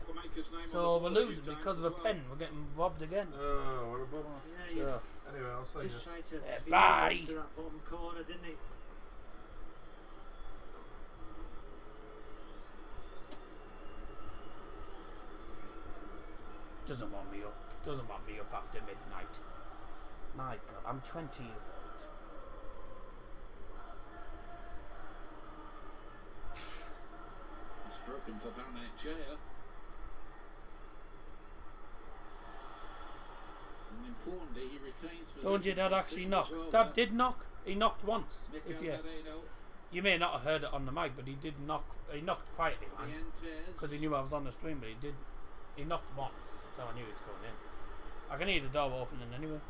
So we're losing because of a pen. We're getting robbed again. Oh, what a bummer. Yeah, So, Anyway, I'll say just you. tried to feed bye. into that bottom corner, didn't he? doesn't want me up. Doesn't want me up after midnight. My God, I'm 20 years old. It's broken for Barnett-Jaya. And importantly, he retains possession. Don't your dad actually knock? Dad did knock. He knocked once. If you You may not have heard it on the mic, but he did knock. He knocked quietly, man, Fuentes. because he knew I was on the stream. But he did. He knocked once, so I knew he was going in. I can hear the door opening anyway.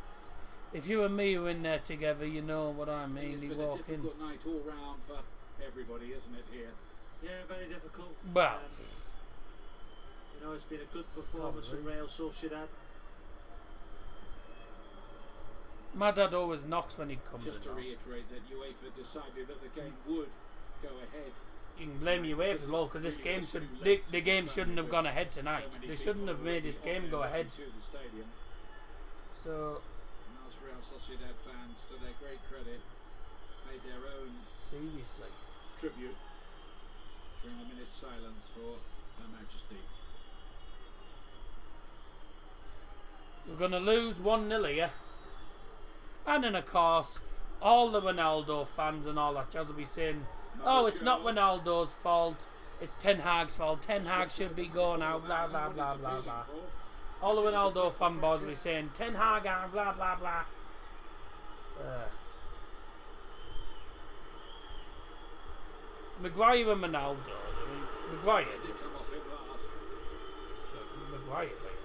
If you and me were in there together, you know what I mean. It's You been walk a in. difficult night all round for everybody, isn't it, here? Yeah, very difficult. Well, you know, it's been a good performance from Probably. Real Sociedad. my dad always knocks when he comes Just to in. reiterate that UEFA decided that the game would go ahead. You can blame UEFA as well, because this game should the game shouldn't have gone ahead tonight. They shouldn't have made this game go ahead. To the stadium. So And those Real Sociedad fans, to their great credit, paid their own seriously, tribute during a minute's silence for Her Majesty. we're gonna lose 1-0 here, and then of course all the Ronaldo fans and all that jazz will be saying, "Oh, it's not Ronaldo's fault. It's Ten Hag's fault. Ten Hag should be going out." Blah blah blah blah blah. All the Ronaldo fanboys will be saying Ten Hag and blah blah blah. Maguire and Ronaldo. I mean, Maguire just Maguire thing.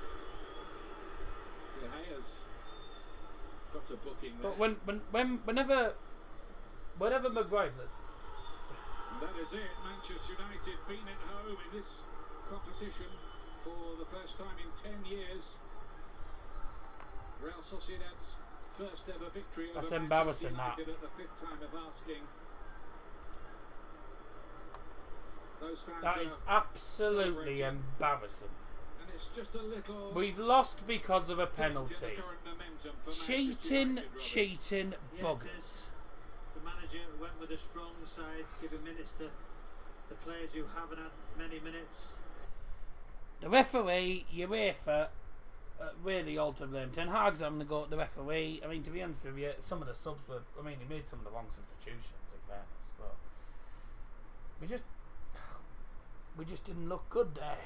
De Gea's got a booking there. But whenever Maguire plays, And that is it. Manchester United been at home in this competition for the first time in 10 years. Real Sociedad's first ever victory That's over embarrassing, Manchester that. United at the fifth time of asking. Those fans that is are absolutely celebrating. embarrassing. And it's just a little We've lost because of a dent in the penalty. current momentum for Manchester Cheating, United, Robbie. cheating, Yeah, it buggers. is. The manager went with a strong side, giving minutes to the players who haven't had many minutes. The referee, UEFA, really all to blame. Ten Hag's having to go at the referee. I mean, to be honest with you, some of the subs were. I mean, he made some of the wrong substitutions, in fairness, but we just didn't look good there.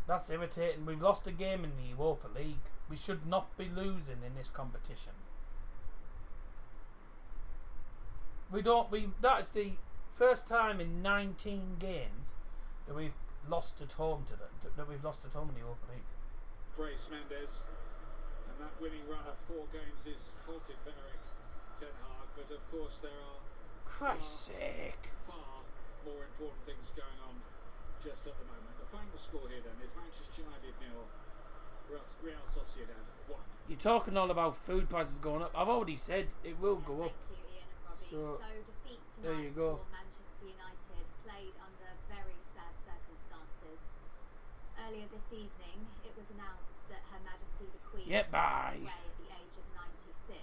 That's irritating. We've lost a game in the Europa League. We should not be losing in this competition. That is the first time in 19 games that we've lost at home that we've lost at home in the Europa League. Grace Mendes, and that winning run of 4 games is halted for Eric Ten Hag, but of course there are Christ's sake. far more important things going on just at the moment. The final score here then is Manchester United 0, Real Sociedad 1. You're talking all about food prices going up. I've already said it will go up. Thank you, Ian and Robbie. So, defeat tonight there you go. for Manchester United, played under very sad circumstances. Earlier this evening, it was announced that Her Majesty the Queen Yeah, bye. passed away at the age of 96.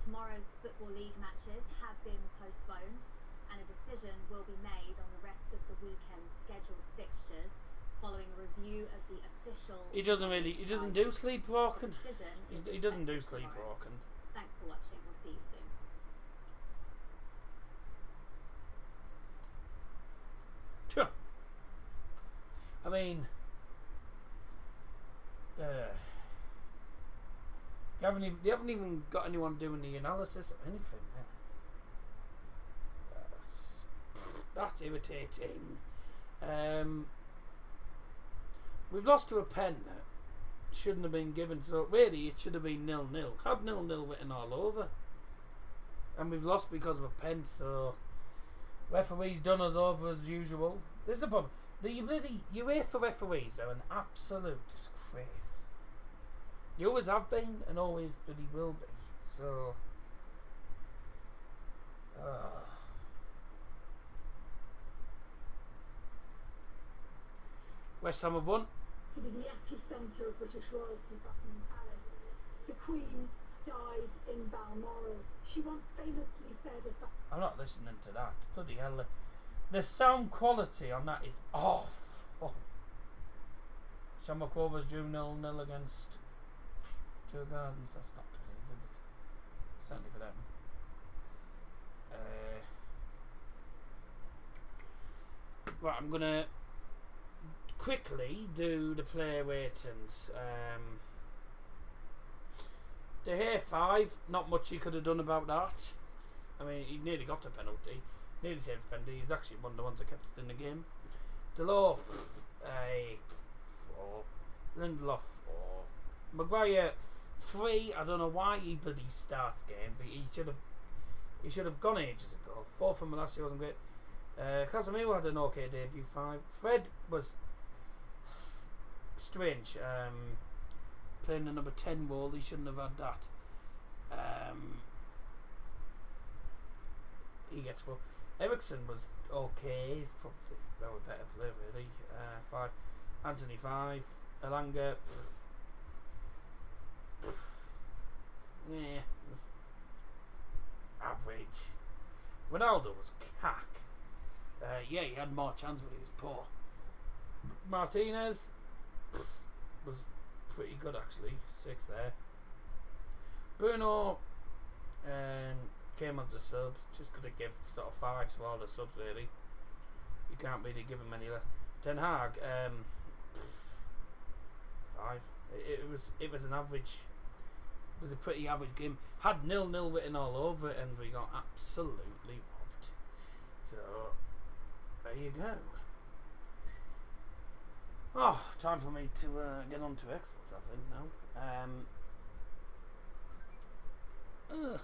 Tomorrow's Football League matches have been postponed, and a decision will be made on the rest of the weekend's scheduled fixtures following a review of the official. He doesn't do sleepwalking. Decision is He doesn't do expected tomorrow. sleepwalking. Thanks for watching. We'll see you soon. Sure. I mean, they haven't even got anyone doing the analysis or anything. That's irritating. We've lost to a pen that shouldn't have been given, so really it should have been 0-0. Had 0-0 written all over. And we've lost because of a pen, so referees done us over as usual. This is the problem. The bloody UEFA referees are an absolute disgrace. They always have been and always bloody will be. So West Ham have won. To be the epicentre of British royalty, Buckingham Palace. The Queen died in Balmoral. She once famously said about... I'm not listening to that. Bloody hell. The sound quality on that is off. Oh. Shamrock Rovers drew 0-0 against Joe Gardens. That's not brilliant, is it? Certainly for them. Right, I'm going to quickly do the player ratings. The hair 5, not much he could have done about that. I mean, he nearly got a penalty. Nearly saved a penalty. He's actually one of the ones that kept us in the game. Delors, 4. Lindelof, 4. Maguire, 3. I don't know why he bloody starts games. He should have gone ages ago. 4 from last year wasn't great. Casemiro had an okay debut, 5. Fred was strange. Playing the number 10 role, he shouldn't have had that. He gets 4. Ericsson was okay. He's probably a better player, really. 5. Anthony, 5. Elanga, yeah, was average. Ronaldo was cack. Yeah, he had more chance, but he was poor. Martinez was pretty good, actually. 6 there. Bruno came on the subs. Just got to give sort of 5s for all the subs, really. You can't really give him any less. Ten Hag, 5. It was an average. It was a pretty average game. Had 0-0 written all over it, and we got absolutely whopped. So there you go. Oh, time for me to get on to Xbox, I think now.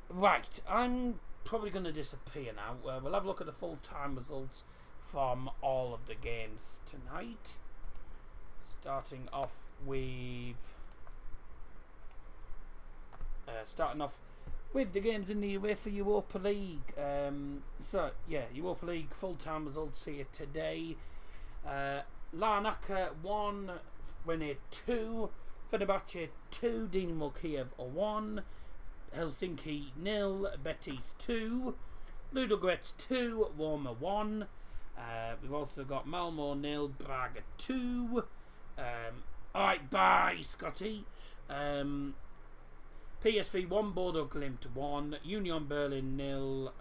Right, I'm probably going to disappear now. We'll have a look at the full-time results from all of the games tonight. Starting off with the games in the UEFA Europa League. Europa League full-time results here today. Larnaca 1, Rene 2, Fenerbahce 2, Dinamo Kiev 1, Helsinki 0, Betis 2, Ludogorets 2, Roma 1. We've also got Malmo 0, Braga 2. Alright, bye, Scotty. PSV 1, Bodo Glimt 1, Union Berlin 0,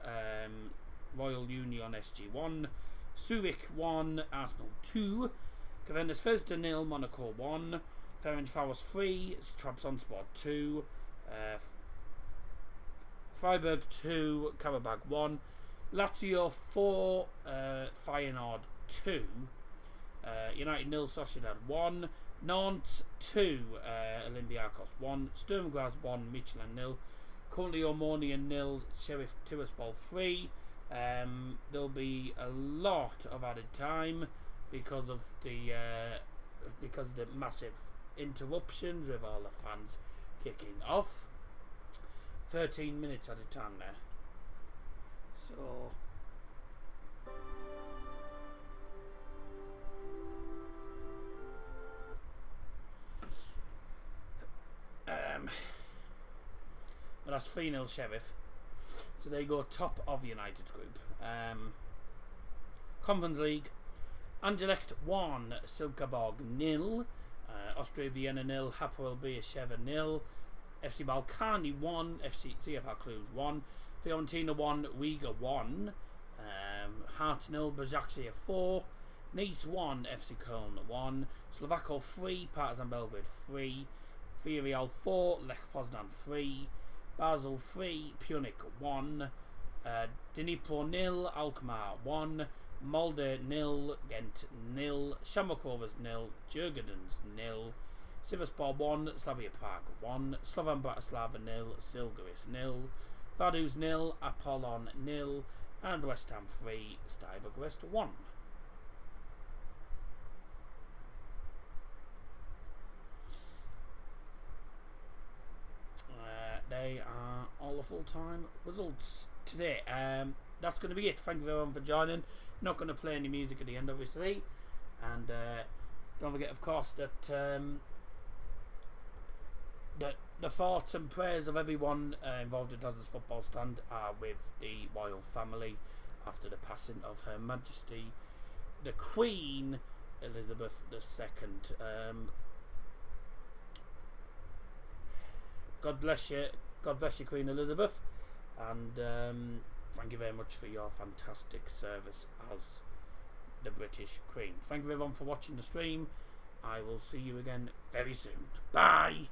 Royal Union SG 1, Zurich 1, Arsenal 2, Cavendish Festa 0, Monaco 1, Ferencváros 3, Trabzonspor 2, Freiburg 2, Karabakh 1, Lazio 4, Feyenoord 2, United 0, Sociedad 1, Nantes 2, Olympiacos 1, Sturm Graz 1, Michelin 0, currently Omonia 0, Sheriff Tiraspol 3. There'll be a lot of added time because of the massive interruptions with all the fans kicking off. 13 minutes at a time there. So well, that's 3-0 Sheriff. So they go top of United's group. Conference League, Anderlecht 1, Silkeborg 0, Austria Vienna 0, Hapoel Beersheva 0, FC Balkani 1, CFR Cluj 1, Fiorentina 1, Riga 1, Hearts 0, Başakşehir 4, Nice 1, FC Köln 1, Slovako 3, Partizan Belgrade 3, Villarreal 4, Lech Poznan 3, Basel 3, Punic 1, Dnipro 0, Alkmaar 1, Molde 0, Ghent 0, Shamrock Rovers 0, Jurgens 0, Sivasspor 1, Slavia Prague 1, Slovan Bratislava 0, Žalgiris 0, Vaduz 0, Apollon 0, and West Ham 3, Steaua Bucharest 1. They are all the full-time results today. That's going to be it. Thank you everyone for joining. Not going to play any music at the end, obviously, and don't forget, of course, that the thoughts and prayers of everyone involved in Daz's Football Stand are with the royal family after the passing of Her Majesty the Queen Elizabeth II. God bless you. God bless you, Queen Elizabeth. And thank you very much for your fantastic service as the British Queen. Thank you everyone for watching the stream. I will see you again very soon. Bye.